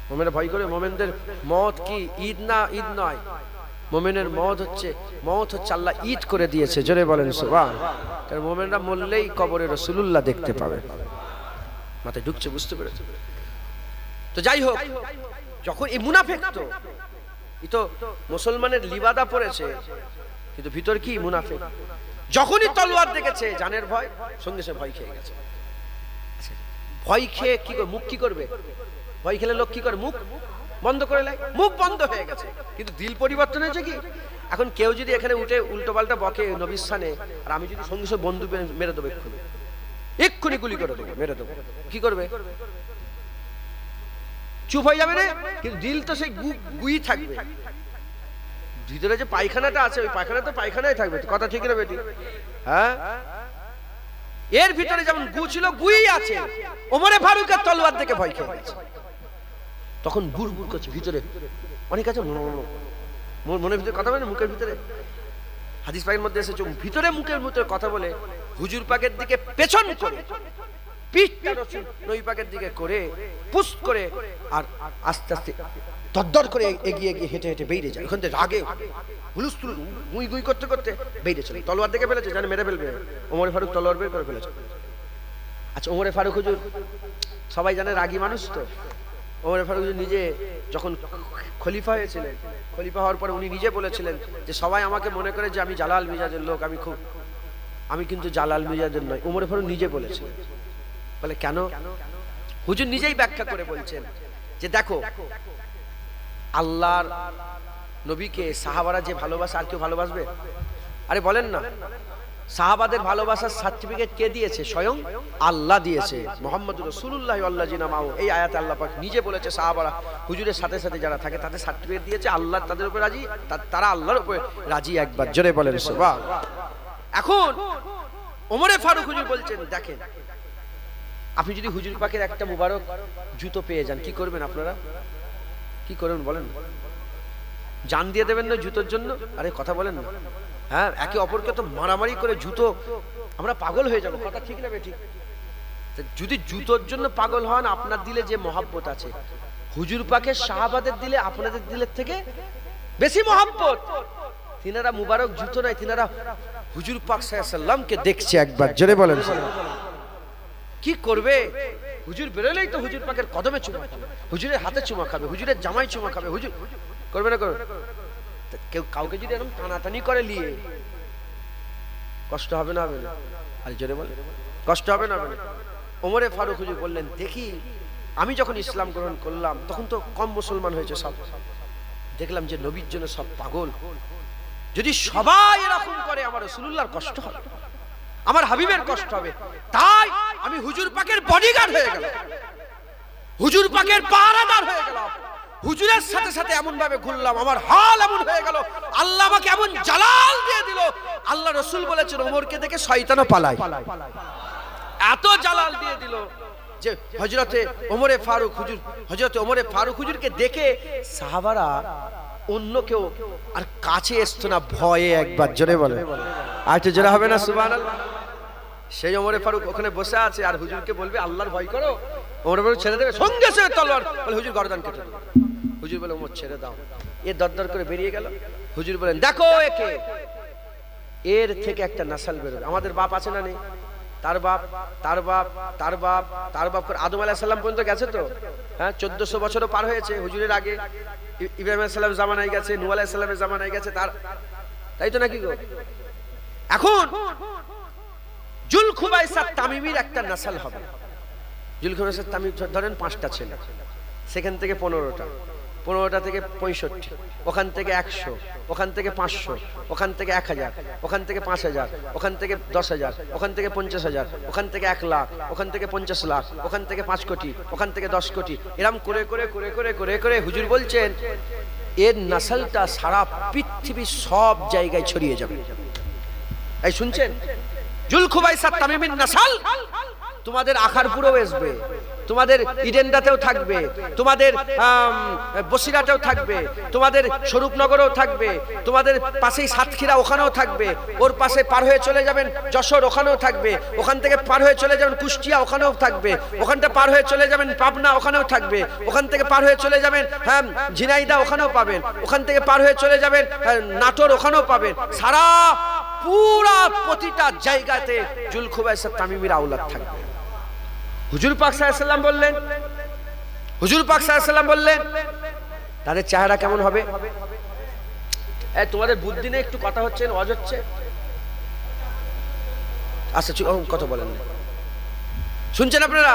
মোমেনরা ভয় করে, মোমেনদের মওত কি ঈদ না? ঈদ নয়, মোমেনের মওত হচ্ছে আল্লাহ ঈদ করে দিয়েছে। জোরে বলেন সুবহানাল্লাহ। কারণ মোমেনরা মরলেই কবরে রাসূলুল্লাহ দেখতে পাবে। মাথায় ঢুকছে, বুঝতে পেরেছে? তো যাই হোক, যখন এই মুনাফিক, তো এই তো মুসলমানের লিবাদা পড়েছে, কিন্তু ভিতর কি মুনাফিক। যখনই তলোয়ার দেখেছে, জানের ভয়, সঙ্গে সঙ্গে ভয় খেয়ে গেছে। ভয় খেয়ে কি করে? মুখ কি করবে? ভয় খেলে লোক কি করে? মুখ বন্ধ করে নেয়। মুখ বন্ধ হয়ে গেছে, কিন্তু দিল পরিবর্তন হয়েছে কি? এখন কেউ যদি এখানে উঠে উল্টো পাল্টা বকে নবীর স্থানে, আর আমি যদি সঙ্গে সঙ্গে বন্দুক মেরে দেবো, এক্ষুনি গুলি করে দেবো, মেরে দেবো, কি করবে? চুপ হয়ে যাবে না? কিন্তু দিল তো সেই গুই থাকবে। ভিতরে যে পায়খানাটা আছে, ওই পায়খানা তো পায়খানায় থাকবে। কথা ঠিক না বেটি? হ্যাঁ, এর ভিতরে যেমন গু ছিল গুই আছে। ওমরে ফারুকের তলোয়ার দেখে ভয় খেয়ে গেছে। তখন বুড় বুড় করছে ভিতরে, অনেক আছে মনের ভিতরে কথা বলে, মুখের ভিতরে। হাদিস পাকের মধ্যে এসেছে ভিতরে মুখের ভিতরে কথা বলে হুজুর পাকের দিকে পেছন করে, পিঠটা নবী পাকের দিকে করে পুশ করে, আর আস্তে আস্তে দরদর করে এগিয়ে এগিয়ে হেঁটে হেঁটে বেরিয়ে যায়। ওখান থেকে রাগে হুলুস্থুল গুই গুই করতে করতে বেরিয়ে চলে। তলোয়ার দেখে ফেলেছে, জানে মেরে ফেলবে। ওমরে ফারুক তলোয়ার বের করে ফেলেছে। আচ্ছা, ওমরে ফারুক হুজুর সবাই জানে রাগী মানুষ তো। ওমরে ফারুক হুজুর নিজে যখন খলিফা হয়েছিলেন, খলিফা হওয়ার পরে উনি নিজে বলেছিলেন যে সবাই আমাকে মনে করে যে আমি জালাল মিজাজের লোক, আমি কিন্তু জালাল মিজাজের নয়। ওমরে ফারুক নিজে বলেছিলেন। বলে কেন? হুজুর নিজেই ব্যাখ্যা করে বলছেন যে দেখো, আল্লাহর নবীকে সাহাবারা যে ভালোবাসে আর কেউ ভালোবাসবে? আরে বলেন না, সাহাবাদের ভালোবাসার সার্টিফিকেট কে দিয়েছে? স্বয়ং আল্লাহ দিয়েছে। মুহাম্মদুর রাসূলুল্লাহ ওয়াল্লাযিনা মাহু, এই আয়াতে আল্লাহ পাক নিজে বলেছে সাহাবারা হুজুরের সাথে সাথে যারা থাকে তাদের সার্টিফিকেট দিয়েছে, আল্লাহ তাদের উপর রাজি, তারা আল্লাহর উপর রাজি। একবার জোরে বলেন সুবহানাল্লাহ। এখন ওমরে ফারুক হুজুর বলছেন দেখেন, আপনি যদি হুজুর পাকের একটা মুবারক জুতো পেয়ে যান, কি করবেন আপনারা? কি করবেন বলেন? জান দিয়ে দেবেন না জুতোর জন্য? আরে কথা বলেন না। হ্যাঁ, একে অপরকে তো মারামারি করে জুতো, আমরা পাগল হয়ে যাবো। কথা ঠিক না বেঠিক? যদি জুতোর জন্য পাগল হন, আপনার দিলে যে মহাব্বত আছে হুজুর পাকের সাহাবাদের দিলে আপনাদের দিলের থেকে বেশি মহাব্বত। তিনারা মুবারক জুতো নয়, তিনারা হুজুর পাক সাল্লাল্লাহু আলাইহি ওয়াসাল্লামকে দেখছে। একবার জোরে বলেন। কি করবে? হুজুর বেরোলেই তো হুজুর পাকের কদমে চুমা খাবে, হুজুরের হাতে চুমা খাবে, হুজুরের জামাই চুমা খাবে। হুজুর করবে না? করবে। কেউ কাউকে যদি এরকম টানাটানি করে নিয়ে, কষ্ট হবে না? হবে না? আর জোরে বলে, কষ্ট হবে না? হবে না? ওমরে ফারুক হুজুর বললেন দেখি, আমি যখন ইসলাম গ্রহণ করলাম তখন তো কম মুসলমান হয়েছে সব, দেখলাম যে নবীর জন্য সব পাগল। যদি সবাই এরকম করে আমার রাসূলুল্লাহর কষ্ট হবে, আমার হাবিবের কষ্ট হবে। তাই আমি হুজুর পাকের বডিগার্ড হয়ে গেলাম, হুজুর পাকের পাহারাদার হয়ে গেলাম, হুজুরের সাথে সাথে এমন ভাবে ঘুরলাম, আমার হাল এমন হয়ে গেল, আল্লাহ আমাকে এমন জালাল দিয়ে দিল। আল্লাহ রাসূল বলেছেন ওমরকে দেখে শয়তানও পালায়, এত জালাল দিয়ে দিল যে হযরতে ওমরে ফারুক হুজুর, হযরতে ওমরে ফারুক হুজুরকে দেখে সাহাবারা অন্য কেউ আর কাছে আসতো না ভয়ে। একবার জোরে বলে, আর একটু জোরে হবে না? সুবহানাল্লাহ। সেই ওমরে ফারুক ওখানে বসে আছে আর হুজুরকে বলবে আল্লাহর ভয় করো, ওমরে ফারুক ছেড়ে দেবে, সঙ্গে সঙ্গে তলোয়ার বলে হুজুর গর্দান কেটে দেবে। হুজুর বলে ওমর ছেড়ে দাও। এ দরদর করে বেরিয়ে গেল। হুজুর বলেন দেখো একে, এর থেকে একটা নাসাল বেরোবে। আমাদের বাপ আছে না নেই? তার বাপ, তার বাপ, তার বাপ, তার বাপ করে আদম আলাইহিস সালাম পর্যন্ত গেছে তো। হ্যাঁ, 1400 বছরও পার হয়েছে হুজুরের আগে। ইব্রাহিম আলাইহিস সালামের জামানায় গেছে, নূহ আলাইহিস সালামের জামানায় গেছে, তাই তো নাকি গো? এখন জুলখুবাইসা তামিমির একটা নাসাল হবে। জুলখুবাইসা তামিম ধরেন 5টা ছেলে, সেখান থেকে 15টা, 15টা থেকে 65, ওখান থেকে 100, ওখান থেকে 500, ওখান থেকে 1000, ওখান থেকে 5000, ওখান থেকে 10,000, ওখান থেকে 50,000, ওখান থেকে 1 লাখ, ওখান থেকে 50 লাখ, ওখান থেকে 5 কোটি, ওখান থেকে 10 কোটি, এরকম করে করে করে করে করে করে হুজুর বলছেন এর নাসলটা সারা পৃথিবীর সব জায়গায় ছড়িয়ে যাবে। এই শুনছেন? জুলখুবাইসা তামিমির নাসল তোমাদের আখারপুরেও আসবে, তোমাদের ইডেন্ডাতেও থাকবে, তোমাদের বসিরাতেও থাকবে, তোমাদের স্বরূপনগরেও থাকবে, তোমাদের পাশেই সাতক্ষীরা ওখানেও থাকবে, ওর পাশে পার হয়ে চলে যাবেন যশোর ওখানেও থাকবে, ওখান থেকে পার হয়ে চলে যাবেন কুষ্টিয়া ওখানেও থাকবে, ওখানটা পার হয়ে চলে যাবেন পাবনা ওখানেও থাকবে, ওখান থেকে পার হয়ে চলে যাবেন ঝিনাইদা ওখানেও পাবেন, ওখান থেকে পার হয়ে চলে যাবেন নাটোর ওখানেও পাবেন। সারা পুরা প্রতিটা জায়গাতে জুলখুবাইসা তামিমির আওলাদ থাকবে। হুজুর পাক সাল্লাল্লাহু আলাইহি ওয়াসাল্লাম বললেন, হুজুর পাক সাল্লাল্লাহু আলাইহি ওয়াসাল্লাম বললেন তাদের চেহারা কেমন হবে? এই তোমাদের বুদ্ধি নেই, একটু কথা হচ্ছে, ওয়াজ হচ্ছে, আচ্ছা কথা বলেন না, শুনছেন আপনারা?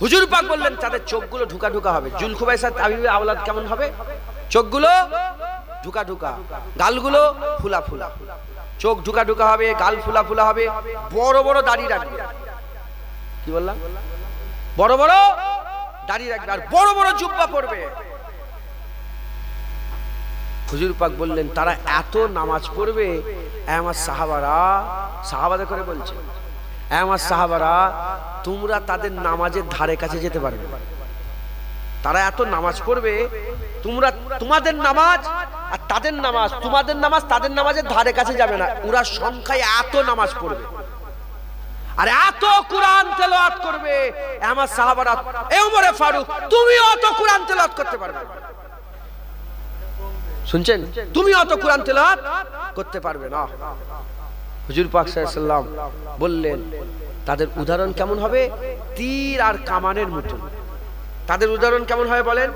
হুজুর পাক বললেন তাদের চোখগুলো ঢুকা ঢুকা হবে। জুলখুবাইসা তামিমির আওলাদ কেমন হবে? চোখগুলো ঢুকা ঢুকা, গালগুলো ফুলা ফুলা, চোখ ঢুকা ঢুকা হবে, গাল ফুলা ফুলা হবে, বড় বড় দাড়ি রাখবে। কি বললাম? বড় বড় দাড়ি রাখবে আর বড় বড় জুব্বা পরবে। হুজুর পাক বললেন তারা এত নামাজ পড়বে, আমার সাহাবাদের করে বলছে, আমার সাহাবারা তোমরা তাদের নামাজের ধারে কাছে যেতে পারবে না। তারা এত নামাজ পড়বে, তোমরা তোমাদের নামাজ আর তাদের নামাজ, তোমাদের নামাজ তাদের নামাজের ধারে কাছে যাবে না। ওরা সংখ্যায় এত নামাজ পড়বে আর এত কোরআন তেলাওয়াত করবে, আমার সাহাবারা এ ওমরে ফারুক তুমি অত কোরআন তেলাওয়াত করতে পারবে না। শুনছেন, তুমি অত কোরআন তেলাওয়াত করতে পারবে না। হুজুর পাক সাল্লাল্লাহু আলাইহি ওয়াসাল্লাম বললেন তাদের উদাহরণ কেমন হবে? তীর আর কামানের মতো। তাদের উদাহরণ কেমন হবে বলেন?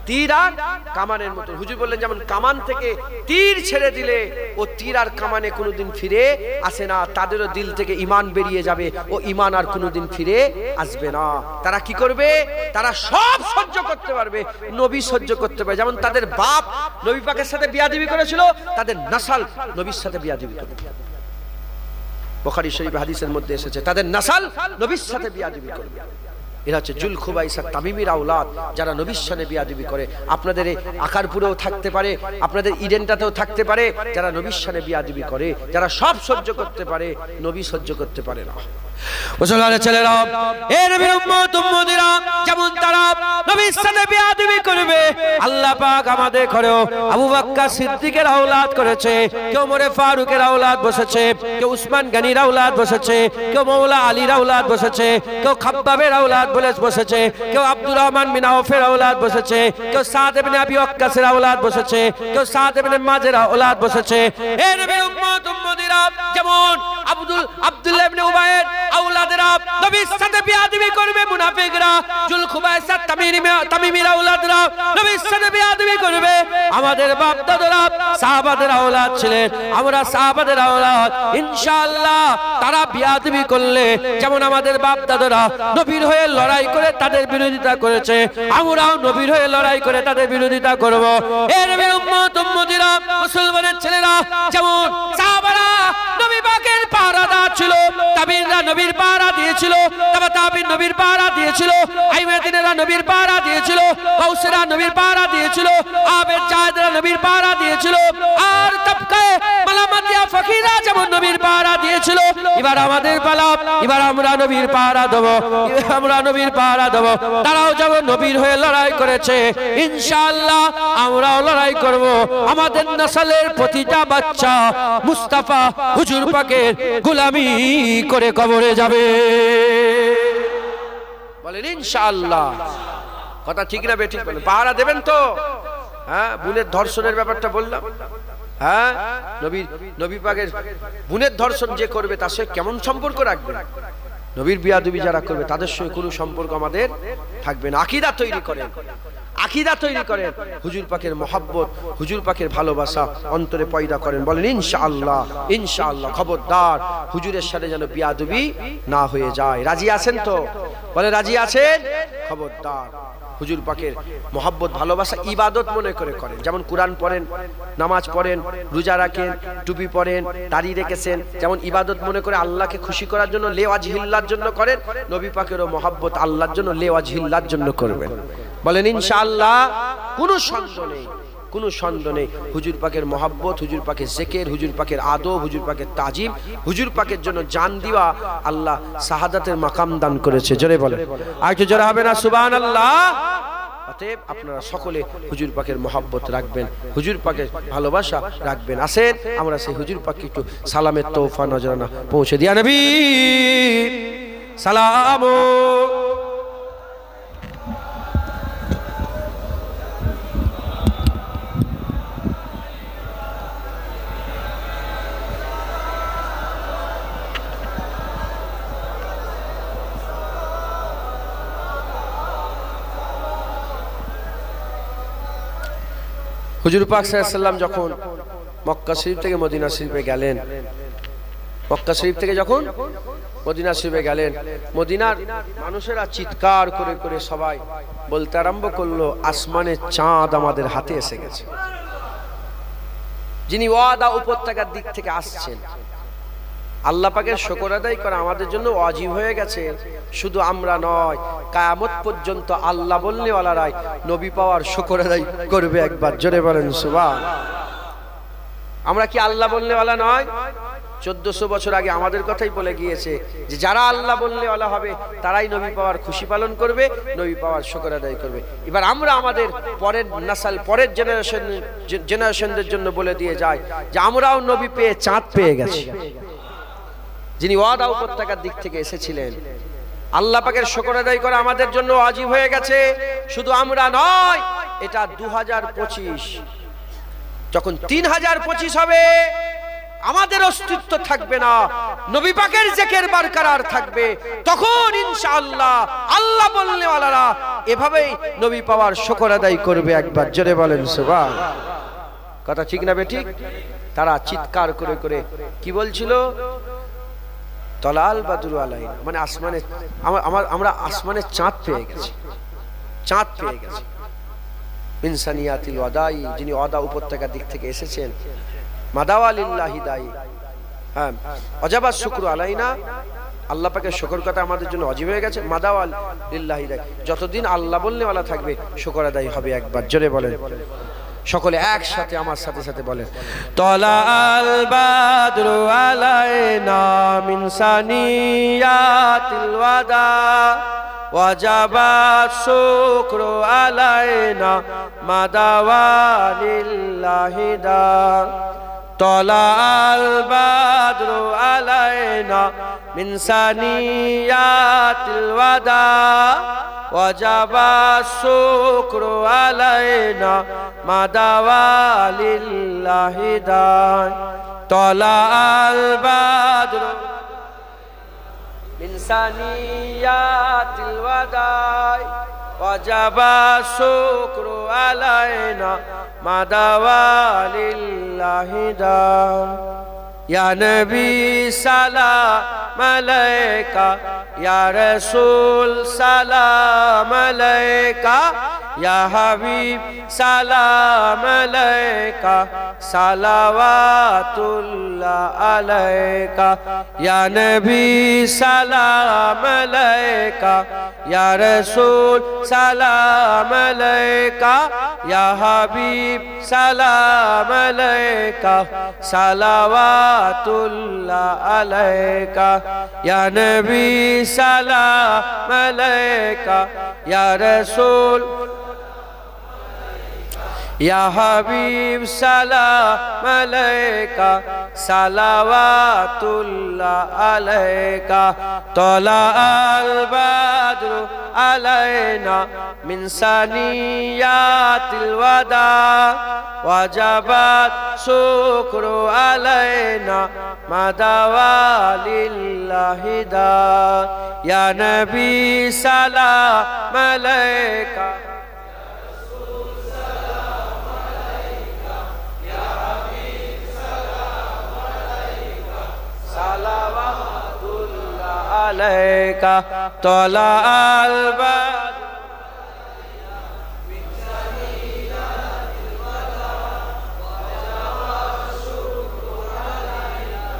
তীর আর কামানের মতো। হুজুর বললেন যেমন কামান থেকে তীর ছেড়ে দিলে ও তীর আর কামানে কোনোদিন ফিরে আসে না, তাদেরও দিল থেকে ঈমান বেরিয়ে যাবে, ও ঈমান আর কোনোদিন ফিরে আসবে না। তারা কি করবে? তারা সব সহ্য করতে পারবে, নবী সহ্য করতে পারবে। যেমন তাদের বাপ নবী পাকের সাথে বিয়াদবি করেছিল, তাদের নাসাল নবীর সাথে বিয়াদবি করবে। বুখারী শরীফ হাদিসের মধ্যে এসেছে তাদের নাসাল নবীর সাথে বিয়াদবি করবে। এরা হচ্ছে জুল খুবাইসা তামিমির আওলাদ, যারা নবীর সাথে বিয়াদবি করে। আপনাদের এই আকারপুরেও থাকতে পারে, আপনাদের ইডেনটাতেও থাকতে পারে যারা নবীর সাথে বিয়াদবি করে, যারা সব সহ্য করতে পারে, নবী সহ্য করতে পারে না। মুসলমানের ছেলেরা, এ নবীর উম্মত উম্মতিরা, যেমন তারা নবীর সাথে বিয়াদবি করবে, আল্লাহ পাক আমাদের ঘরেও আবু বকর সিদ্দিকের আওলাদ করেছে। কেউ ওমরে ফারুকের আওলাদ বসেছে, কেউ উসমান গনির আওলাদ বসেছে, কেউ মাওলা আলীর আওলাদ বসেছে, কেউ খাব্বাবের আওলাদ বসেছে, কেউ আব্দুর রহমান বিন আওফের আওলাদ বসেছে, কেউ সাদ ইবনে আবি ওয়াক্কাসের আওলাদ বসেছে, কেউ সাদ ইবনে মাযের আওলাদ বসেছে। এ নবীর উম্মত উম্মতিরা, যেমন আব্দুল্লাহ ইবনে উবাইয়ের আওলাদেরা নবীর সাথে বিয়াদবি করবে, মুনাফিকরা জুল খুবাইসা তামিমির আওলাদরা নবীর সাথে বিয়াদবি করবে। আমাদের বাপ দাদারা সাহাবাদের আওলাদ ছিলেন, আমরা সাহাবাদের আওলাদ। ইনশাআল্লাহ তারা বিয়াদবি করলে যেমন আমাদের বাপ দাদারা নবীর হয়ে লড়াই করে তাদের বিরোধিতা করেছে, আমরাও নবীর হয়ে লড়াই করে তাদের বিরোধিতা করব। এ নবীর উম্মত উম্মতিরা, মুসলমানের ছেলেরা, যেমন সাহাবারা নবী পাকের পাহারাদার ছিল, তাবিঈনরা নবীর পাহারা দিয়েছিল, তাবিঈন নবীর পাহারা দিয়েছিল, আইমাদিনেরা নবীর পাহারা দিয়েছিল, গাউসেরা নবীর পাহারা দিয়েছিল, আবেদ জাহেদরা নবীর পাহারা দিয়েছিল, আর তাবকায়ে মালামাতিয়া ফকিরা যেমন নবীর পাহারা দিয়েছিল। এবার আমাদের পালা, এবার আমরা নবীর পাহারা দেব, আমরা নবীর পাহারা দেব। তারাও যেমন নবীর হয়ে লড়াই করেছে, ইনশাআল্লাহ আমরাও লড়াই করব। আমাদের নসলের প্রতিটা বাচ্চা মুস্তাফা হুজুর পাকের গোলামি করে কবরে যাবে, বলেন ইনশাআল্লাহ। কথা ঠিক না বেঠিক বলেন? পাহারা দেবেন তো? হ্যাঁ, বোনের ধর্ষণের ব্যাপারটা বললাম। হ্যাঁ, নবী পাকের বোনের ধর্ষণ যে করবে তার সঙ্গে কেমন সম্পর্ক রাখবে? নবীর বিয়াদবি যারা করবে তাদের সঙ্গে কোনো সম্পর্ক আমাদের থাকবে না। আকীদা তৈরি করেন, আকীদা তৈরি করেন, হুজুর পাকের মহব্বত, হুজুর পাকের ভালোবাসা অন্তরে পয়দা করেন, বলেন ইনশাআল্লাহ। ইনশাআল্লাহ খবরদার হুজুরের সাথে যেন বিয়াদবি না হয়ে যায়। রাজি আছেন তো? বলে রাজি আছেন? খবরদার হুজুর পাকের মহব্বত ভালোবাসা ইবাদত মনে করে করেন। যেমন কোরআন পড়েন, নামাজ পড়েন, রোজা রাখেন, টুপি পরেন, দাড়ি রেখেছেন, যেমন ইবাদত মনে করে আল্লাহকে খুশি করার জন্য, লেওয়াজহিল্লার জন্য করেন, নবী পাকেরও মহব্বত আল্লাহর জন্য, লেওয়াজহিল্লার জন্য করবেন। বলেন ইনশাআল্লাহ। কোনো সন্দেহ নেই, কোনো সন্দেহ নেই। হুজুর পাকের মহব্বত, হুজুর পাকের জিকির, হুজুর পাকের আদব, হুজুর পাকের তাজিম, হুজুর পাকের জন্য জান দিওয়া, আল্লাহ শাহাদাতের মাকাম দান করেছে। জোরে বলেন, আর একটু জোরে হবে না সুবহানাল্লাহ? অতএব আপনারা সকলে হুজুর পাকের মহব্বত রাখবেন, হুজুর পাকের ভালোবাসা রাখবেন। আসেন আমরা সেই হুজুর পাককে একটু সালামের তোহফা নজরানা পৌঁছে দিয়া নবী সালাম। হুজুর পাক সাল্লাল্লাহু আলাইহি ওয়াসাল্লাম যখন মক্কা শরীফ থেকে মদিনা শরীফে গেলেন, মক্কা শরীফ থেকে যখন মদিনা শরীফে গেলেন, মদিনার মানুষেরা চিৎকার করে করে সবাই বলতে আরম্ভ করলো, আসমানের চাঁদ আমাদের হাতে এসে গেছে। যিনি ওয়াদা উপত্যকার দিক থেকে আসছেন, আল্লাহ পাকের শুকর আদায় করা আমাদের জন্য ওয়াজিব হয়ে গেছে। শুধু আমরা নয়, কিয়ামত পর্যন্ত আল্লাহ বললে ওয়ালারাই নবী পাওয়ার শুকর আদায় করবে। একবার জোরে বলেন সুবহানাল্লাহ। আমরা কি আল্লাহ বললে ওয়ালা নয়? 1400 বছর আগে আমাদের কথাই বলে গিয়েছে যে যারা আল্লাহ বললে ওয়ালা হবে তারাই নবী পাওয়ার খুশি পালন করবে, নবী পাওয়ার শুকর আদায় করবে। এবার আমরা আমাদের পরের নাসাল, পরের জেনারেশনদের জন্য বলে দিয়ে যাই যে আমরাও নবী পেয়ে চাঁদ পেয়ে গেছি। যিনি ওয়াদা উপত্যকার দিক থেকে এসেছিলেন, আল্লাহ পাকের শুকর আদায় করা আমাদের জন্য ওয়াজিব হয়ে গেছে। শুধু আমরা নয়, এটা 2025, যখন 3025 হবে আমাদের অস্তিত্ব থাকবে না, নবী পাকের জিকির বরকরার থাকবে, তখন ইনশাআল্লাহ আল্লাহ বললে ওয়ালারা এভাবেই নবী পাওয়ার শুকর আদায় করবে। একবার জোরে বলেন সুবহানাল্লাহ। কথা ঠিক না বেঠিক? তারা চিৎকার করে করে কি বলছিল? তলাল বাদরু আলাইনা, মানে আসমানে আমরা আসমানে চাঁদ পেয়ে গেছি, চাঁদ পেয়ে গেছি। ইনসানিয়াতিল ওয়াদাই, যিনি ওয়াদা উপত্যকার দিক থেকে এসেছেন, মাদাওয়া লিল্লাহি দাই, হ্যাঁ ওয়াজাবা শুকরু আলাইনা, আল্লাহ পাকের শুকর কথা আমাদের জন্য ওয়াজিব হয়ে গেছে। মাদাওয়া লিল্লাহি দাই, যতদিন আল্লাহ বললে ওয়ালা থাকবে শুকর আদায় হবে। একবার জোরে বলেন সকলে একসাথে আমার সাথে সাথে বলেন, তলাল বাদরু আলাইনা মিন সানিয়াতিল ওয়াদা ওয়াজাবা শুকরু আলাইনা মাদাওয়া লিল্লাহি দা। তলাল বাদরু আলাইনা মিন সানিয়াতিল ওয়াদা ওয়াজাবা শুকরু আলাইনা মাদাওয়া লিল্লাহি দা। তলাল বাদরু মিন সানিয়াতিল ওয়াদা ওয়াজাবা শুকরু আলাইনা মাদাওয়া লিল্লাহি দা। ইয়া নবী সালাম আলাইকা, ইয়া রাসূল সালাম আলাইকা, ইয়া হাবিব সালাম আলাইকা, সালাওয়াতুল্লাহ আলাইকা। ইয়া নবী সালাম আলাইকা, ইয়া রাসূল সালাম আলাইকা, ইয়া হাবিব সালাম আলাইকা, সালাওয়াতুল্লাহ আলাইকা। ইয়া নবী সালাম আলাইকা, ইয়া রাসূল, ইয়া হাবিব সালাম আলাইকা, সালাওয়াতুল্লাহ আলাইকা। তলাল বাদরু আলাইনা মিন সানিয়াতিল ওয়াদা ওয়াজাবাত শুকরু আলাইনা মাদাওয়া লিল্লাহি দা। ইয়া নবী সালাম আলাইকা, আলাইকা। তলাল বাদরু মিন সানিয়াতিল ওয়াদা ওয়াজাবা শুকরু আলাইনা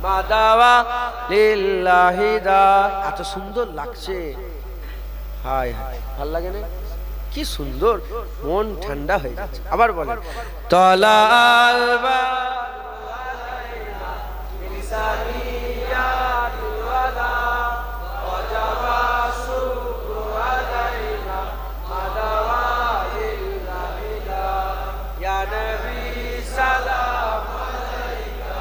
মাদাওয়া লিল্লাহি দা। এত সুন্দর লাগছে, হায় হায়, ভালো লাগে না? কি সুন্দর, মন ঠান্ডা হয়ে যাচ্ছে। আবার বলেন, তলাল বাদরু আলাইনা মিন সানিয়াতিল ওয়াদা ওয়াজাবা শুকরু আলাইনা মাদাওয়া লিল্লাহি দা। ইয়া নবী সালাম আলাইকা,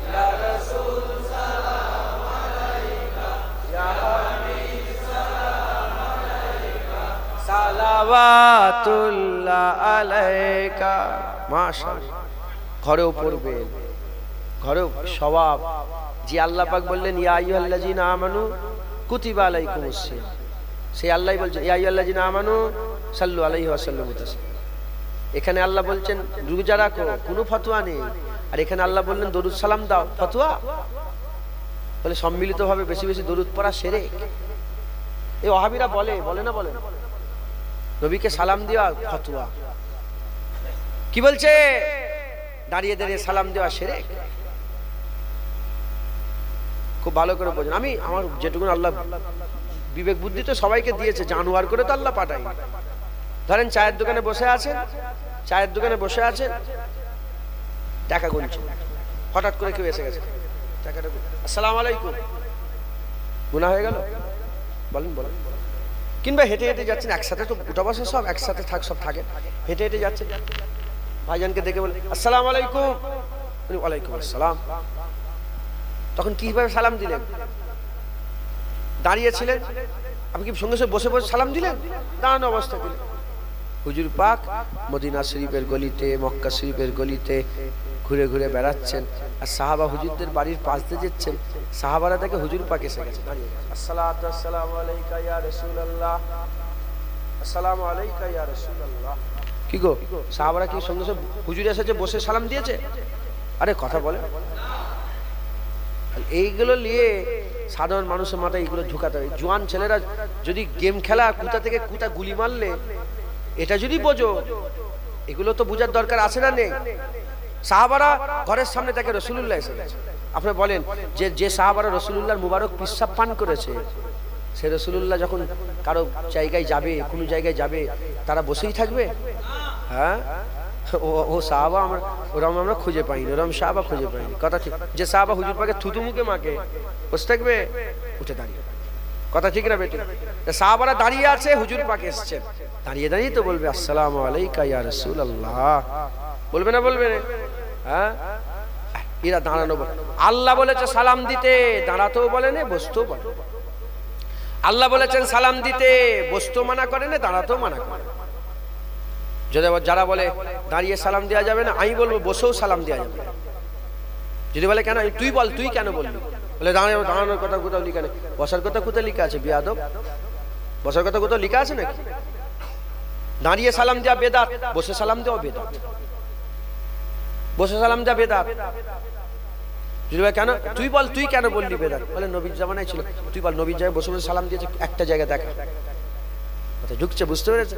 ইয়া রাসূল সালাম আলাইকা, ইয়া হাবিব সালাম আলাইকা, সালাওয়াতুল্লাহ আলাইকা। মাশাআল্লাহ। ঘরেও পড়বেন, ঘরেও সওয়াব। যে আল্লাহ পাক বললেন ইয়া আইয়ুহাল্লাযিনা আমানু কুতিবা আলাইকুমুস সিয়াম, সেই আল্লাহই বলছেন ইয়া আইয়ুহাল্লাযিনা আমানু সাল্লু আলাইহি ওয়া সাল্লামু তাসলিমা। এখানে আল্লাহ বলছেন রোজা রাখো, কোনো ফতোয়া নেই। আর এখানে আল্লাহ বললেন দরুদ সালাম দাও, ফতোয়া? বলে সম্মিলিতভাবে বেশি বেশি দরুদ পড়া শিরক। এই ওয়াহাবিরা বলে না, বলে নবীকে সালাম দেওয়া ফতোয়া। কি বলছে? দাঁড়িয়ে দাঁড়িয়ে সালাম দেওয়া শিরক। খুব ভালো করে বোঝেন। আমি আমার যেটুকু আল্লাহ বিবেক বুদ্ধি তো সবাইকে দিয়েছে, জানোয়ার করে তো আল্লাহ পাঠাই। ধরেন চায়ের দোকানে বসে আছেন, টাকা গুনছেন, হঠাৎ করে কেউ এসে গেছে, টাকাটা আসসালামু আলাইকুম, গুনাহ হয়ে গেল? বলেন। কিংবা হেঁটে হেঁটে যাচ্ছেন, একসাথে তো উঠা বসা সব একসাথে সব থাকে, হেঁটে হেঁটে যাচ্ছেন, ভাইজানকে দেখে বলে আসসালামু আলাইকুম, ওয়ালাইকুম আসসালাম। তখন কিভাবে সালাম দিলেন? দাঁড়িয়েছিলেন, আপনি কি সঙ্গে সঙ্গে বসে সালাম দিলেন? দাঁড়ানো অবস্থা দিলেন। হুজুর পাক মদিনা শরীফের গলিতে, মক্কা শরীফের গলিতে ঘুরে ঘুরে বেড়াচ্ছেন, আর সাহাবা হুজুরদের বাড়ির পাশ দিয়ে যাচ্ছেন, সাহাবারা দেখে হুজুর পাক এসে গেছে, দাঁড়িয়ে আসসালাতু আসসালামু আলাইকা ইয়া রাসূলুল্লাহ, আসসালামু আলাইকা ইয়া রাসূলুল্লাহ। কি গো, সাহাবারা কি সঙ্গে সঙ্গে হুজুর এসেছে বসে সালাম দিয়েছে? আরে কথা বলে। এইগুলো নিয়ে সাধারণ মানুষের মাথায় এইগুলো ঢুকাতে হবে। জোয়ান ছেলেরা যদি গেম খেলা, কোথা থেকে কোথা গুলি মারলে, এটা যদি বোঝো, এগুলো তো বোঝার দরকার আছে না নেই? সাহাবারা ঘরের সামনে তাকে রাসূলুল্লাহ এসে গেছে। আপনি বলেন যে সাহাবারা রাসূলুল্লাহর মুবারক পিসাব পান করেছে, সে রাসূলুল্লাহ যখন কারো জায়গায় যাবে, কোনো জায়গায় যাবে, তারা বসেই থাকবে? হ্যাঁ, ও সাহাবা ওরম আমরা খুঁজে পাইনি, ওরম সাহাবা খুঁজে পাইনি। কথা ঠিক। যে সাহাবা হুজুর পাকে থুতু মুখে মাকে, বসে থাকবে? উঠে দাঁড়িয়ে। কথা ঠিক না বেটি? সাহাবারা দাঁড়িয়ে আছে, হুজুর পাক এসেছেন, দাঁড়িয়ে দাঁড়িয়ে তো বলবে আসসালামু আলাইকা ইয়া রাসূলুল্লাহ, বলবে না? বলবে না? হ্যাঁ, এরা দাঁড়ানো। আল্লাহ বলেছে সালাম দিতে, দাঁড়াতেও বলে না, বসতেও বলে। আল্লাহ বলেছেন সালাম দিতে, বসতেও মানা করে না, দাঁড়াতেও মানা করে। যদি যারা বলে দাঁড়িয়ে সালাম দেওয়া যাবে না, আমি বলবো বসেও সালাম দেওয়া যাবে। যদি বলে কেন, তুই বল, তুই কেন বললি? বলে দাঁড়ানোর কথা কোথাও লিখা নেই, বসার কথা কোথাও লিখা আছে? বিয়াদব, বসার কথা কোথাও লিখা আছে নাকি? দাঁড়িয়ে সালাম দেওয়া বেদাত, বসে সালাম দেওয়া বেদাত। বসে সালাম দেওয়া বেদাত। যদি কেন, তুই বল, তুই কেন বললি বেদাত? বলে নবীর জামানায় ছিল। তুই বল, নবীর জায়গায় বসে বসে সালাম দিয়েছে একটা জায়গায় দেখা, ঢুকছে, বুঝতে পেরেছে?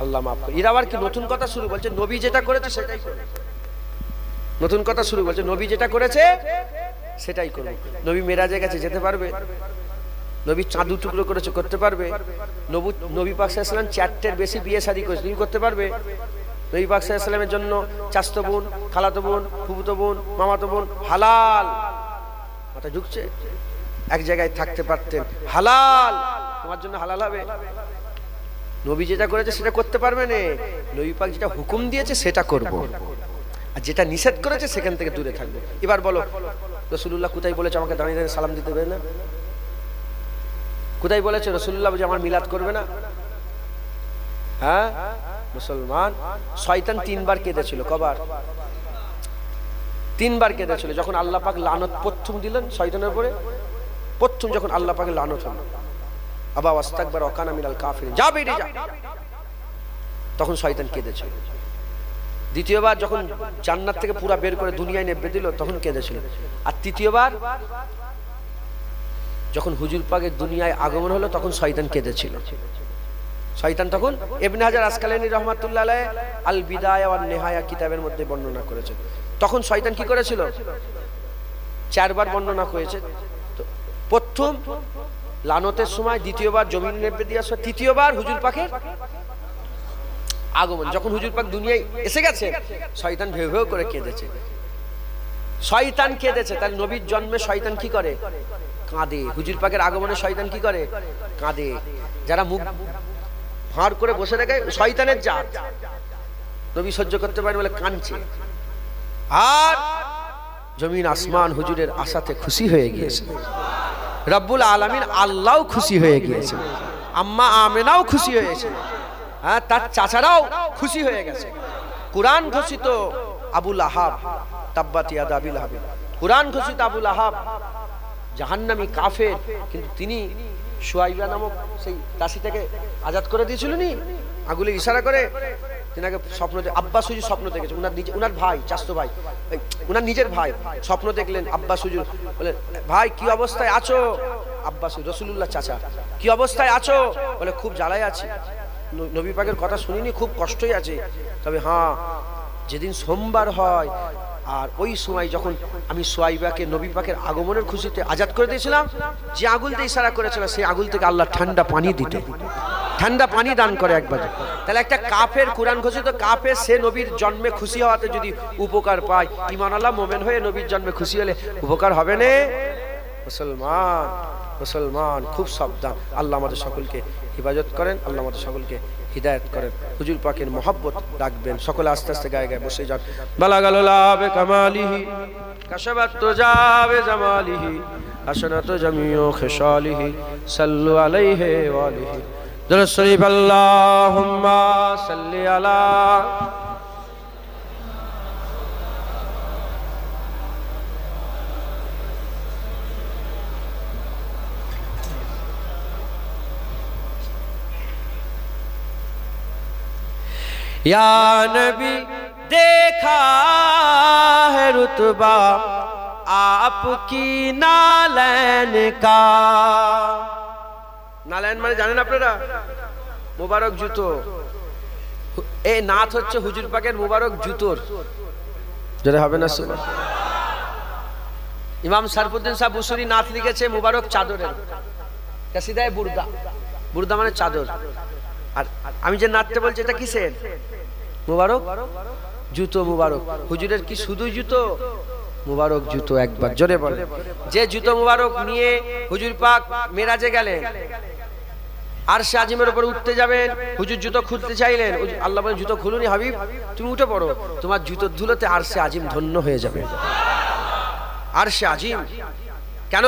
আল্লাহ মাফ করে। এরা আবার কি নতুন কথা শুরু বলছে, নবী যেটা করেছে সেটাই করবে। নতুন কথা শুরু বলছে, নবী যেটা করেছে সেটাই করবে। নবী মেরাজে গেছে, যেতে পারবে? নবী চাঁদ টুকরো করেছে, করতে পারবে? নবী পাক সাল্লাল্লাহু আলাইহি ওয়াসাল্লাম 4টের বেশি বিয়ে শাদী করেছে, তুমি করতে পারবে? নবী পাক সাল্লাল্লাহু আলাইহি ওয়াসাল্লামের জন্য চাচতো বোন, খালাতো বোন, ফুফুতো বোন, মামাতো বোন হালাল। মাথা ঢুকছে? এক জায়গায় থাকতে পারতেন, হালাল, তোমার জন্য হালাল হবে? নবী যেটা করেছে সেটা করতে পারবে না। নবী পাক যেটা হুকুম দিয়েছে সেটা করব, আর যেটা নিষেধ করেছে সেখান থেকে দূরে থাকবো। এবার বলো, রাসূলুল্লাহ কোথায় বলেছে আমাকে দাঁড়িয়ে দাঁড়িয়ে সালাম দিতে হবে না? কোথায় বলেছে রাসূলুল্লাহ যে আমার মিলাদ করবে না? হ্যাঁ, মুসলমান শয়তান 3বার কেঁদেছিল। কবার? 3বার কেঁদেছিল। যখন আল্লাহ পাক লানত প্রথম দিলেন শয়তানের উপরে, প্রথম যখন আল্লাহ পাকের লানত হলো, আবা ওয়াস্তাকবার ওয়াকানা মিনাল কাফিরিন, যা বেরিয়ে যা, তখন শয়তান কেঁদেছিল। দ্বিতীয়বার যখন জান্নাত থেকে পুরা বের করে দুনিয়ায় নেবে দিল, তখন কেঁদেছিল। আর তৃতীয়বার যখন হুজুর পাকের দুনিয়ায় আগমন হলো, তখন শয়তান কেঁদেছিল। শয়তান তখন ইবনে হাজার আসকালানী রাহমাতুল্লাহ আলাইহি আল বিদায়া ওয়ান নিহায়া কিতাবের মধ্যে বর্ণনা করেছেন। তখন শয়তান কি করেছিল? 4বার বর্ণনা করেছে। প্রথম লানতের সময়, দ্বিতীয়বার জমিন নেবে দিয়ে আসা, তৃতীয়বার হুজুর পাকের আগমন। যখন হুজুর পাক দুনিয়ায় এসে গেছে, শয়তান ভেউ ভেউ করে কেঁদেছে। শয়তান কেঁদেছে। তাহলে নবীর জন্মে শয়তান কি করে? কাঁদে। হুজুর পাকের আগমনে শয়তান কি করে? কাঁদে। যারা মুখ ভাঁড় করে বসে থাকে, শয়তানের জাত, নবী সহ্য করতে পারেন বলে কাঁদছে। আর জমিন আসমান হুজুরের আশাতে খুশি হয়ে গিয়েছে। রব্বুল আলামিন আল্লাহও খুশি হয়ে গিয়েছে, আম্মা আমেনাও খুশি হয়েছে, হ্যাঁ, তার চাচারাও খুশি হয়ে গেছে। কুরআন ঘোষিত আবু লাহাব, তাব্বাত ইয়াদা আবি লাহাব, কুরআন ঘোষিত আবু লাহাব জাহান্নামী কাফের, কিন্তু তিনি সুয়াইবা নামক সেই দাসীটাকে আজাদ করে দিয়েছিল নি, আগুলে ইশারা করে। তিনাকে স্বপ্ন, আব্বাস হুজুর স্বপ্ন দেখেছে, উনার ভাই, চাচতো ভাই, উনার নিজের ভাই স্বপ্ন দেখলেন। আব্বাস হুজুর বলে, ভাই কি অবস্থায় আছো? আব্বাস হুজুর, রাসূলুল্লাহ চাচা, কি অবস্থায় আছো? বলে, খুব জ্বালায় আছি, নবী পাকের কথা শুনিনি, খুব কষ্টই আছে। তবে হ্যাঁ, যেদিন সোমবার হয় আর ওই সময় যখন আমি সুয়াইবাকে নবী পাকের আগমনের খুশিতে আজাদ করে দিয়েছিলাম, যে আগুলতে ইশারা করেছিল সেই আগুল থেকে আল্লাহ ঠান্ডা পানি দিত, ঠান্ডা পানি দান করে একবার। তাহলে একটা কাফের, কোরআন ঘোষিত কাফের, সে নবীর জন্মে খুশি হওয়াতে যদি উপকার পায়, ঈমানওয়ালা মোমেন হয়ে নবীর জন্মে খুশি হলে উপকার হবে না? মুসলমান মুসলমান খুব সাবধান। আল্লাহ আমাদের সকলকে হিফাজত করেন, আল্লাহ আমাদের সকলকে হিদায়াত করেন। হুজুর পাকের মহব্বত ডাকবেন, সকলে আস্তে আস্তে গায়ে গায়ে বসে যান। বালাগাল লাবে কামালিহি কাশাবাত তুজাবে জামালিহি হাসানাত জামিউ খিসালিহি সাল্লু আলাইহি ওয়া আলিহি দুরূদ শরীফ। আল্লাহুম্মা সাল্লি আলা या नबी देखा है रुतबा आपकी नालैन का। नालैन মানে জানেন আপনারা? মুবারক জুতো। এই নাত হচ্ছে হুজুর পাকের মুবারক জুতোর, যেটা হবে না সুবহানাল্লাহ। ইমাম শরফুদ্দিন সাহেব বুসুরি নাত লিখেছে মুবারক চাদরের, কাসিদায়ে বুরদা। বুরদা মানে চাদর। আর আমি যে নাচতে বলছি এটা কিসের? মুবারক জুতো। মুবারক হুজুরের কি শুধু জুতো? মুবারক জুতো। একবার জোরে বলে। যে জুতো মুবারক নিয়ে হুজুর পাক মেরাজে গেলেন, আরশে আজিমের উপর উঠতে যাবেন, হুজুর জুতো খুলতে চাইলেন, আল্লাহ বলেন জুতো খুলুনি হাবিব, তুমি উঠে পড়ো, তোমার জুতোর ধুলোতে আরশে আজিম ধন্য হয়ে যাবে। আরশে আজিম কেন?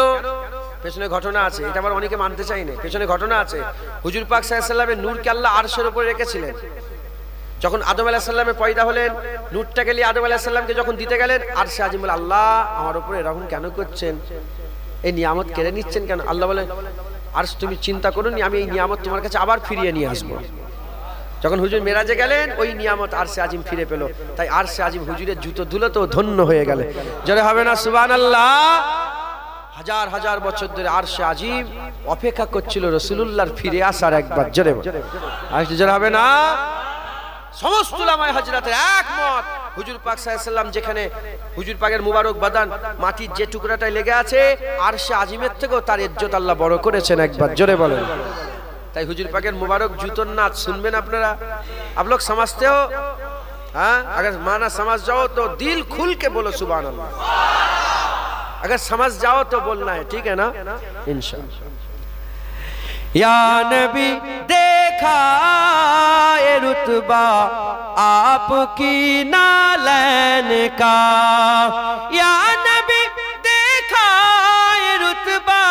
পেছনে ঘটনা আছে, এটা আবার অনেকে মানতে চাই না। পেছনে ঘটনা আছে। হুজুর পাক সাল্লাল্লাহু আলাইহি ওয়াসাল্লামের নূরকে আল্লাহ আরশের উপরে রেখেছিলেন। যখন আদম আলাইহিস সালামে পয়দা হলেন, নূরটাকে নিয়ে আদম আলাইহিস সালামকে যখন দিতে গেলেন, আরশে আজিম বলে আল্লাহ আমার উপরে এরকম কেন করছেন, এই নিয়ামত কেড়ে নিচ্ছেন কেন? আল্লাহ বলেন আরশ তুমি চিন্তা করুন, আমি এই নিয়ামত তোমার কাছে আবার ফিরিয়ে নিয়ে আসবো। যখন হুজুর মেরাজে গেলেন, ওই নিয়ামত আরশে আজিম ফিরে পেল। তাই আরশে আজিম হুজুরের জুতো ধুলোতেও ধন্য হয়ে গেলে। জোরে হবে না সুবহানাল্লাহ? হাজার হাজার বছর ধরে আরশে আজিম অপেক্ষা করছিল রাসূলুল্লাহর ফিরে আসার। একবার জোরে আসতে জোরে হবে না? সমস্ত উলামায়ে হযরতের একমত, হুজুর পাক সাল্লাল্লাহু আলাইহি ওয়াসাল্লাম যেখানে হুজুর পাকের মুবারক বাদান মাটির যে টুকরাটায় লেগে আছে, আরশে আজিমের থেকেও তার ইজ্জত আল্লাহ বড় করেছেন। একবার জোরে বলেন। তাই হুজুর পাকের মুবারক জুতোর নাচ শুনবেন আপনারা। आप लोग समझते हो? हाँ, अगर माना समझ जाओ तो दिल खुल के बोलो सुभान अल्लाह। अगर समझ जाओ तो बोलना है, ठीक है ना? इंशाअल्लाह। या नबी देखा ये रुतबा आपकी नालैन का। या नबी देखा ये रुतबा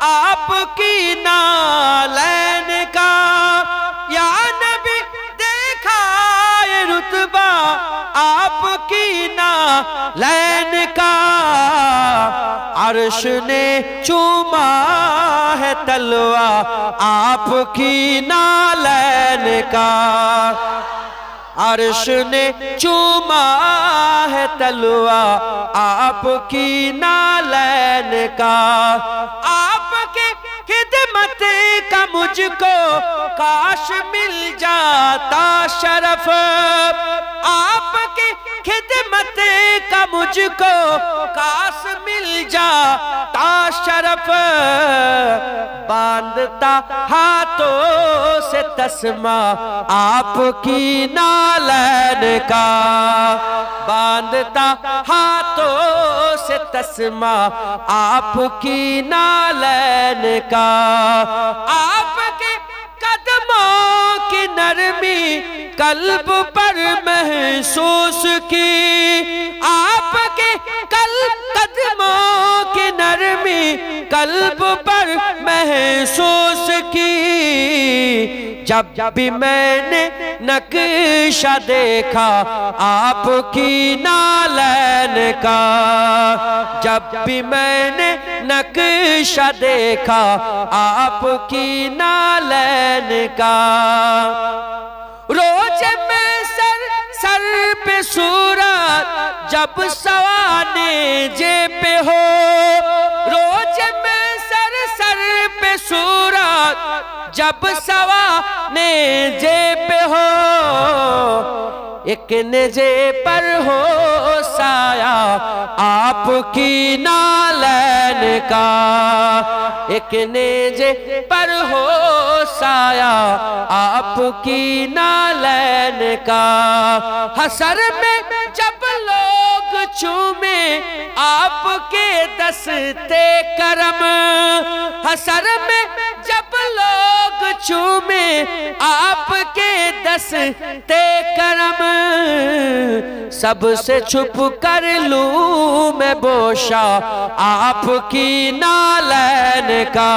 आपकी नालैन का। या नबी देखा ये रुतबा आपकी नालैन का। अर्श ने चूमा है तलवा आपकी नालैन का। अर्श ने चूमा है तलवा आपकी नालैन का। आपके खिदमत का मुझको काश मिल जाता शरफ। आपके खिदमत का मुझको काश मिल जाता शरफ। बांधता हाथों से तस्मा आपकी नालैन का। बांधता हाथों से तस्मा आपकी नालैन का। आपके कदमों की नरमी कल्ब पर महसूस की। आपके कदमों की नरमी कल्ब पर महसूस की। जब भी मैंने नक्शा देखा आपकी नालैन का। जब भी मैंने नक्शा देखा आपकी नालैन का। रोज में सर पे सूरत जब सवाने जे पे हो। रोज में सर पे सूरत जब सवाने जे पे हो। एक नेजे पर हो साया आपकी नालैन का, एक नेज़े पर हो साया आपकी नालैन का। हसर में जब लोग चूमे आपके दस्ते करम, हसर में जब लोग चूमे आपके दस्ते करम, सबसे छुप कर लूं मैं बोशा आपकी नालैन का,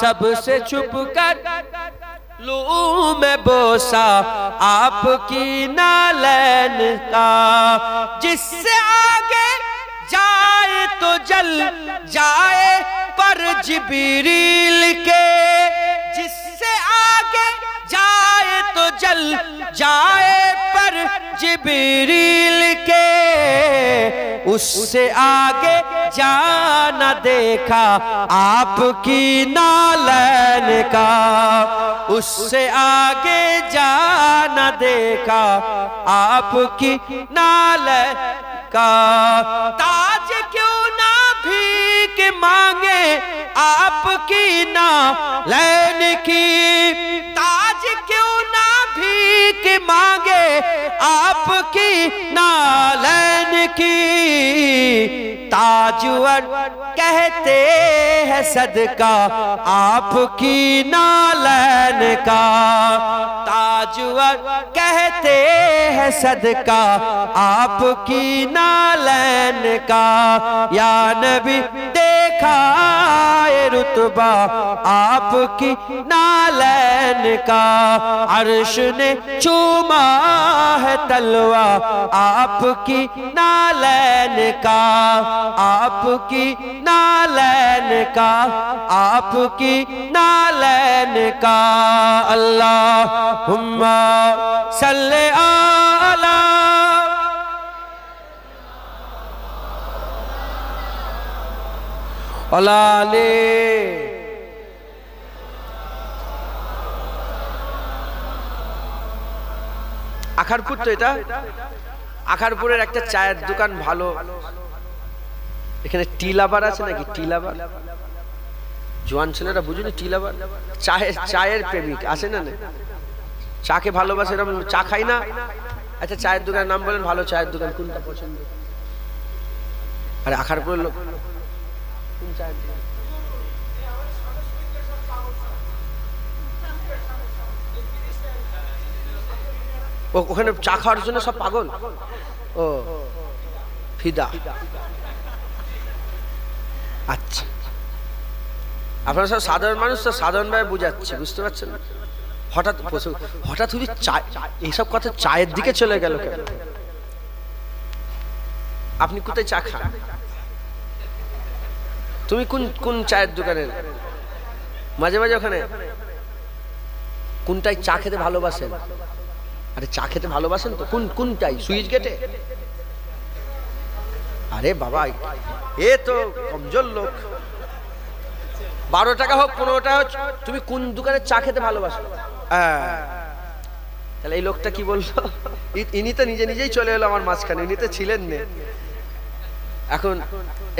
सबसे छुप कर लूं मैं बोसा आपकी नालैन का। जिससे आगे जाए तो जल जाए पर जिब्रील के, जिससे आगे जाए तो जल जाए पर जिब्रील के, उससे आगे जाना देखा आपकी नालैन का, उससे आगे जाना देखा आपकी नालैन का। ताज क्यों ना भीख मांगे आपकी नालैन की, ताज क्यों ना भीख मांगे आपकी नालैन की। ताजवर कहते हैं सदका आपकी नालैन का, ताजवर कहते हैं सदका आपकी नालैन का। या नबी देखा ये रुतबा आपकी नालैन का, अर्श ने चूमा है तलवा आपकी नालैन का, आपकी नालैन का, आपकी नालैन का। अल्लाहुम्मा सल्ले अला अलाले। আখারপুর তো এটা, আখারপুরের একটা চায়ের দোকান ভালো, এখানে টিলাবার আছে নাকি? টিলাবার জোয়ান ছেলেরা বুঝুনি, টিলাবার চায়ের প্রেমিক আছে না? চাকে ভালোবাসে, এরকম চা খাই না। আচ্ছা চায়ের দোকানের নাম বলেন, ভালো চায়ের দোকান কোনটা পছন্দ? আরে আখারপুরের লোক কোন চায়ের দোকান? ওখানে চা খাওয়ার জন্য সব পাগল। ও ফিদা। আচ্ছা আপনারা সব সাধারণ মানুষ তো, সাধারণভাবে বুঝাচ্ছে, বুঝতে পারছেন না? হঠাৎ হঠাৎ হুজুর এইসব কথা চায়ের দিকে চলে গেল কেন? আপনি কোথায় চা খান? তুমি কোন কোন চায়ের দোকানের? মাঝে মাঝে ওখানে কোনটাই চা খেতে ভালোবাসেন? আরে চা খেতে ভালোবাসেন তো কোনটাই? সুইচ গেটে? আরে বাবা এ তো কমজোর লোক। 12 টাকা হোক 15 টাকা হোক, তুমি কোন দোকানে চা খেতে ভালোবাসো? তাহলে এই লোকটা কি বললো? ইনি তো নিজে নিজেই চলে এলো আমার মাঝখানে, ইনি তো ছিলেন না। এখন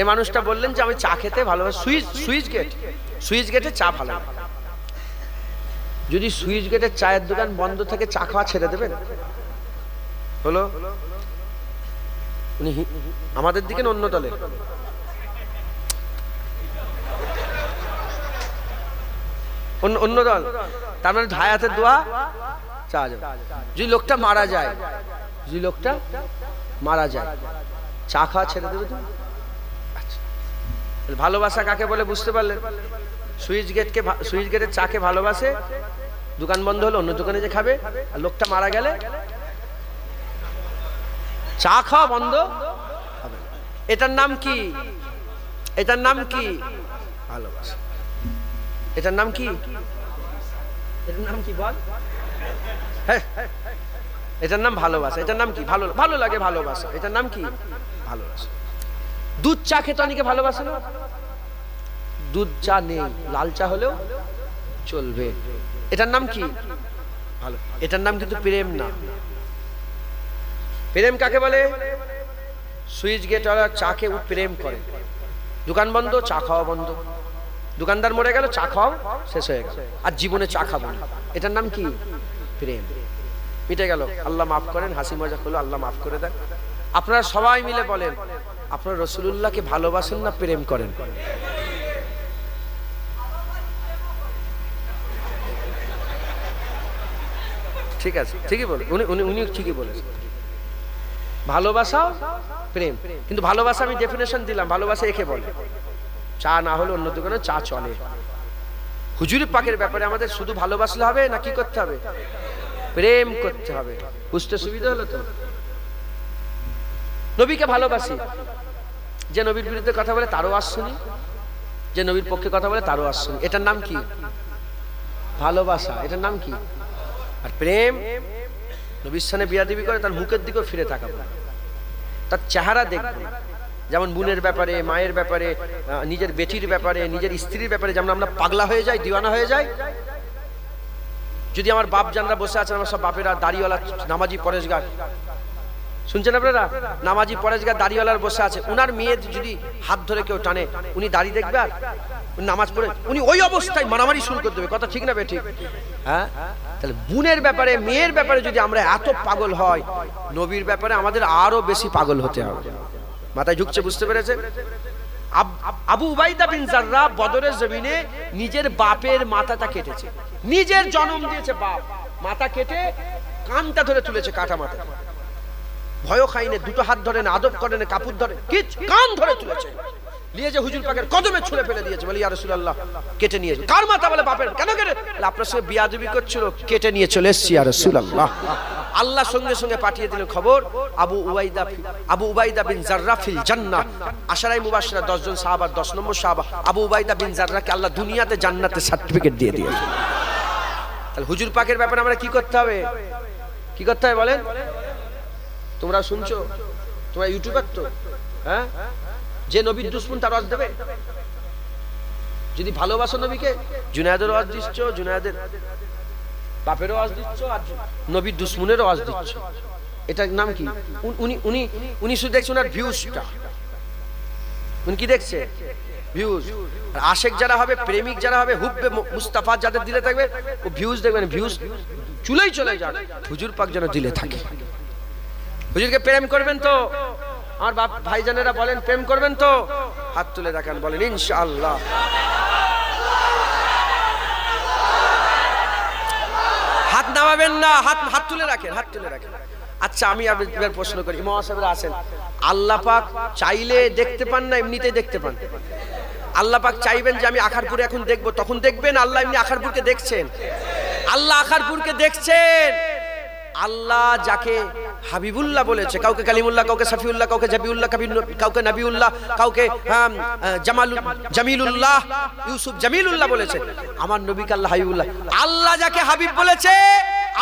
এই মানুষটা বললেন যে আমি চা খেতে ভালোবাসি। সুইচ গেটে চা ভালো। যদি সুইচ গেটের চায়ের দোকান বন্ধ থেকে চা খাওয়া ছেড়ে দেবেন? হলো উনি আমাদের দিকে অন্য দলে। অন্য দল, তার মানে হায়াতের দোয়া চা যাবে। যদি লোকটা মারা যায়, যদি লোকটা মারা যায় চা খাওয়া ছেড়ে দেবে তুমি? আচ্ছা ভালোবাসা কাকে বলে বুঝতে পারলেন? সুইচ গেটের চাকে ভালোবাসে, দোকান বন্ধ হলো অন্য দোকানে যে খাবে, আর লোকটা মারা গেলে চা খাওয়া বন্ধ হবে। এটার নাম কি? এটার নাম কি? ভালোবাসা। এটার নাম কি? এটার নাম কি বল? হ্যাঁ এটার নাম ভালোবাসা। এটার নাম কি? ভালো লাগে ভালোবাসা। এটার নাম কি? ভালোবাসা। দুধ চা খেতে অনেকে ভালোবাসে না? দুধ চা নেই, লাল চা হলেও চলবে। এটার নাম কি? ভালো। এটার নাম কিন্তু প্রেম না। প্রেম কাকে বলে? সুইচ গেটওয়ালা চাকে প্রেম করে, দোকান বন্ধ, চা খাওয়া বন্ধ, দোকানদার মরে গেল, চা খাওয়া শেষ হয়ে গেল, আর জীবনে চা খাবো না, এটার নাম কি? প্রেম। মিটে গেল, আল্লাহ মাফ করেন, হাসি মজা করলো, আল্লাহ মাফ করে দেন। আপনারা সবাই মিলে বলেন, আপনারা রাসূলুল্লাহকে ভালোবাসেন না প্রেম করেন? ঠিক আছে, ঠিকই বলে, উনি ঠিকই বলেছেন, ভালোবাসা প্রেম। কিন্তু ভালোবাসা আমি ডেফিনেশন দিলাম, ভালোবাসা একে বলে, চা না হলে অন্য দোকানে চা চলে। হুজুর পাকের ব্যাপারে আমাদের শুধু ভালোবাসলে হবে না, কি করতে হবে? প্রেম করতে হবে। বুঝতে সুবিধা হলো তো? নবীকে ভালোবাসি, যে নবীর বিরুদ্ধে কথা বলে তারও আওয়াজ শুনি, যে নবীর পক্ষে কথা বলে তারও আওয়াজ শুনি। এটার নাম কি? ভালোবাসা। এটার নাম কি? আর প্রেম, নবীর সামনে বিয়াদবি করে তার মুখের দিকেও ফিরে তাকাবো, তার চেহারা দেখবো। যেমন বোনের ব্যাপারে, মায়ের ব্যাপারে, নিজের বেটির ব্যাপারে, নিজের স্ত্রীর ব্যাপারে যেমন আমরা পাগলা হয়ে যাই, দিওয়ানা হয়ে যাই। যদি আমার বাপ জানরা বসে আছেন, আমার সব বাপেরা দাড়িওয়ালা নামাজি পরেশগার, শুনছেন আপনারা? নামাজি পরেশগার দাড়িওয়ালার বসে আছে, উনার মেয়ে যদি হাত ধরে কেউ টানে, উনি দাড়ি দেখবে আর নামাজ পড়ে উনি ওই অবস্থায় মারামারি শুরু করে দেবে। কথা ঠিক না বেঠিক? হ্যাঁ, তাহলে বোনের ব্যাপারে, মেয়ের ব্যাপারে যদি আমরা এত পাগল হয়, নবীর ব্যাপারে আমাদের আরো বেশি পাগল হতে হবে। মাথায় ঢুকছে? বুঝতে পেরেছে? আবু উবাইদা বিন জাররাহ বদরের জমিনে নিজের বাপের মাথাটা কেটেছে, নিজের জন্ম দিয়েছে বাপ, মাথা কেটে কানটা ধরে তুলেছে, কাটা মাথা, ভয় খাইনে, দুটো হাত ধরে না, আদব করে না, কাপড় ধরে, কান ধরে তুলেছে, নিয়ে যে হুজুর পাকের কদমে ছুঁড়ে ফেলে দিয়েছে। বলে ইয়া রাসূলুল্লাহ, কেটে নিয়েছে। কার মাথা? বলে বাপের। কেন কেটে? আপনার সঙ্গে বিয়াদবি করছিল, কেটে নিয়ে চলে এসেছি ইয়া রাসূলুল্লাহ। আল্লাহ সঙ্গে সঙ্গে পাঠিয়ে দিলেন খবর, আবু উবাইদা বিন জাররাহ ফিল জান্নাহ। আশারায়ে মুবাশশিরা 10 জন সাহাবা, 10 নম্বর সাহাবা আবু উবাইদা বিন জাররাহকে আল্লাহ দুনিয়াতে জান্নাতে সার্টিফিকেট দিয়ে দিয়েছে। তাহলে হুজুর পাকের ব্যাপারে আমরা কি করতে হবে? কি করতে হবে বলেন? তোমরা শুনছো, তোমরা ইউটিউবার তো, হ্যাঁ? যে নবীর দুশমন তার ওয়াজ দেবে? যদি ভালোবাসো নবীকে, জুনায়েদের ওয়াজ দিচ্ছ, জুনায়েদের বাপের ওয়াজ দিচ্ছ, আর নবীর দুশমনের ওয়াজ দিচ্ছ। এটার নাম কি? উনি শুধু দেখছে ওনার ভিউজটা। উনি কি দেখছে? ভিউজ। আর আশেক যারা হবে, প্রেমিক যারা হবে, হুব্বে মুস্তাফা যাদের দিলে থাকবে, ও ভিউজ দেখবেন, ভিউজ চুলেই চলে যাক, হুজুর পাক যেন দিলে থাকে। হুজুরকে প্রেম করবেন তো? আমার বাপ ভাইজানেরা বলেন, প্রেম করবেন তো? হাত তুলে দেখান, বলেন ইনশাআল্লাহ। হাত নামাবেন না, হাত তুলে রাখেন, হাত তুলে রাখেন। আচ্ছা, আমি এবার প্রশ্ন করি, মহাসাহেবরা আছেন, আল্লাহ পাক চাইলে দেখতে পান না এমনিতেই দেখতে পান? আল্লাহ পাক চাইবেন যে আমি আখারপুরে এখন দেখবো, তখন দেখবেন? আল্লাহ এমনি আখারপুরকে দেখছেন? আল্লাহ আখারপুরকে দেখছেন। আল্লাহ যাকে হাবিবুল্লাহ বলেছে, কাউকে কালিমুল্লাহ, কাউকে সাফিউল্লাহ, কাউকে জাবিউল্লাহ, কাউকে নবিউল্লাহ, কাউকে জামিলুল্লাহ, ইউসুফ জামিলুল্লাহ বলেছে, আমার নবীকে আল্লাহ হাবিবুল্লাহ। আল্লাহ যাকে হাবিব বলেছে,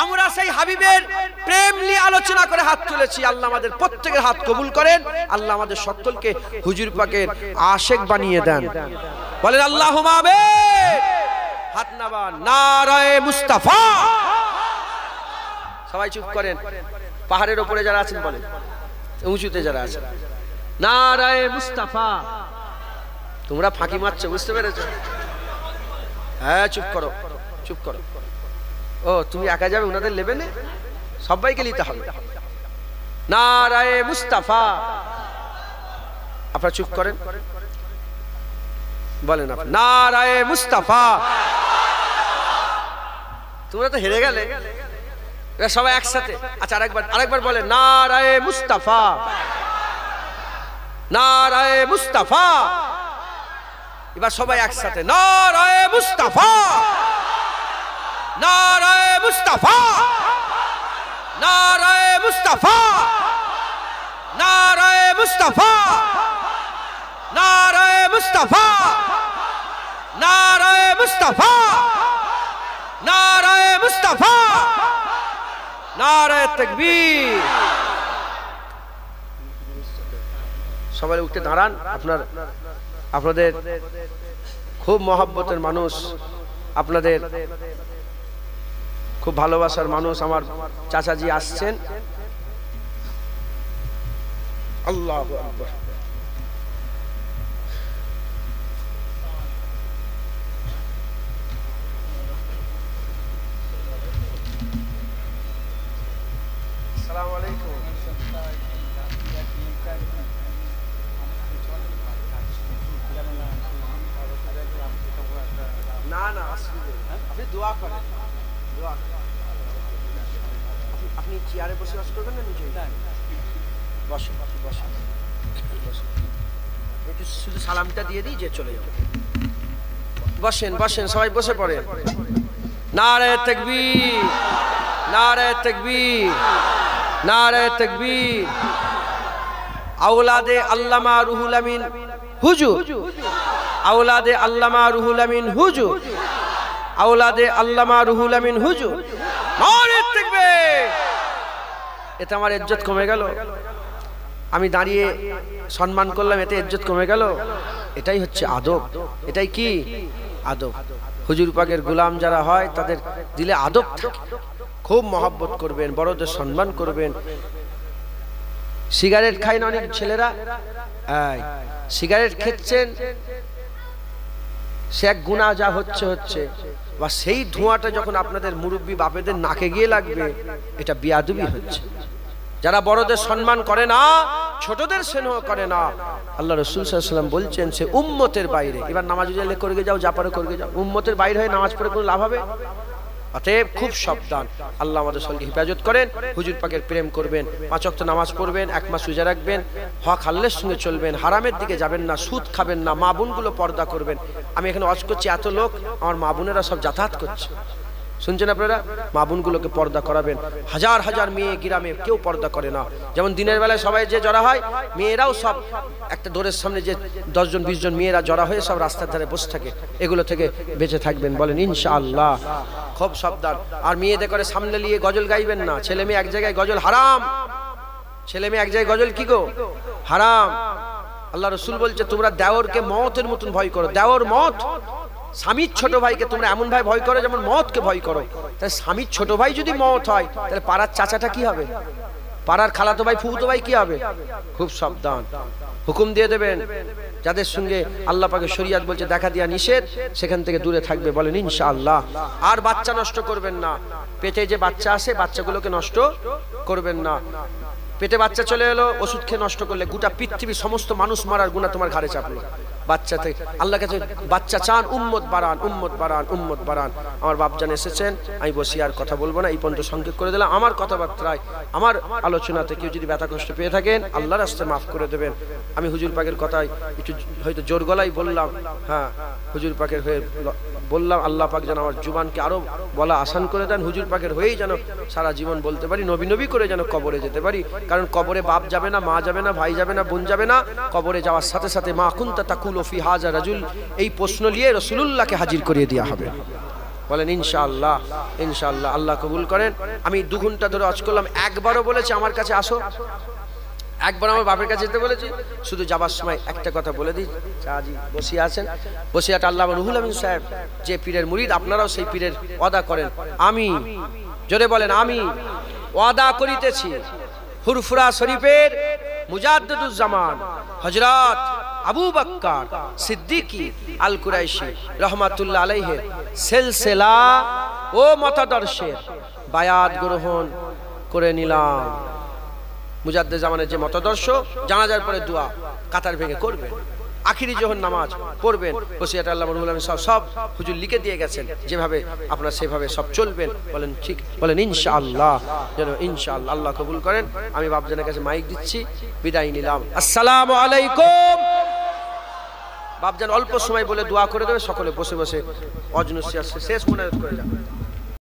আমরা সেই হাবিবের প্রেম নিয়ে আলোচনা করে হাত তুলেছি। আল্লাহ আমাদের প্রত্যেকের হাত কবুল করেন, আল্লাহ আমাদের সকলকে হুজুর পাকের আশেক বানিয়ে দেন। বলেন আল্লাহুম্মা আমিন। হাত নামান, নারায়ে মুস্তাফা। সবাই চুপ করেন। পাহাড়ের উপরে যারা আছেন বলেন, উঁচুতে যারা আছেন, নারায়ে মুস্তাফা। তোমরা ফাঁকি মারছো, বুঝতে পেরেছো? হ্যাঁ, চুপ করো, চুপ করো। ও, তুমি একা যাবে ওনাদের লেভেলে? সবাইকে নিতে হবে। নারায়ে মুস্তাফা। আপনারা চুপ করেন, বলেন আপনি নারায়ে মুস্তাফা। তোমরা তো হেরে গেলে, সবাই একসাথে। আচ্ছা, আরেকবার বলেন, নারায়ে মুস্তাফা, নারায়ে মুস্তাফা। এবার সবাই একসাথে, নারায়ে মুস্তাফা, নারায়ে মুস্তাফা, নারায়ে মুস্তাফা, নারায়ে মুস্তাফা, নারায়ে মুস্তাফা, নারায়ে মুস্তাফা, নারায়ে মুস্তাফা, নারায়ে তাকবীর। সবাই উঠে দাঁড়ান। আপনাদের খুব মহব্বতের মানুষ, আপনাদের খুব ভালোবাসার মানুষ, আমার চাচাজি আসছেন। আল্লাহু আকবার। আসসালামু আলাইকুম। না না আপনি দোয়া করেন, দোয়া আপনি চেয়ারে বসে ওয়াজ করবেন না নিচে? বসেন বসেন একটু শুধু সালামটা দিয়ে দিই যে চলে যাবো। বসেন বসেন সবাই বসে পড়েন। নারে তাকবীর, নারে তাকবীর, নারে তাকবীর। আওলাদে আল্লামা রুহুল আমিন হুজুর, আওলাদে আল্লামা রুহুল আমিন হুজুর, আওলাদে আল্লামা রুহুল আমিন হুজুর। নারে তাকবীর। এতে আমার ইজ্জত কমে গেল? আমি দাঁড়িয়ে সম্মান করলাম, এতে ইজ্জত কমে গেল? এটাই হচ্ছে আদব। এটাই কি আদব? হুজুর পাকের গোলাম যারা হয় তাদের দিলে আদব থাকে, খুব মহব্বত করবেন, বড়দের সম্মান করবেন। সিগারেট খায় না অনেক ছেলেরা, সিগারেট খেচ্ছেন, সে এক গুনাহ যা হচ্ছে হচ্ছে, বা সেই ধোঁয়াটা যখন আপনাদের মুরব্বী বাপেদের নাকে গিয়ে লাগবে, এটা বিয়াদবি হচ্ছে। যারা বড়দের সম্মান করে না, ছোটদের স্নেহ করে না, আল্লাহ রাসূল সাল্লাল্লাহু আলাইহি ওয়াসাল্লাম বলছেন সে উম্মতের বাইরে। এবার নামাজ উজালে করে যাও, যা পারো করে যাও, উম্মতের বাইরে হয়ে নামাজ পড়ে কোনো লাভ হবে? অতএব খুব সাবধান। আল্লাহ আমাদের সঙ্গে হেফাজত করেন। হুজুর পাকের প্রেম করবেন, 5 ওয়াক্ত নামাজ পড়বেন, 1 মাস রোজা রাখবেন, হক হালালের সঙ্গে চলবেন, হারামের দিকে যাবেন না, সুদ খাবেন না, মা বোনগুলো পর্দা করবেন। আমি এখানে ওয়াজ করছি, এত লোক আমার মা বোনেরা সব যাতায়াত করছে, শুনছেন আপনারা? মা বোনগুলোকে পর্দা করাবেন। হাজার হাজার মেয়ে গ্রামে কেউ পর্দা করে না। যেমন দিনের বেলায় সবাই যে জড়া হয়, মেয়েরাও সব একটা দোরের সামনে যে 10 জন 20 জন মেয়েরা জড়া হয়ে সব রাস্তার ধারে বসে থাকে, এগুলো থেকে বেঁচে থাকবেন, বলেন ইনশাআল্লাহ। খুব সাবধান। আর মেয়েদের করে সামনে নিয়ে গজল গাইবেন না। ছেলে মেয়ে এক জায়গায় গজল হারাম, ছেলে মেয়ে এক জায়গায় গজল কি গো হারাম। আল্লাহ রাসূল বলছে তোমরা দেওরকে মওতের মতন ভয় করো। দেওর মওত, স্বামীর ছোট ভাইকে তোমরা এমন ভাই ভয় করো যেমন মওতকে ভয় করো। তাহলে স্বামীর ছোট ভাই যদি মওত হয়, তাহলে পাড়ার চাচাটা কি হবে? পাড়ার খালাতো ভাই ফুফুতো ভাই কি হবে? খুব সাবধান। হুকুম দিয়ে দেবেন, যাদের সঙ্গে আল্লাহ পাকের শরীয়ত বলছে দেখা দিয়া নিষেধ, সেখান থেকে দূরে থাকবে, বলেন ইনশাআল্লাহ। আর বাচ্চা নষ্ট করবেন না। পেটে যে বাচ্চা আসে, বাচ্চাগুলোকে নষ্ট করবেন না। পেটে বাচ্চা চলে এলো, ওষুধ খেয়ে নষ্ট করলে গোটা পৃথিবীর সমস্ত মানুষ মারার গুনাহ তোমার ঘাড়ে চাপলো। বাচ্চা থেকে আল্লাহ কাছে বাচ্চা চান, উম্মত বাড়ান, উম্মত বাড়ান, উম্মত বাড়ান। আমার বাপজান এসেছেন, আমি বসি আর কথা বলবো না, এই পর্যন্ত সংক্ষেপ করে দিলাম। আমার কথাবার্তায়, আমার আলোচনাতে কেউ যদি ব্যথা কষ্ট পেয়ে থাকেন, আল্লাহর রাস্তায় মাফ করে দেবেন। আমি হুজুর পাকের কথায় একটু হয়তো জোর গলায় বললাম, হ্যাঁ হুজুর পাকের হয়ে বললাম। আল্লাহ পাক যেন আমার জুবানকে আরো বলা আসান করে দেন, হুজুর পাকের হয়েই যেন সারা জীবন বলতে পারি, নবী নবী করে যেন কবরে যেতে পারি। কারণ কবরে বাপ যাবে না, মা যাবে না, ভাই যাবে না, বোন যাবে না। কবরে যাওয়ার সাথে সাথে মা কুনতা তাকুলু ফি হাযা রাজুল, এই প্রশ্ন নিয়ে রাসূলুল্লাহকে হাজির করিয়ে দেওয়া হবে, বলেন ইনশাআল্লাহ। ইনশাআল্লাহ আল্লাহ কবুল করেন। আমি 2 ঘন্টা ধরে ওয়াজ করলাম, একবারও বলেছি আমার কাছে আসো, একবার আমার বাপের কাছে যেতে বলেছি। শুধু যাবার সময় একটা কথা বলে দিই, চাজি বসিয়া আছেন, বসিয়াট আল্লামা রুহুল আমিন সাহেব যে পীরের মুরিদ, আপনারাও সেই পীরের ওয়াদা করেন। আমি, জোরে বলেন, আমি ওয়াদা করিতেছি ফুরফুরা শরীফের মুজাদ্দিদুজ্জামান হযরত আবু বকর সিদ্দিকী আল কুরাইশি রহমাতুল্লাহ আলাইহির সিলসিলা ও মতাদর্শের বায়াত গ্রহণ করে নিলাম। মুজাদ্দিদ জামানের যে মতাদর্শ, জানাজার পরে দোয়া কাতার ভেঙে করবেন, আখিরি যখন নামাজ পড়বেন, ওসিয়াত আল্লামা রুহুল আমিন সব হুজুর লিখে দিয়ে গেছেন, যেভাবে আপনারা সেভাবে সব চলবেন, বলেন ঠিক, বলেন ইনশাআল্লাহ। যেন ইনশাআল্লাহ আল্লাহ কবুল করেন। আমি বাপজানের কাছে মাইক দিচ্ছি, বিদায় নিলাম। আসসালামু আলাইকুম। বাপজান অল্প সময় বলে দোয়া করে দেবে, সকলে বসে বসে অজনুসিয়া শেষ মনে করে যাবে।